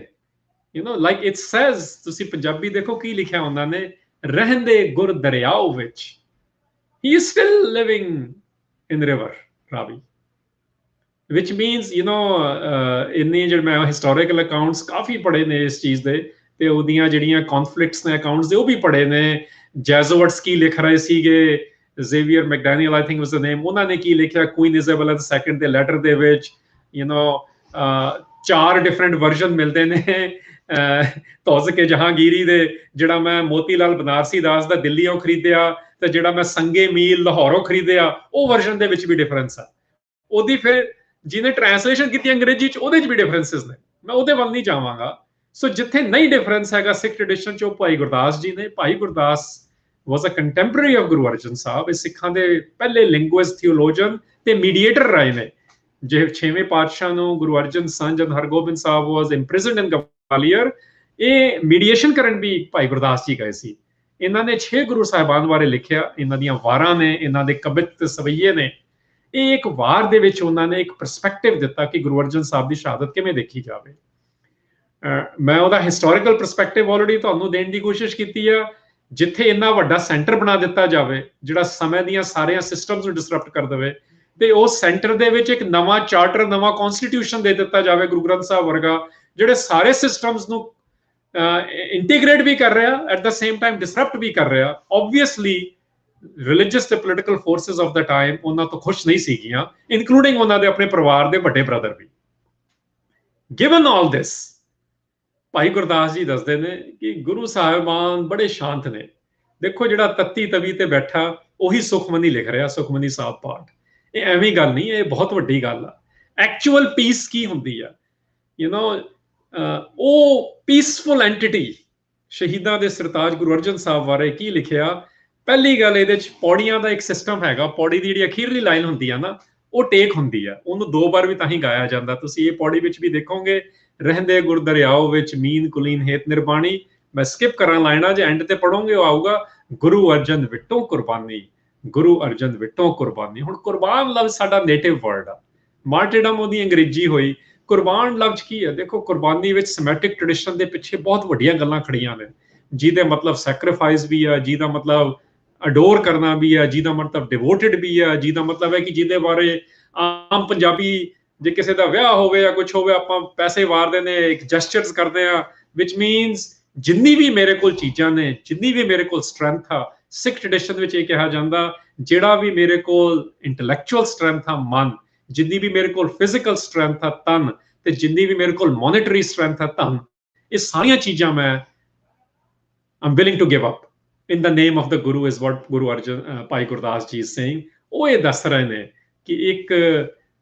you know, like it says, ਤੁਸੀਂ ਪੰਜਾਬੀ ਦੇਖੋ ਕੀ ਲਿਖਿਆ ਉਹਨਾਂ ਨੇ, ਰਹਿੰਦੇ ਗੁਰ ਦਰਿਆਓ ਵਿੱਚ। ਹੀ is still living in river Ravi, which means, you know, ਇੰਨੇ ਜਿਹੜੇ ਮੈਂ ਹਿਸਟੋਰੀਕਲ ਅਕਾਊਂਟਸ ਕਾਫੀ ਪੜ੍ਹੇ ਨੇ ਇਸ ਚੀਜ਼ ਦੇ, ਤੇ ਉਹਦੀਆਂ ਜਿਹੜੀਆਂ ਕੌਨਫਲਿਕਟਸ ਨੇ ਅਕਾਊਂਟਸ ਦੇ, ਉਹ ਵੀ ਪੜ੍ਹੇ ਨੇ। ਜੈਜ਼ੂਅਟਸ ਕੀ ਲਿਖ ਰਹੇ ਸੀਗੇ, ਜ਼ੇਵੀਅਰ ਮੈਕਡੈਨੀਅਲ ਆਈ ਥਿੰਕ ਵਾਸ ਦ ਨੇਮ, ਉਹਨਾਂ ਨੇ ਕੀ ਲਿਖਿਆ ਕੁਈਨ ਇਜ਼ਾਬੈਲਾ II ਦੇ ਲੈਟਰ ਦੇ ਵਿੱਚ, ਯੂ ਨੋ, 4 ਡਿਫਰੈਂਟ ਵਰਜ਼ਨ ਮਿਲਦੇ ਨੇ ਤੌਜ਼ ਕੇ ਜਹਾਂਗੀਰੀ ਦੇ, ਜਿਹੜਾ ਮੈਂ ਮੋਤੀ ਲਾਲ ਬਨਾਰਸੀ ਦਾਸ ਦਾ ਦਿੱਲੀੋਂ ਖਰੀਦਿਆ, ਤੇ ਜਿਹੜਾ ਮੈਂ ਸੰਗੇ ਮੀਲ ਲਾਹੌਰੋਂ ਖਰੀਦਿਆ, ਉਹ ਵਰਜ਼ਨ ਦੇ ਵਿੱਚ ਵੀ ਡਿਫਰੈਂਸ ਆ। ਉਹਦੀ ਫਿਰ ਜਿਹਨੇ ਟ੍ਰਾਂਸਲੇਸ਼ਨ ਕੀਤੀ ਅੰਗਰੇਜ਼ੀ 'ਚ, ਉਹਦੇ 'ਚ ਵੀ ਡਿਫਰੈਂਸਿਸ ਨੇ, ਮੈਂ ਉਹਦੇ ਵੱਲ ਨਹੀਂ ਜਾਵਾਂਗਾ। ਸੋ ਜਿੱਥੇ ਨਹੀਂ ਡਿਫਰੈਂਸ ਹੈਗਾ ਸਿੱਖ ਟ੍ਰੈਡੀਸ਼ਨ 'ਚ, ਉਹ ਭਾਈ ਗੁਰਦਾਸ ਜੀ ਨੇ। ਭਾਈ ਗੁਰਦਾਸ ਵਾਸ ਅ ਕੰਟੈਂਪਰੇਰੀ ਆਫ ਗੁਰੂ ਅਰਜਨ ਸਾਹਿਬ, ਇਹ ਸਿੱਖਾਂ ਦੇ ਪਹਿਲੇ ਲਿੰਗੁਇਸਟ, ਥਿਓਲੋਜਨ ਤੇ ਮੀਡੀਏਟਰ ਰਹੇ ਨੇ। ਜੇ 6ਵੇਂ ਪਾਤਸ਼ਾਹ ਨੂੰ ਗੁਰੂ ਅਰਜਨ ਸੰਜ ਜਦ ਹਰਗੋਬਿੰਦ ਸਾਹਿਬ ਵਾਸ ਇੰਪ੍ਰਿਜ਼ਨਡ ਇਨ ਗਵਾਲੀਅਰ, ਇਹ ਮੀਡੀਏਸ਼ਨ ਕਰਨ ਵੀ ਭਾਈ ਗੁਰਦਾਸ ਜੀ ਗਏ ਸੀ। ਇਹਨਾਂ ਨੇ 6 ਗੁਰੂ ਸਾਹਿਬਾਨ ਬਾਰੇ ਲਿਖਿਆ, ਇਹਨਾਂ ਦੀਆਂ ਵਾਰਾਂ ਨੇ, ਇਹਨਾਂ ਦੇ ਕਵਿਤ ਤੇ ਸਵਈਏ ਨੇ। ਇਹ ਇੱਕ ਵਾਰ ਦੇ ਵਿੱਚ ਉਹਨਾਂ ਨੇ ਇੱਕ ਪਰਸਪੈਕਟਿਵ ਦਿੱਤਾ ਕਿ ਗੁਰੂ ਅਰਜਨ ਸਾਹਿਬ ਦੀ ਸ਼ਹਾਦਤ ਕਿਵੇਂ ਦੇਖੀ ਜਾਵੇ। ਮੈਂ ਉਹਦਾ ਹਿਸਟੋਰੀਕਲ ਪਰਸਪੈਕਟਿਵ ਆਲਰੇਡੀ ਤੁਹਾਨੂੰ ਦੇਣ ਦੀ ਕੋਸ਼ਿਸ਼ ਕੀਤੀ ਆ। ਜਿੱਥੇ ਇੰਨਾ ਵੱਡਾ ਸੈਂਟਰ ਬਣਾ ਦਿੱਤਾ ਜਾਵੇ, ਜਿਹੜਾ ਸਮੇਂ ਦੀਆਂ ਸਾਰੀਆਂ ਸਿਸਟਮਸ ਨੂੰ ਡਿਸਰਪਟ ਕਰ ਦੇਵੇ, ਤੇ ਉਸ ਸੈਂਟਰ ਦੇ ਵਿੱਚ ਇੱਕ ਨਵਾਂ ਚਾਰਟਰ, ਨਵਾਂ ਕਨਸਟੀਟਿਊਸ਼ਨ ਦੇ ਦਿੱਤਾ ਜਾਵੇ ਗੁਰੂ ਗ੍ਰੰਥ ਸਾਹਿਬ ਵਰਗਾ, ਜਿਹੜੇ ਸਾਰੇ ਸਿਸਟਮਸ ਨੂੰ ਇੰਟੀਗ੍ਰੇਟ ਵੀ ਕਰ ਰਿਹਾ, at the same time disrupt ਵੀ ਕਰ ਰਿਹਾ। ਆਬਵੀਅਸਲੀ ਰਿਲੀਜੀਅਸ ਤੇ political forces of the time ਉਹਨਾਂ ਤੋਂ ਖੁਸ਼ ਨਹੀਂ ਸੀਗੀਆਂ, ਇਨਕਲੂਡਿੰਗ ਉਹਨਾਂ ਦੇ ਆਪਣੇ ਪਰਿਵਾਰ ਦੇ ਵੱਡੇ ਬ੍ਰਦਰ ਵੀ। ਗਿਵਨ ਆਲ ਦਿਸ, ਭਾਈ ਗੁਰਦਾਸ ਜੀ ਦੱਸਦੇ ਨੇ ਕਿ ਗੁਰੂ ਸਾਹਿਬਾਨ ਬੜੇ ਸ਼ਾਂਤ ਨੇ। ਦੇਖੋ, ਜਿਹੜਾ ਤੱਤੀ ਤਵੀ ਤੇ ਬੈਠਾ ਉਹੀ ਸੁਖਮਨੀ ਲਿਖ ਰਿਹਾ, ਸੁਖਮਨੀ ਸਾਹਿਬ ਪਾਠ। ਇਹ ਐਵੇਂ ਗੱਲ ਨਹੀਂ, ਇਹ ਬਹੁਤ ਵੱਡੀ ਗੱਲ ਆ। ਐਕਚੁਅਲ ਪੀਸ ਕੀ ਹੁੰਦੀ ਆ, ਯੂ ਨੋ, ਉਹ ਪੀਸਫੁਲ ਐਂਟੀਟੀ। ਸ਼ਹੀਦਾਂ ਦੇ ਸਰਤਾਜ ਗੁਰੂ ਅਰਜਨ ਸਾਹਿਬ ਬਾਰੇ ਕੀ ਲਿਖਿਆ? ਪਹਿਲੀ ਗੱਲ, ਇਹਦੇ ਚ ਪੌੜੀਆਂ ਦਾ ਇੱਕ ਸਿਸਟਮ ਹੈਗਾ। ਪੌੜੀ ਦੀ ਜਿਹੜੀ ਅਖੀਰਲੀ ਲਾਈਨ ਹੁੰਦੀ ਆ ਨਾ, ਉਹ ਟੇਕ ਹੁੰਦੀ ਆ, ਉਹਨੂੰ 2 ਵਾਰ ਵੀ ਤਾਂ ਹੀ ਗਾਇਆ ਜਾਂਦਾ। ਤੁਸੀਂ ਇਹ ਪੌੜੀ ਵਿੱਚ ਵੀ ਦੇਖੋਗੇ, ਰਹਿੰਦੇ ਗੁਰ ਦਰਿਆਓ ਵਿੱਚ ਮੀਨ ਕੁਲੀਨ ਹੇਤ ਨਿਰਬਾਣੀ। ਮੈਂ ਸਕਿਪ ਕਰਾਂ ਲਾਈਨਾਂ, ਜੇ ਐਂਡ ਤੇ ਪੜੋਗੇ ਉਹ ਆਊਗਾ, ਗੁਰੂ ਅਰਜਨ ਵਿਟੋਂ ਕੁਰਬਾਨੀ, ਗੁਰੂ ਅਰਜਨ ਵਿਟੋਂ ਕੁਰਬਾਨੀ। ਹੁਣ ਕੁਰਬਾਨ ਲਫ਼ਜ਼ ਸਾਡਾ ਨੇਟਿਵ ਵਰਡ ਆ, ਮਾਰਟੀਰਡਮ ਉਹਦੀ ਅੰਗਰੇਜ਼ੀ ਹੋਈ। ਕੁਰਬਾਨ ਲਫ਼ਜ਼ ਕੀ ਹੈ? ਦੇਖੋ, ਕੁਰਬਾਨੀ ਵਿੱਚ ਸਮੈਟਿਕ ਟ੍ਰੈਡੀਸ਼ਨ ਦੇ ਪਿੱਛੇ ਬਹੁਤ ਵੱਡੀਆਂ ਗੱਲਾਂ ਖੜੀਆਂ ਨੇ, ਜਿਹਦੇ ਮਤਲਬ ਸੈਕਰੀਫਾਈਸ ਵੀ ਆ, ਜਿਹਦਾ ਮਤਲਬ ਅਡੋਰ ਕਰਨਾ ਵੀ ਆ, ਜਿਹਦਾ ਮਤਲਬ ਡਿਵੋਟਿਡ ਵੀ ਆ, ਜਿਹਦਾ ਮਤਲਬ ਹੈ ਕਿ ਜਿਹਦੇ ਬਾਰੇ ਆਮ ਪੰਜਾਬੀ, ਜੇ ਕਿਸੇ ਦਾ ਵਿਆਹ ਹੋਵੇ ਜਾਂ ਕੁਝ ਹੋਵੇ, ਆਪਾਂ ਪੈਸੇ ਵਾਰਦੇ ਨੇ, ਇੱਕ ਜੈਸਚਰਸ ਕਰਦੇ ਆ, ਵਿਚ ਮੀਨਸ ਜਿੰਨੀ ਵੀ ਮੇਰੇ ਕੋਲ ਚੀਜ਼ਾਂ ਨੇ, ਜਿੰਨੀ ਵੀ ਮੇਰੇ ਕੋਲ ਸਟਰੈਂਥ ਆ, ਸਿੱਖ ਟ੍ਰੈਡੀਸ਼ਨ ਵਿੱਚ ਇਹ ਕਿਹਾ ਜਾਂਦਾ ਜਿਹੜਾ ਵੀ ਮੇਰੇ ਕੋਲ ਇੰਟੈਲੈਕਚੁਅਲ ਸਟਰੈਂਥ ਆ ਮਨ, ਜਿੰਨੀ ਵੀ ਮੇਰੇ ਕੋਲ ਫਿਜ਼ੀਕਲ ਸਟਰੈਂਥ ਆ ਤਨ, ਤੇ ਜਿੰਨੀ ਵੀ ਮੇਰੇ ਕੋਲ ਮੋਨਿਟਰੀ ਸਟਰੈਂਥ ਆ ਧਨ, ਇਹ ਸਾਰੀਆਂ ਚੀਜ਼ਾਂ ਮੈਂ I'm willing to give up in the name of the Guru is what Guru Arjan Bhai Gurdas ji is saying। ਉਹ ਇਹ ਦੱਸ ਰਹੇ ਨੇ ਕਿ ਇੱਕ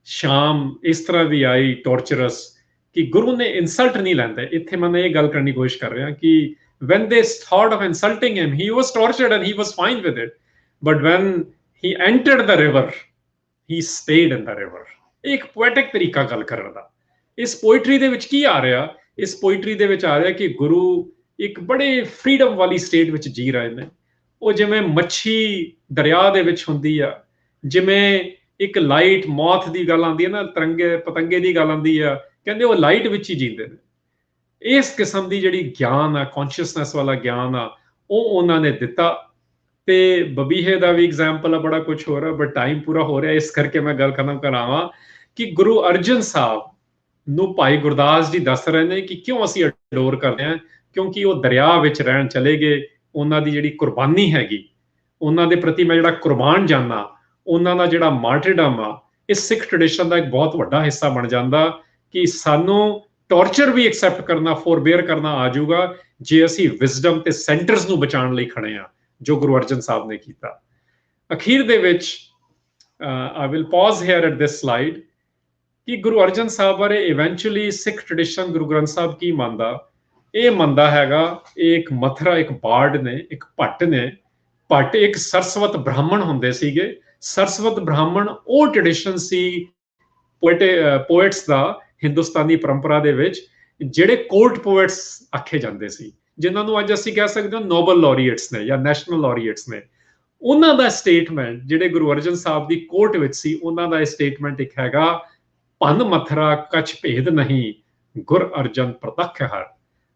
ਸ਼ਾਮ ਇਸ ਤਰ੍ਹਾਂ ਦੀ ਆਈ ਟੌਰਚਰਸ ਕਿ ਗੁਰੂ ਨੇ ਇਨਸਲਟ ਨਹੀਂ ਲੈਂਦੇ। ਇੱਥੇ ਮੈਂ ਇਹ ਗੱਲ ਕਰਨ ਦੀ ਕੋਸ਼ਿਸ਼ ਕਰ ਰਿਹਾ ਕਿ when they thought of insulting him, he was tortured and he was fine with it, but when he entered the river, he stayed in the river। ਇੱਕ ਪੋਇਟਿਕ ਤਰੀਕਾ ਗੱਲ ਕਰਨ ਦਾ। ਇਸ ਪੋਇਟਰੀ ਦੇ ਵਿੱਚ ਕੀ ਆ ਰਿਹਾ? ਇਸ ਪੋਇਟਰੀ ਦੇ ਵਿੱਚ ਆ ਰਿਹਾ ਕਿ ਗੁਰੂ ਇੱਕ ਬੜੇ ਫਰੀडम ਵਾਲੀ ਸਟੇਟ ਵਿੱਚ ਜੀ ਰਹੇ ਨੇ। ਉਹ ਜਿਵੇਂ ਮੱਛੀ ਦਰਿਆ ਦੇ ਵਿੱਚ ਹੁੰਦੀ ਆ, ਜਿਵੇਂ ਇੱਕ ਲਾਈਟ ਮੌਥ ਦੀ ਗੱਲ ਆਉਂਦੀ ਹੈ ਨਾ, ਤਰੰਗੇ ਪਤੰਗੇ ਦੀ ਗੱਲ ਆਉਂਦੀ ਆ, ਕਹਿੰਦੇ ਉਹ ਲਾਈਟ ਵਿੱਚ ਹੀ ਜੀਂਦੇ ਨੇ। ਇਸ ਕਿਸਮ ਦੀ ਜਿਹੜੀ ਗਿਆਨ ਆ, ਕੌਨਸ਼ੀਅਸਨੈਸ ਵਾਲਾ ਗਿਆਨ ਆ, ਉਹ ਉਹਨਾਂ ਨੇ ਦਿੱਤਾ। ਤੇ ਬਬੀਹੇ ਦਾ ਵੀ ਐਗਜ਼ਾਮਪਲ ਆ, ਬੜਾ ਕੁਝ ਹੋ ਰਿਹਾ, ਬਟ ਟਾਈਮ ਪੂਰਾ ਹੋ ਰਿਹਾ, ਇਸ ਕਰਕੇ ਮੈਂ ਗੱਲ ਖਤਮ ਕਰਾਵਾਂ ਕਿ ਗੁਰੂ ਅਰਜਨ ਸਾਹਿਬ ਨੂੰ ਭਾਈ ਗੁਰਦਾਸ ਜੀ ਦੱਸ ਰਹੇ ਨੇ ਕਿ ਕਿਉਂ ਅਸੀਂ ਅਡੋਰ ਕਰਦੇ ਹਾਂ, ਕਿਉਂਕਿ ਉਹ ਦਰਿਆ ਵਿੱਚ ਰਹਿਣ ਚਲੇ ਗਏ। ਉਹਨਾਂ ਦੀ ਜਿਹੜੀ ਕੁਰਬਾਨੀ ਹੈਗੀ, ਉਹਨਾਂ ਦੇ ਪ੍ਰਤੀ ਮੈਂ ਜਿਹੜਾ ਕੁਰਬਾਨ ਜਾਨਾ, ਉਹਨਾਂ ਦਾ ਜਿਹੜਾ ਮਾਰਟਰਡਮ ਆ, ਇਹ ਸਿੱਖ ਟ੍ਰੈਡੀਸ਼ਨ ਦਾ ਇੱਕ ਬਹੁਤ ਵੱਡਾ ਹਿੱਸਾ ਬਣ ਜਾਂਦਾ ਕਿ ਸਾਨੂੰ ਟੌਰਚਰ ਵੀ ਐਕਸੈਪਟ ਕਰਨਾ, ਫੋਰਬੇਅਰ ਕਰਨਾ ਆ ਜਾਊਗਾ ਜੇ ਅਸੀਂ ਵਿਜ਼ਡਮ ਤੇ ਸੈਂਟਰਸ ਨੂੰ ਬਚਾਉਣ ਲਈ ਖੜੇ ਆ, ਜੋ ਗੁਰੂ ਅਰਜਨ ਸਾਹਿਬ ਨੇ ਕੀਤਾ। ਅਖੀਰ ਦੇ ਵਿੱਚ I will pause here at this slide ਕਿ ਗੁਰੂ ਅਰਜਨ ਸਾਹਿਬ ਬਾਰੇ ਇਵੈਂਚੁਅਲੀ ਸਿੱਖ ਟ੍ਰੈਡੀਸ਼ਨ ਗੁਰੂ ਗ੍ਰੰਥ ਸਾਹਿਬ ਕੀ ਮੰਨਦਾ? ਇਹ ਮੰਨਦਾ ਹੈਗਾ ਇਹ ਇੱਕ ਮਥਰਾ, ਇੱਕ ਬਾਰਡ ਨੇ, ਇੱਕ ਭੱਟ ਨੇ। ਭੱਟ ਇੱਕ ਸਰਸਵਤ ਬ੍ਰਾਹਮਣ ਹੁੰਦੇ ਸੀਗੇ। ਸਰਸਵਤ ਬ੍ਰਾਹਮਣ ਉਹ ਟ੍ਰੈਡੀਸ਼ਨ ਸੀ ਪੋਇਟਸ ਦਾ ਹਿੰਦੁਸਤਾਨੀ ਪਰੰਪਰਾ ਦੇ ਵਿੱਚ, ਜਿਹੜੇ ਕੋਰਟ ਪੋਇਟਸ ਆਖੇ ਜਾਂਦੇ ਸੀ, ਜਿਨ੍ਹਾਂ ਨੂੰ ਅੱਜ ਅਸੀਂ ਕਹਿ ਸਕਦੇ ਹਾਂ ਨੋਬਲ ਲੌਰੀਏਟਸ ਨੇ ਜਾਂ ਨੈਸ਼ਨਲ ਲੌਰੀਏਟਸ ਨੇ। ਉਹਨਾਂ ਦਾ ਸਟੇਟਮੈਂਟ ਜਿਹੜੇ ਗੁਰੂ ਅਰਜਨ ਸਾਹਿਬ ਦੀ ਕੋਰਟ ਵਿੱਚ ਸੀ, ਉਹਨਾਂ ਦਾ ਸਟੇਟਮੈਂਟ ਇੱਕ ਹੈਗਾ, ਭੰਨ ਮਥਰਾ ਕਛ ਭੇਦ ਨਹੀਂ, ਗੁਰ ਅਰਜਨ ਪ੍ਰਤੱਖ ਹਰ।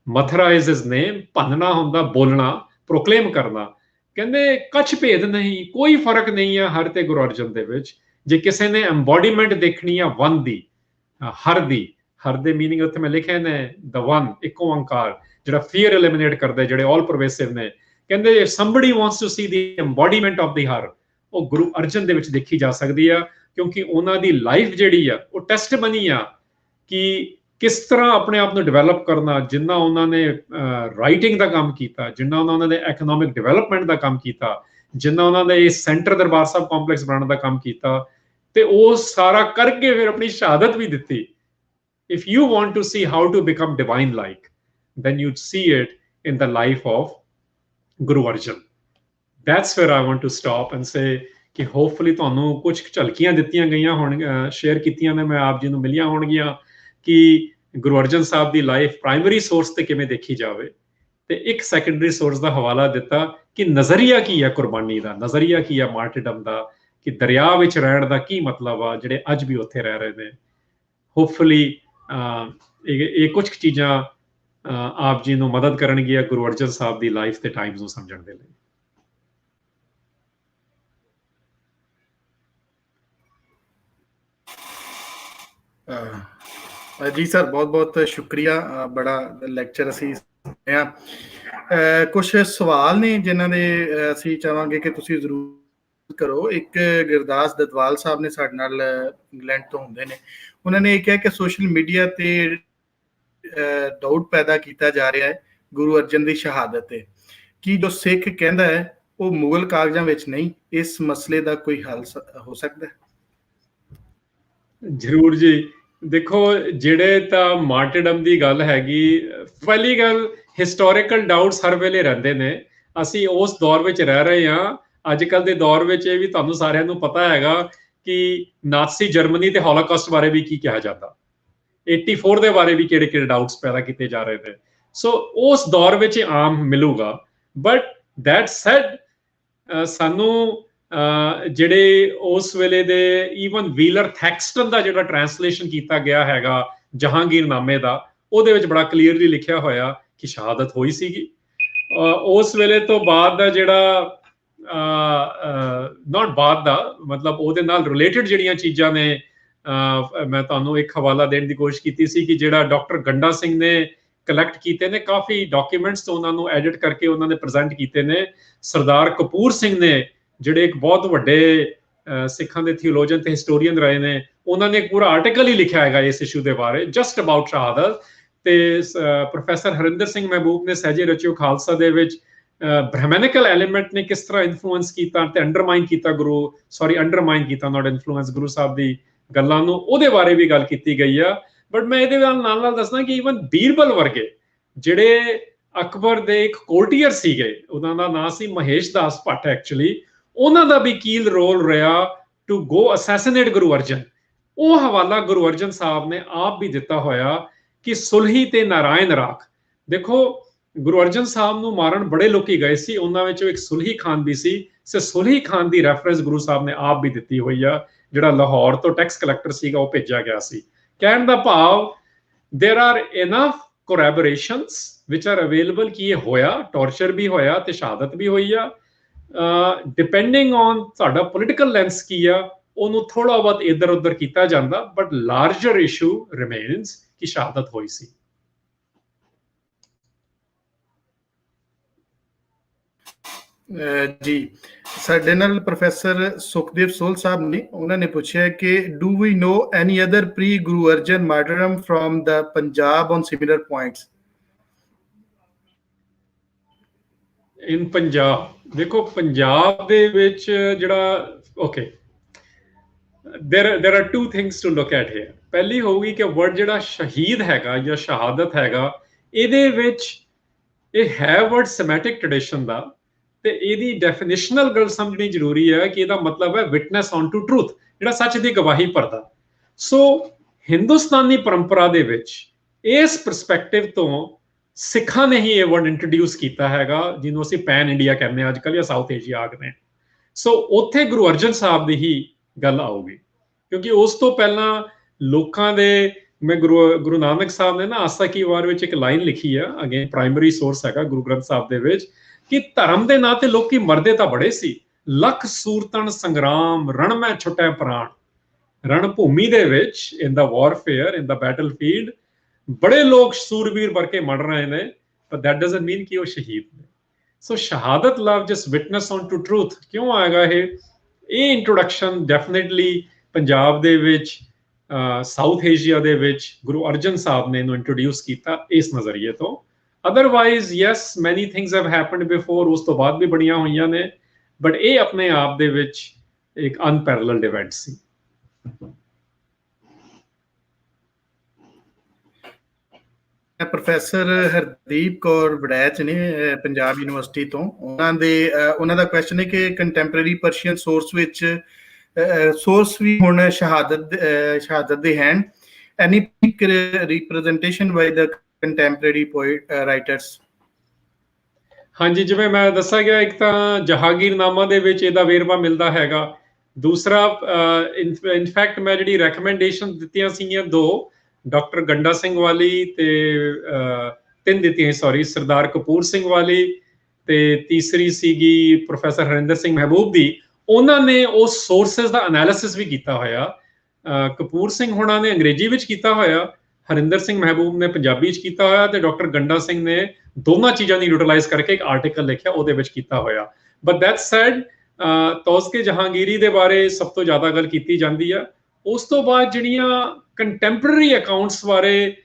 ਮਥਰਾ ਇਜ਼ ਹਿਸ ਨੇਮ, ਭੰਨਣਾ ਹੁੰਦਾ ਬੋਲਣਾ, ਪ੍ਰੋਕਲੇਮ ਕਰਨਾ। ਕਹਿੰਦੇ ਕਛ ਭੇਦ ਨਹੀਂ, ਕੋਈ ਫਰਕ ਨਹੀਂ ਹੈ ਹਰ ਤੇ ਗੁਰੂ ਅਰਜਨ ਦੇ ਵਿੱਚ। ਜੇ ਕਿਸੇ ਨੇ ਐਮਬੋਡੀਮੈਂਟ ਦੇਖਣੀ ਆ ਵਨ ਦੀ, ਹਰ ਦੀ, ਹਰ ਦੇ ਮੀਨਿੰਗ ਉੱਥੇ ਮੈਂ ਲਿਖੇ ਨੇ ਦ ਵਨ, ਇੱਕੋ ਓੰਕਾਰ, ਜਿਹੜਾ ਫੀਅਰ ਐਲੀਮੀਨੇਟ ਕਰਦੇ, ਜਿਹੜੇ ਆਲ ਪਰਵੇਸਿਵ ਨੇ। ਕਹਿੰਦੇ if somebody wants to see the embodiment of the ਹਰ, ਉਹ ਗੁਰੂ ਅਰਜਨ ਦੇ ਵਿੱਚ ਦੇਖੀ ਜਾ ਸਕਦੀ ਆ, ਕਿਉਂਕਿ ਉਹਨਾਂ ਦੀ ਲਾਈਫ ਜਿਹੜੀ ਆ ਉਹ ਟੈਸਟ ਬਣੀ ਆ ਕਿ ਕਿਸ ਤਰ੍ਹਾਂ ਆਪਣੇ ਆਪ ਨੂੰ ਡਿਵੈਲਪ ਕਰਨਾ। ਜਿੰਨਾ ਉਹਨਾਂ ਨੇ ਰਾਈਟਿੰਗ ਦਾ ਕੰਮ ਕੀਤਾ, ਜਿੰਨਾ ਉਹਨਾਂ ਨੇ ਇਕਨੋਮਿਕ ਡਿਵੈਲਪਮੈਂਟ ਦਾ ਕੰਮ ਕੀਤਾ, ਜਿੰਨਾ ਉਹਨਾਂ ਨੇ ਇਸ ਸੈਂਟਰ ਦਰਬਾਰ ਸਾਹਿਬ ਕੰਪਲੈਕਸ ਬਣਾਉਣ ਦਾ ਕੰਮ ਕੀਤਾ, ਤੇ ਉਹ ਸਾਰਾ ਕਰਕੇ ਫਿਰ ਆਪਣੀ ਸ਼ਹਾਦਤ ਵੀ ਦਿੱਤੀ। If you want to see how to become divine like, then you'd see it in the life of Guru Arjan। That's where I want to stop and say ਕਿ ਹੋਪਫੁਲੀ ਤੁਹਾਨੂੰ ਕੁਝ ਝਲਕੀਆਂ ਦਿੱਤੀਆਂ ਗਈਆਂ ਹੋਣ, ਸ਼ੇਅਰ ਕੀਤੀਆਂ ਨੇ, ਮੈਂ ਆਪ ਜੀ ਨੂੰ ਮਿਲੀਆਂ ਹੋਣਗੀਆਂ ਕਿ ਗੁਰੂ ਅਰਜਨ ਸਾਹਿਬ ਦੀ ਲਾਈਫ ਪ੍ਰਾਇਮਰੀ ਸੋਰਸ ਤੇ ਕਿਵੇਂ ਦੇਖੀ ਜਾਵੇ, ਤੇ ਇੱਕ ਸੈਕੰਡਰੀ ਸੋਰਸ ਦਾ ਹਵਾਲਾ ਦਿੱਤਾ ਕਿ ਨਜ਼ਰੀਆ ਕੀ ਹੈ ਕੁਰਬਾਨੀ ਦਾ, ਨਜ਼ਰੀਆ ਕੀ ਹੈ ਮਾਰਟਰਡਮ ਦਾ, ਕਿ ਦਰਿਆ ਵਿੱਚ ਰਹਿਣ ਦਾ ਕੀ ਮਤਲਬ ਆ ਜਿਹੜੇ ਅੱਜ ਵੀ ਉੱਥੇ ਰਹਿ ਰਹੇ ਨੇ। ਹੋਪਫੁਲੀ ਇਹ ਕੁਝ ਚੀਜ਼ਾਂ ਆਪ ਜੀ ਨੂੰ ਮਦਦ ਕਰਨਗੀਆਂ ਗੁਰੂ ਅਰਜਨ ਸਾਹਿਬ ਦੀ ਲਾਈਫ ਤੇ ਟਾਈਮਸ ਨੂੰ ਸਮਝਣ ਦੇ ਲਈ। ਜੀ ਸਰ, ਬਹੁਤ ਬਹੁਤ ਸ਼ੁਕਰੀਆ, ਬੜਾ ਲੈਕਚਰ ਅਸੀਂ ਸੁਣਿਆ। ਕੁਝ ਸਵਾਲ ਨੇ ਜਿਨ੍ਹਾਂ ਦੇ ਅਸੀਂ ਚਾਹਾਂਗੇ ਕਿ ਤੁਸੀਂ ਜ਼ਰੂਰ ਕਰੋ। ਇੱਕ ਗੁਰਦਾਸ ਦਦਵਾਲ ਸਾਹਿਬ ਨੇ ਸਾਡੇ ਨਾਲ ਇੰਗਲੈਂਡ ਤੋਂ ਹੁੰਦੇ ਨੇ, ਉਹਨਾਂ ਨੇ ਇਹ ਕਿਹਾ ਕਿ ਸੋਸ਼ਲ ਮੀਡੀਆ ਤੇ ਡਾਊਟ ਪੈਦਾ ਕੀਤਾ ਜਾ ਰਿਹਾ ਹੈ ਗੁਰੂ ਅਰਜਨ ਦੀ ਸ਼ਹਾਦਤ ਤੇ, ਕੀ ਜੋ ਸਿੱਖ ਕਹਿੰਦਾ ਹੈ ਉਹ ਮੁਗਲ ਕਾਗਜ਼ਾਂ ਵਿੱਚ ਨਹੀਂ, ਇਸ ਮਸਲੇ ਦਾ ਕੋਈ ਹੱਲ ਹੋ ਸਕਦਾ ਹੈ? ਜ਼ਰੂਰ ਜੀ। ਦੇਖੋ, ਜਿਹੜੇ ਤਾਂ ਮਾਰਟਰਡਮ ਦੀ ਗੱਲ ਹੈਗੀ, ਪਹਿਲੀ ਗੱਲ ਹਿਸਟੋਰੀਕਲ ਡਾਊਟਸ ਹਰ ਵੇਲੇ ਰਹਿੰਦੇ ਨੇ। ਅਸੀਂ ਉਸ ਦੌਰ ਵਿੱਚ ਰਹਿ ਰਹੇ ਹਾਂ। ਅੱਜ ਕੱਲ ਦੇ ਦੌਰ ਵਿੱਚ ਇਹ ਵੀ ਤੁਹਾਨੂੰ ਸਾਰਿਆਂ ਨੂੰ ਪਤਾ ਹੈਗਾ ਕਿ ਨਾਜ਼ੀ ਜਰਮਨੀ ਤੇ ਹੌਲੋਕਾਸਟ ਬਾਰੇ ਵੀ ਕੀ ਕਿਹਾ ਜਾਂਦਾ, 84 ਦੇ ਬਾਰੇ ਵੀ ਕਿਹੜੇ ਕਿਹੜੇ ਡਾਊਟਸ ਪੈਦਾ ਕੀਤੇ ਜਾ ਰਹੇ ਨੇ। ਸੋ ਉਸ ਦੌਰ ਵਿੱਚ ਆਮ ਮਿਲੂਗਾ। ਬਟ ਦੈਟ ਸੈਡ, ਸਾਨੂੰ ਜਿਹੜੇ ਉਸ ਵੇਲੇ ਦੇ ਈਵਨ ਵੀਲਰ ਥੈਕਸਟਨ ਦਾ ਜਿਹੜਾ ਟ੍ਰਾਂਸਲੇਸ਼ਨ ਕੀਤਾ ਗਿਆ ਹੈਗਾ ਜਹਾਂਗੀਰਨਾਮੇ ਦਾ, ਉਹਦੇ ਵਿੱਚ ਬੜਾ ਕਲੀਅਰਲੀ ਲਿਖਿਆ ਹੋਇਆ ਕਿ ਸ਼ਹਾਦਤ ਹੋਈ ਸੀਗੀ। ਉਸ ਵੇਲੇ ਤੋਂ ਬਾਅਦ ਦਾ ਜਿਹੜਾ ਨਾਟ ਬਾਅਦ ਦਾ, ਮਤਲਬ ਉਹਦੇ ਨਾਲ ਰਿਲੇਟਡ ਜਿਹੜੀਆਂ ਚੀਜ਼ਾਂ ਨੇ, ਮੈਂ ਤੁਹਾਨੂੰ ਇੱਕ ਹਵਾਲਾ ਦੇਣ ਦੀ ਕੋਸ਼ਿਸ਼ ਕੀਤੀ ਸੀ ਕਿ ਜਿਹੜਾ ਡਾਕਟਰ ਗੰਡਾ ਸਿੰਘ ਨੇ ਕਲੈਕਟ ਕੀਤੇ ਨੇ, ਕਾਫੀ ਡਾਕੂਮੈਂਟਸ ਤੋਂ ਉਹਨਾਂ ਨੂੰ ਐਡਿਟ ਕਰਕੇ ਉਹਨਾਂ ਨੇ ਪ੍ਰੈਜ਼ੈਂਟ ਕੀਤੇ ਨੇ। ਸਰਦਾਰ ਕਪੂਰ ਸਿੰਘ ਨੇ, ਜਿਹੜੇ ਇੱਕ ਬਹੁਤ ਵੱਡੇ ਸਿੱਖਾਂ ਦੇ ਥਿਓਲੋਜਨ ਤੇ ਹਿਸਟੋਰੀਅਨ ਰਹੇ ਨੇ, ਉਹਨਾਂ ਨੇ ਇੱਕ ਪੂਰਾ ਆਰਟੀਕਲ ਹੀ ਲਿਖਿਆ ਹੈਗਾ ਇਸ ਇਸ਼ੂ ਦੇ ਬਾਰੇ, ਜਸਟ ਅਬਾਊਟ ਸ਼ਹਾਦਤ। ਤੇ ਪ੍ਰੋਫੈਸਰ ਹਰਿੰਦਰ ਸਿੰਘ ਮਹਿਬੂਬ ਨੇ ਸਹਿਜੇ ਰਚਿਓ ਖਾਲਸਾ ਦੇ ਵਿੱਚ ਬ੍ਰਹਮੈਨਿਕਲ ਐਲੀਮੈਂਟ ਨੇ ਕਿਸ ਤਰ੍ਹਾਂ ਇਨਫਲੂਐਂਸ ਕੀਤਾ ਤੇ ਅੰਡਰਮਾਈਨ ਕੀਤਾ ਅੰਡਰਮਾਈਨ ਕੀਤਾ, ਨਾਟ ਇਨਫਲੂਐਂਸ, ਗੁਰੂ ਸਾਹਿਬ ਦੀ ਗੱਲਾਂ ਨੂੰ, ਉਹਦੇ ਬਾਰੇ ਵੀ ਗੱਲ ਕੀਤੀ ਗਈ ਆ। ਬਟ ਮੈਂ ਇਹਦੇ ਨਾਲ ਦੱਸਣਾ ਕਿ ਈਵਨ ਬੀਰਬਲ ਵਰਗੇ ਜਿਹੜੇ ਅਕਬਰ ਦੇ ਇੱਕ ਕੋਰਟੀਅਰ ਸੀਗੇ, ਉਹਨਾਂ ਦਾ ਨਾਂ ਸੀ ਮਹੇਸ਼ ਦਾਸ ਭੱਟ ਐਕਚੁਅਲੀ, ਉਹਨਾਂ ਦਾ ਵੀ ਕੀਲ ਰੋਲ ਰਿਹਾ to go assassinate Guru Arjan. ਉਹ ਹਵਾਲਾ ਗੁਰੂ ਅਰਜਨ ਸਾਹਿਬ ਨੇ ਆਪ ਵੀ ਦਿੱਤਾ ਹੋਇਆ ਕਿ ਸੁਲਹੀ ਤੇ ਨਾਰਾਇਣ ਰਾਖ। ਦੇਖੋ, ਗੁਰੂ ਅਰਜਨ ਸਾਹਿਬ ਨੂੰ ਮਾਰਨ ਬੜੇ ਲੋਕੀ ਗਏ ਸੀ, ਉਹਨਾਂ ਵਿੱਚੋਂ ਇੱਕ ਸੁਲਹੀ ਖਾਨ ਵੀ ਸੀ। ਸੇ ਸੁਲਹੀ ਖਾਨ ਦੀ ਰੈਫਰੈਂਸ ਗੁਰੂ ਸਾਹਿਬ ਨੇ ਆਪ ਵੀ ਦਿੱਤੀ ਹੋਈ ਆ, ਜਿਹੜਾ ਲਾਹੌਰ ਤੋਂ ਟੈਕਸ ਕਲੈਕਟਰ ਸੀਗਾ, ਉਹ ਭੇਜਿਆ ਗਿਆ ਸੀ। ਕਹਿਣ ਦਾ ਭਾਵ there are enough corroborations which are available ਕਿ ਇਹ ਹੋਇਆ, ਟੌਰਚਰ ਵੀ ਹੋਇਆ ਤੇ ਸ਼ਹਾਦਤ ਵੀ ਹੋਈ ਆ। ਡਿਪੈਂਡਿੰਗ ਔਨ ਸਾਡਾ ਪੋਲੀਟੀਕਲ ਲੈਂਸ ਕੀ ਆ, ਉਹਨੂੰ ਥੋੜਾ ਬਹੁਤ ਇੱਧਰ ਉੱਧਰ ਕੀਤਾ ਜਾਂਦਾ, ਬਟ ਲਾਰਜਰ ਇਸ਼ੂ ਰਿਮੇਨਸ ਕਿ ਸ਼ਹਾਦਤ ਹੋਈ ਸੀ। ਜੀ, ਸਾਡੇ ਨਾਲ ਪ੍ਰੋਫੈਸਰ ਸੁਖਦੇਵ ਸੋਲ ਸਾਹਿਬ ਨੇ, ਉਹਨਾਂ ਨੇ ਪੁੱਛਿਆ ਕਿ do we know any other pre Guru Arjan martyrdom from the Punjab on similar points? In Punjab, ਦੇਖੋ ਪੰਜਾਬ ਦੇ ਵਿੱਚ ਜਿਹੜਾ there are two things to look at here। ਪਹਿਲੀ ਹੋਊਗੀ ਕਿ ਵਰਡ ਜਿਹੜਾ ਸ਼ਹੀਦ ਹੈਗਾ ਜਾਂ ਸ਼ਹਾਦਤ ਹੈਗਾ, ਇਹਦੇ ਵਿੱਚ ਇਹ ਹੈ ਵਰਡ ਸੈਮੈਟਿਕ ਟ੍ਰੈਡੀਸ਼ਨ ਦਾ, ਤੇ ਇਹਦੀ ਡੈਫੀਨੇਸ਼ਨਲ ਗੱਲ ਸਮਝਣੀ ਜ਼ਰੂਰੀ ਹੈ ਕਿ ਇਹਦਾ ਮਤਲਬ ਹੈ ਵਿਟਨੈਸ ਔਨ ਟੂ ਟਰੂਥ, ਜਿਹੜਾ ਸੱਚ ਦੀ ਗਵਾਹੀ ਭਰਦਾ। ਸੋ ਹਿੰਦੁਸਤਾਨੀ ਪਰੰਪਰਾ ਦੇ ਵਿੱਚ ਇਸ ਪਰਸਪੈਕਟਿਵ ਤੋਂ ਸਿੱਖਾਂ ਨੇ ਹੀ ਇਹ ਵਰਡ ਇੰਟਰੋਡਿਊਸ ਕੀਤਾ ਹੈਗਾ, ਜਿਹਨੂੰ ਅਸੀਂ ਪੈਨ ਇੰਡੀਆ ਕਹਿੰਦੇ ਹਾਂ ਅੱਜ ਕੱਲ੍ਹ, ਜਾਂ ਸਾਊਥ ਏਸ਼ੀਆ ਆਖਦੇ। ਸੋ ਉੱਥੇ ਗੁਰੂ ਅਰਜਨ ਸਾਹਿਬ ਦੀ ਹੀ ਗੱਲ ਆਊਗੀ, ਕਿਉਂਕਿ ਉਸ ਤੋਂ ਪਹਿਲਾਂ ਲੋਕਾਂ ਦੇ, ਮੈਂ ਗੁਰੂ ਨਾਨਕ ਸਾਹਿਬ ਨੇ ਨਾ ਆਸਾ ਕੀ ਵਾਰ ਵਿੱਚ ਇੱਕ ਲਾਈਨ ਲਿਖੀ ਆ, ਅਗੇਨ ਪ੍ਰਾਇਮਰੀ ਸੋਰਸ ਹੈਗਾ ਗੁਰੂ ਗ੍ਰੰਥ ਸਾਹਿਬ ਦੇ ਵਿੱਚ, ਕਿ ਧਰਮ ਦੇ ਨਾਂ ਤੇ ਲੋਕੀ ਮਰਦੇ ਤਾਂ ਬੜੇ ਸੀ, ਲੱਖ ਸੂਰਤਨ ਸੰਗਰਾਮ ਰਣ ਮੈਂ ਛੁਟੈ ਪ੍ਰਾਣ। ਰਣ ਭੂਮੀ ਦੇ ਵਿੱਚ, ਇਨ ਦਾ ਵਾਰਫੇਅਰ, ਇਨ ਦਾ ਬੈਟਲਫੀਲਡ, ਬੜੇ ਲੋਕ ਸੂਰਬੀਰ ਵਰ ਕੇ ਮਰ ਰਹੇ ਨੇ, but that doesn't mean ਕਿ ਉਹ ਸ਼ਹੀਦ ਨੇ। ਸੋ ਸ਼ਹਾਦਤ ਲਫ਼ਜ਼ ਜਿਸ ਵਿਟਨੈਸ ਔਨ ਟੂ ਟਰੂਥ ਕਿਉਂ ਆਏਗਾ, ਇਹ ਇੰਟਰੋਡਕਸ਼ਨ ਡੈਫੀਨੇਟਲੀ ਪੰਜਾਬ ਦੇ ਵਿੱਚ, ਸਾਊਥ ਏਸ਼ੀਆ ਦੇ ਵਿੱਚ ਗੁਰੂ ਅਰਜਨ ਸਾਹਿਬ ਨੇ ਇਹਨੂੰ ਇੰਟਰੋਡਿਊਸ ਕੀਤਾ ਇਸ ਨਜ਼ਰੀਏ ਤੋਂ। ਅਦਰਵਾਈਜ਼ ਯੈਸ, ਮੈਨੀ ਥਿੰਗਸ ਹੈਵ ਹੈਪਨਡ ਬਿਫੋਰ, ਉਸ ਤੋਂ ਬਾਅਦ ਵੀ ਬਣੀਆਂ ਹੋਈਆਂ ਨੇ, ਬਟ ਇਹ ਆਪਣੇ ਆਪ ਦੇ ਵਿੱਚ ਇੱਕ ਅਨਪੈਰਲਲਡ ਇਵੈਂਟ ਸੀ। ਪ੍ਰੋਫੈਸਰ ਹਰਦੀਪ ਕੌਰ ਵੜੈਚ ਨੇ ਪੰਜਾਬ ਯੂਨੀਵਰਸਿਟੀ ਤੋਂ, ਉਹਨਾਂ ਦਾ ਕੁਐਸਚਨ ਹੈ ਕਿ ਕੰਟੈਂਪਰੇਰੀ ਪਰਸ਼ੀਅਨ ਸੋਰਸ ਵਿੱਚ ਸੋਰਸ ਵੀ ਹੁਣ ਸ਼ਹਾਦਤ ਦੇ ਹਨ, ਐਨੀ ਰਿਪਰੈਜ਼ੈਂਟੇਸ਼ਨ ਬਾਈ ਦਾ ਕੰਟੈਂਪਰੇਰੀ ਪੋਇਟ ਰਾਈਟਰਸ? ਹਾਂਜੀ, ਜਿਵੇਂ ਮੈਂ ਦੱਸਿਆ ਗਿਆ, ਇੱਕ ਤਾਂ ਜਹਾਂਗੀਰਨਾਮਾ ਦੇ ਵਿੱਚ ਇਹਦਾ ਵੇਰਵਾ ਮਿਲਦਾ ਹੈਗਾ, ਦੂਸਰਾ ਇਨਫੈਕਟ ਮੈਂ ਜਿਹੜੀ ਰੈਕਮੈਂਡੇਸ਼ਨ ਦਿੱਤੀਆਂ ਸੀਗੀਆਂ ਦੋ, ਡਾਕਟਰ ਗੰਡਾ ਸਿੰਘ ਵਾਲੀ ਤੇ ਤਿੰਨ ਦਿੱਤੀਆਂ, ਸੌਰੀ, ਸਰਦਾਰ ਕਪੂਰ ਸਿੰਘ ਵਾਲੀ ਤੇ ਤੀਸਰੀ ਸੀਗੀ ਪ੍ਰੋਫੈਸਰ ਹਰਿੰਦਰ ਸਿੰਘ ਮਹਿਬੂਬ ਦੀ, ਉਹਨਾਂ ਨੇ ਉਸ ਸੋਰਸਿਸ ਦਾ ਐਨਾਲਿਸਿਸ ਵੀ ਕੀਤਾ ਹੋਇਆ। ਕਪੂਰ ਸਿੰਘ ਹੋਣਾ ਨੇ ਅੰਗਰੇਜ਼ੀ ਵਿੱਚ ਕੀਤਾ ਹੋਇਆ, ਹਰਿੰਦਰ ਸਿੰਘ ਮਹਿਬੂਬ ਨੇ ਪੰਜਾਬੀ ਵਿੱਚ ਕੀਤਾ ਹੋਇਆ, ਤੇ ਡਾਕਟਰ ਗੰਡਾ ਸਿੰਘ ਨੇ ਦੋਨਾਂ ਚੀਜ਼ਾਂ ਦੀ ਯੂਟੀਲਾਈਜ਼ ਕਰਕੇ ਇੱਕ ਆਰਟੀਕਲ ਲਿਖਿਆ, ਉਹਦੇ ਵਿੱਚ ਕੀਤਾ ਹੋਇਆ। ਬਟ ਦੈਟ ਸੈਡ, ਤੌਜ਼ਕੇ ਜਹਾਂਗੀਰੀ ਦੇ ਬਾਰੇ ਸਭ ਤੋਂ ਜ਼ਿਆਦਾ ਗੱਲ ਕੀਤੀ ਜਾਂਦੀ ਆ। ਉਸ ਤੋਂ ਬਾਅਦ ਜਿਹੜੀਆਂ ਕੰਟੈਂਪਰੇਰੀ ਅਕਾਊਂਟਸ ਬਾਰੇ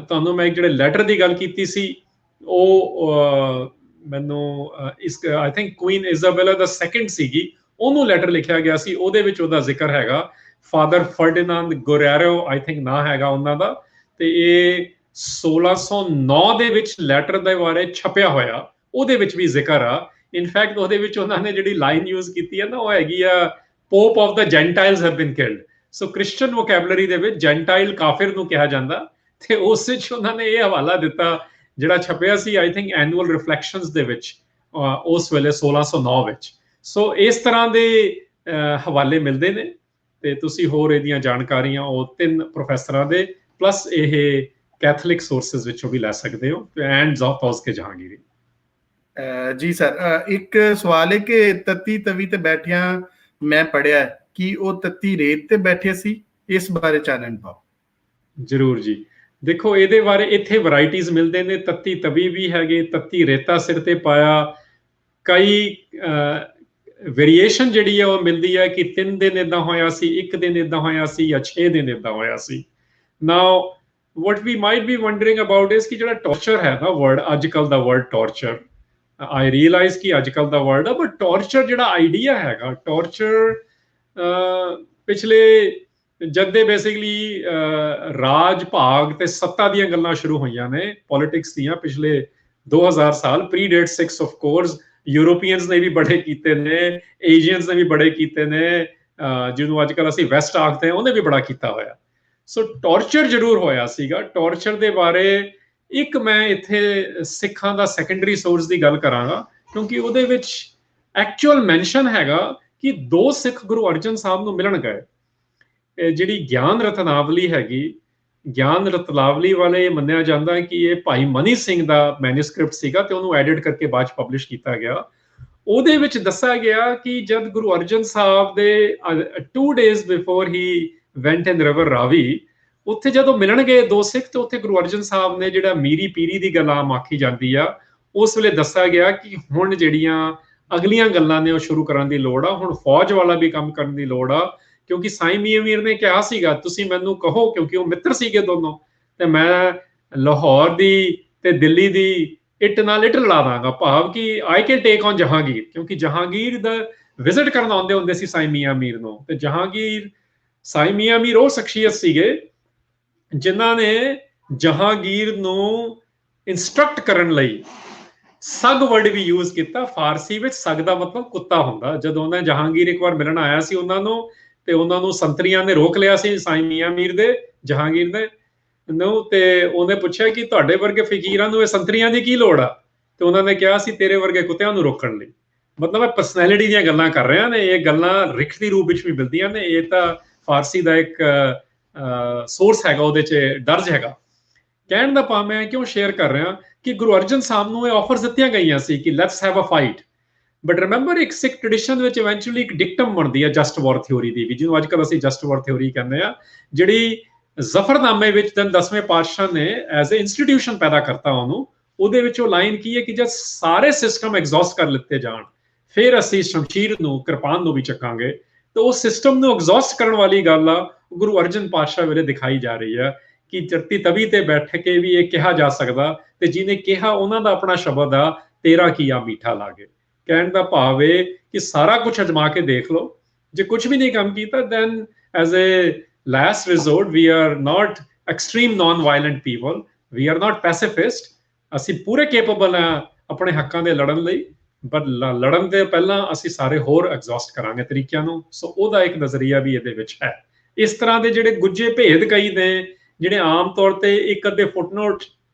ਤੁਹਾਨੂੰ ਮੈਂ ਜਿਹੜੇ ਲੈਟਰ ਦੀ ਗੱਲ ਕੀਤੀ ਸੀ, ਉਹ ਮੈਨੂੰ I think Queen Isabella the second ਸੀਗੀ, ਉਹਨੂੰ ਲੈਟਰ ਲਿਖਿਆ ਗਿਆ ਸੀ, ਉਹਦੇ ਵਿੱਚ ਉਹਦਾ ਜ਼ਿਕਰ ਹੈਗਾ। ਫਾਦਰ ਫਰਡੀਨਾਂਦ ਗੁਰੈਰੋ ਆਈ ਥਿੰਕ ਨਾਂ ਹੈਗਾ ਉਹਨਾਂ ਦਾ, ਤੇ ਇਹ 1609 ਦੇ ਵਿੱਚ ਲੈਟਰ ਦੇ ਬਾਰੇ ਛਪਿਆ ਹੋਇਆ, ਉਹਦੇ ਵਿੱਚ ਵੀ ਜ਼ਿਕਰ ਆ। ਇਨਫੈਕਟ ਉਹਦੇ ਵਿੱਚ ਉਹਨਾਂ ਨੇ ਜਿਹੜੀ ਲਾਈਨ ਯੂਜ਼ ਕੀਤੀ ਹੈ ਨਾ, ਉਹ ਹੈਗੀ ਆ, pope of the gentiles have been killed. So Christian vocabulary ਦੇ ਵਿੱਚ ਜੈਂਟਾਈਲ ਕਾਫਿਰ ਨੂੰ ਕਿਹਾ ਜਾਂਦਾ, ਤੇ ਉਸ ਵਿੱਚ ਉਹਨਾਂ ਨੇ ਇਹ ਹਵਾਲਾ ਦਿੱਤਾ ਜਿਹੜਾ ਛਪਿਆ ਸੀ ਆਈ ਥਿੰਕ ਐਨੂਅਲ ਰਿਫਲੈਕਸ਼ਨਸ ਦੇ ਵਿੱਚ ਉਸ ਵੇਲੇ 1609 ਵਿੱਚ। ਸੋ ਇਸ ਤਰ੍ਹਾਂ ਦੇ ਹਵਾਲੇ ਮਿਲਦੇ ਨੇ, ਤੇ ਤੁਸੀਂ ਹੋਰ ਇਹਦੀਆਂ ਜਾਣਕਾਰੀਆਂ ਉਹ ਤਿੰਨ ਪ੍ਰੋਫੈਸਰਾਂ ਦੇ ਪਲੱਸ ਇਹ ਕੈਥੋਲਿਕ ਸੋਰਸਿਸ ਵਿੱਚੋਂ ਵੀ ਲੈ ਸਕਦੇ ਹੋ, ਐਂਡ ਤੌਜ਼ਕੇ ਜਹਾਂਗੀਰੀ। ਜੀ ਸਰ, ਇੱਕ ਸਵਾਲ ਹੈ ਕਿ ਤੱਤੀ ਤਵੀ ਤੇ ਬੈਠਿਆਂ ਮੈਂ ਪੜਿਆ ਕਿ ਉਹ ਤੱਤੀ ਰੇਤ ਤੇ ਬੈਠੇ ਸੀ, ਇਸ ਬਾਰੇ ਚਾਨਣ ਪਾਓ। ਜ਼ਰੂਰ ਜੀ, ਦੇਖੋ ਇਹਦੇ ਬਾਰੇ ਇੱਥੇ ਵੈਰਾਈਟੀਜ਼ ਮਿਲਦੇ ਨੇ, ਤੱਤੀ ਤਵੀ ਵੀ ਹੈਗੇ, ਤੱਤੀ ਰੇਤਾ ਸਿਰ ਤੇ ਪਾਇਆ, ਕਈ ਵੇਰੀਏਸ਼ਨ ਜਿਹੜੀ ਹੈ ਉਹ ਮਿਲਦੀ ਹੈ ਕਿ 3 ਦਿਨ ਇਦਾਂ ਹੋਇਆ ਸੀ, 1 ਦਿਨ ਇਦਾਂ ਹੋਇਆ ਸੀ, ਜਾਂ 6 ਦਿਨ ਇਦਾਂ ਹੋਇਆ ਸੀ। ਨਾਓ what we might be wondering about is ਕਿ ਜਿਹੜਾ ਟੌਰਚਰ ਹੈ ਨਾ ਵਰਡ, ਅੱਜ ਕੱਲ ਦਾ ਵਰਡ ਟੌਰਚਰ, ਆਈ ਰੀਅਲਾਈਜ਼ ਕਿ ਅੱਜ ਕੱਲ ਦਾ ਵਰਡ ਆ, ਬਟ ਟੌਰਚਰ ਜਿਹੜਾ ਆਈਡੀਆ ਹੈਗਾ, ਟੌਰਚਰ ਪਿਛਲੇ ਜਦ ਦੇ ਬੇਸਿਕਲੀ ਰਾਜ ਭਾਗ ਤੇ ਸੱਤਾ ਦੀਆਂ ਗੱਲਾਂ ਸ਼ੁਰੂ ਹੋਈਆਂ ਨੇ ਪੋਲਿਟਿਕਸ ਦੀਆਂ, ਪਿਛਲੇ 2000 ਸਾਲ, ਪ੍ਰੀਡੇਟ 6 ਆਫ ਕੋਰਸ, ਯੂਰੋਪੀਅਨਸ ਨੇ ਵੀ ਬੜੇ ਕੀਤੇ ਨੇ, ਏਸ਼ੀਅਨਸ ਨੇ ਵੀ ਬੜੇ ਕੀਤੇ ਨੇ, ਜਿਹਨੂੰ ਅੱਜ ਕੱਲ ਅਸੀਂ ਵੈਸਟ ਆਖਦੇ ਹਾਂ, ਉਹਨੇ ਵੀ ਬੜਾ ਕੀਤਾ ਹੋਇਆ। ਸੋ ਟੌਰਚਰ ਜ਼ਰੂਰ ਹੋਇਆ ਸੀਗਾ। ਟੌਰਚਰ ਦੇ ਬਾਰੇ ਇੱਕ ਮੈਂ ਇੱਥੇ ਸਿੱਖਾਂ ਦਾ ਸੈਕੰਡਰੀ ਸੋਰਸ ਦੀ ਗੱਲ ਕਰਾਂਗਾ, ਕਿਉਂਕਿ ਉਹਦੇ ਵਿੱਚ ਐਕਚੁਅਲ ਮੈਂਸ਼ਨ ਹੈਗਾ ਕਿ 2 ਸਿੱਖ ਗੁਰੂ ਅਰਜਨ ਸਾਹਿਬ ਨੂੰ ਮਿਲਣ ਗਏ। ਜਿਹੜੀ ਗਿਆਨ ਰਤਨਾਵਲੀ ਹੈਗੀ, ਗਿਆਨ ਰਤਨਾਵਲੀ ਵਾਲੇ ਮੰਨਿਆ ਜਾਂਦਾ ਹੈ ਕਿ ਇਹ ਭਾਈ ਮਨੀ ਸਿੰਘ ਦਾ ਮੈਨੂਸਕ੍ਰਿਪਟ ਸੀਗਾ ਤੇ ਉਹਨੂੰ ਐਡਿਟ ਕਰਕੇ ਬਾਅਦ ਚ ਪਬਲਿਸ਼ ਕੀਤਾ ਗਿਆ। ਉਹਦੇ ਵਿੱਚ ਦੱਸਿਆ ਗਿਆ ਕਿ ਜਦ ਗੁਰੂ ਅਰਜਨ ਸਾਹਿਬ ਦੇ 2 days ਬਿਫੋਰ ਹੀ ਵੈਂਟ ਇਨ ਰਿਵਰ ਰਾਵੀ, ਉੱਥੇ ਜਦੋਂ ਮਿਲਣ ਗਏ 2 ਸਿੱਖ, ਤੇ ਉੱਥੇ ਗੁਰੂ ਅਰਜਨ ਸਾਹਿਬ ਨੇ ਜਿਹੜਾ ਮੀਰੀ ਪੀਰੀ ਦੀ ਗੱਲ ਆਮ ਆਖੀ ਜਾਂਦੀ ਆ, ਉਸ ਵੇਲੇ ਦੱਸਿਆ ਗਿਆ ਕਿ ਹੁਣ ਜਿਹੜੀਆਂ ਅਗਲੀਆਂ ਗੱਲਾਂ ਨੇ ਉਹ ਸ਼ੁਰੂ ਕਰਨ ਦੀ ਲੋੜ ਆ, ਹੁਣ ਫੌਜ ਵਾਲਾ ਵੀ ਕੰਮ ਕਰਨ ਦੀ ਲੋੜ ਆ, ਕਿਉਂਕਿ ਸਾਈਂ ਮੀਆਂ ਮੀਰ ਨੇ ਕਿਹਾ ਸੀਗਾ ਤੁਸੀਂ ਮੈਨੂੰ ਕਹੋ, ਕਿਉਂਕਿ ਉਹ ਮਿੱਤਰ ਸੀਗੇ ਦੋਨੋਂ, ਤੇ ਮੈਂ ਲਾਹੌਰ ਦੀ ਤੇ ਦਿੱਲੀ ਦੀ ਇੱਟ ਨਾਲ ਇੱਟ ਲੜਾ ਦਾਂਗਾ, ਭਾਵ ਕਿ I can take on Jahangir, ਕਿਉਂਕਿ ਜਹਾਂਗੀਰ ਦਾ ਵਿਜ਼ਿਟ ਕਰਨ ਆਉਂਦੇ ਹੁੰਦੇ ਸੀ ਸਾਈਂ ਮੀਆਂ ਮੀਰ ਨੂੰ। ਤੇ ਜਹਾਂਗੀਰ, ਸਾਈਂ ਮੀਆਂ ਮੀਰ ਉਹ ਸ਼ਖਸੀਅਤ ਸੀਗੇ ਜਿਨ੍ਹਾਂ ਨੇ ਜਹਾਂਗੀਰ ਨੂੰ ਇੰਸਟਰਕਟ ਕਰਨ ਲਈ ਸਗ ਵਰਡ ਵੀ ਯੂਜ਼ ਕੀਤਾ। ਫਾਰਸੀ ਵਿੱਚ ਸਗ ਦਾ ਮਤਲਬ ਕੁੱਤਾ ਹੁੰਦਾ। ਜਦੋਂ ਉਹਨਾਂ ਜਹਾਂਗੀਰ ਇੱਕ ਵਾਰ ਮਿਲਣ ਆਇਆ ਸੀ ਉਹਨਾਂ ਨੂੰ, ਤੇ ਉਹਨਾਂ ਨੂੰ ਸੰਤਰੀਆਂ ਨੇ ਰੋਕ ਲਿਆ ਸੀ, ਸਾਈਂ ਮੀਆਂ ਮੀਰ ਦੇ, ਜਹਾਂਗੀਰ ਦੇ ਨੂੰ, ਤੇ ਉਹਨੇ ਪੁੱਛਿਆ ਕਿ ਤੁਹਾਡੇ ਵਰਗੇ ਫਕੀਰਾਂ ਨੂੰ ਇਹ ਸੰਤਰੀਆਂ ਦੀ ਕੀ ਲੋੜ ਆ, ਤੇ ਉਹਨਾਂ ਨੇ ਕਿਹਾ ਸੀ ਤੇਰੇ ਵਰਗੇ ਕੁੱਤਿਆਂ ਨੂੰ ਰੋਕਣ ਲਈ। ਮਤਲਬ ਇਹ ਪਰਸਨੈਲਿਟੀ ਦੀਆਂ ਗੱਲਾਂ ਕਰ ਰਿਹਾ ਨੇ, ਇਹ ਗੱਲਾਂ ਲਿਖਤੀ ਰੂਪ ਵਿੱਚ ਵੀ ਮਿਲਦੀਆਂ ਨੇ, ਇਹ ਤਾਂ ਫਾਰਸੀ ਦਾ ਇੱਕ ਸੋਰਸ ਹੈਗਾ, ਉਹਦੇ 'ਚ ਦਰਜ ਹੈਗਾ। ਕਹਿਣ ਦਾ ਭਾਵ ਮੈਂ ਕਿਉਂ ਸ਼ੇਅਰ ਕਰ ਰਿਹਾ ਕਿ ਗੁਰੂ ਅਰਜਨ ਸਾਹਿਬ ਨੂੰ ਇਹ ਆਫਰਸ ਦਿੱਤੀਆਂ ਗਈਆਂ ਸੀ ਕਿ let's have a fight, but remember ਇੱਕ ਸਿੱਖ ਟ੍ਰੈਡੀਸ਼ਨ ਵਿੱਚ ਇਵੈਂਚੁਅਲੀ ਇੱਕ ਡਿਕਟਮ ਬਣਦੀ ਹੈ ਜਸਟ ਵਾਰ ਥਿਉਰੀ ਦੀ ਵੀ, ਜਿਹਨੂੰ ਅੱਜ ਕੱਲ੍ਹ ਅਸੀਂ ਜਸਟ ਵਾਰ ਥਿਉਰੀ ਕਹਿੰਦੇ ਆ, ਜਿਹੜੀ ਜ਼ਫਰਨਾਮੇ ਵਿੱਚ 10ਵੇਂ ਪਾਤਸ਼ਾਹ ਨੇ ਐਜ਼ ਅ ਇੰਸਟੀਟਿਊਸ਼ਨ ਪੈਦਾ ਕਰਤਾ ਉਹਨੂੰ। ਉਹਦੇ ਵਿੱਚ ਉਹ ਲਾਈਨ ਕੀ ਹੈ ਕਿ ਜਦ ਸਾਰੇ ਸਿਸਟਮ ਐਗਜ਼ੌਸਟ ਕਰ ਲਿੱਤੇ ਜਾਣ, ਫਿਰ ਅਸੀਂ ਸ਼ਮਸ਼ੀਰ ਨੂੰ, ਕਿਰਪਾਨ ਨੂੰ ਵੀ ਚੱਕਾਂਗੇ। ਤੇ ਉਹ ਸਿਸਟਮ ਨੂੰ ਐਗਜ਼ੌਸਟ ਕਰਨ ਵਾਲੀ ਗੱਲ ਆ ਗੁਰੂ ਅਰਜਨ ਪਾਤਸ਼ਾਹ ਵੇਲੇ ਦਿਖਾਈ ਜਾ ਰਹੀ ਹੈ ਕਿ ਧਰਤੀ ਤਵੀ ਤੇ ਬੈਠ ਕੇ ਵੀ ਇਹ ਕਿਹਾ ਜਾ ਸਕਦਾ, ਤੇ ਜਿਹਨੇ ਕਿਹਾ ਉਹਨਾਂ ਦਾ ਆਪਣਾ ਸ਼ਬਦ ਆ, ਤੇਰਾ ਕੀਆ ਮੀਠਾ ਲਾਗੇ। ਕਹਿਣ ਦਾ ਭਾਵ ਹੈ ਕਿ ਸਾਰਾ ਕੁਝ ਅਜਮਾ ਕੇ ਦੇਖ ਲਓ, ਜੇ ਕੁਝ ਵੀ ਨਹੀਂ ਕੰਮ ਕੀਤਾ, then as a last resort we are not extreme non-violent people, we are not pacifist, ਅਸੀਂ ਪੂਰੇ ਕੈਪੇਬਲ ਹਾਂ ਆਪਣੇ ਹੱਕਾਂ ਦੇ ਲੜਨ ਲਈ, ਬਟ ਲੜਨ ਦੇ ਪਹਿਲਾਂ ਅਸੀਂ ਸਾਰੇ ਹੋਰ ਐਗਜ਼ੌਸਟ ਕਰਾਂਗੇ ਤਰੀਕਿਆਂ ਨੂੰ। ਸੋ ਉਹਦਾ ਇੱਕ ਨਜ਼ਰੀਆ ਵੀ ਇਹਦੇ ਵਿੱਚ ਹੈ। ਇਸ ਤਰ੍ਹਾਂ ਦੇ ਜਿਹੜੇ ਗੁੱਜੇ ਭੇਦ ਕਈ ਨੇ, ਜਿਹੜੇ ਆਮ ਤੌਰ ਤੇ ਇੱਕ ਅੱਧੇ ਫੁੱਟਨੋਟ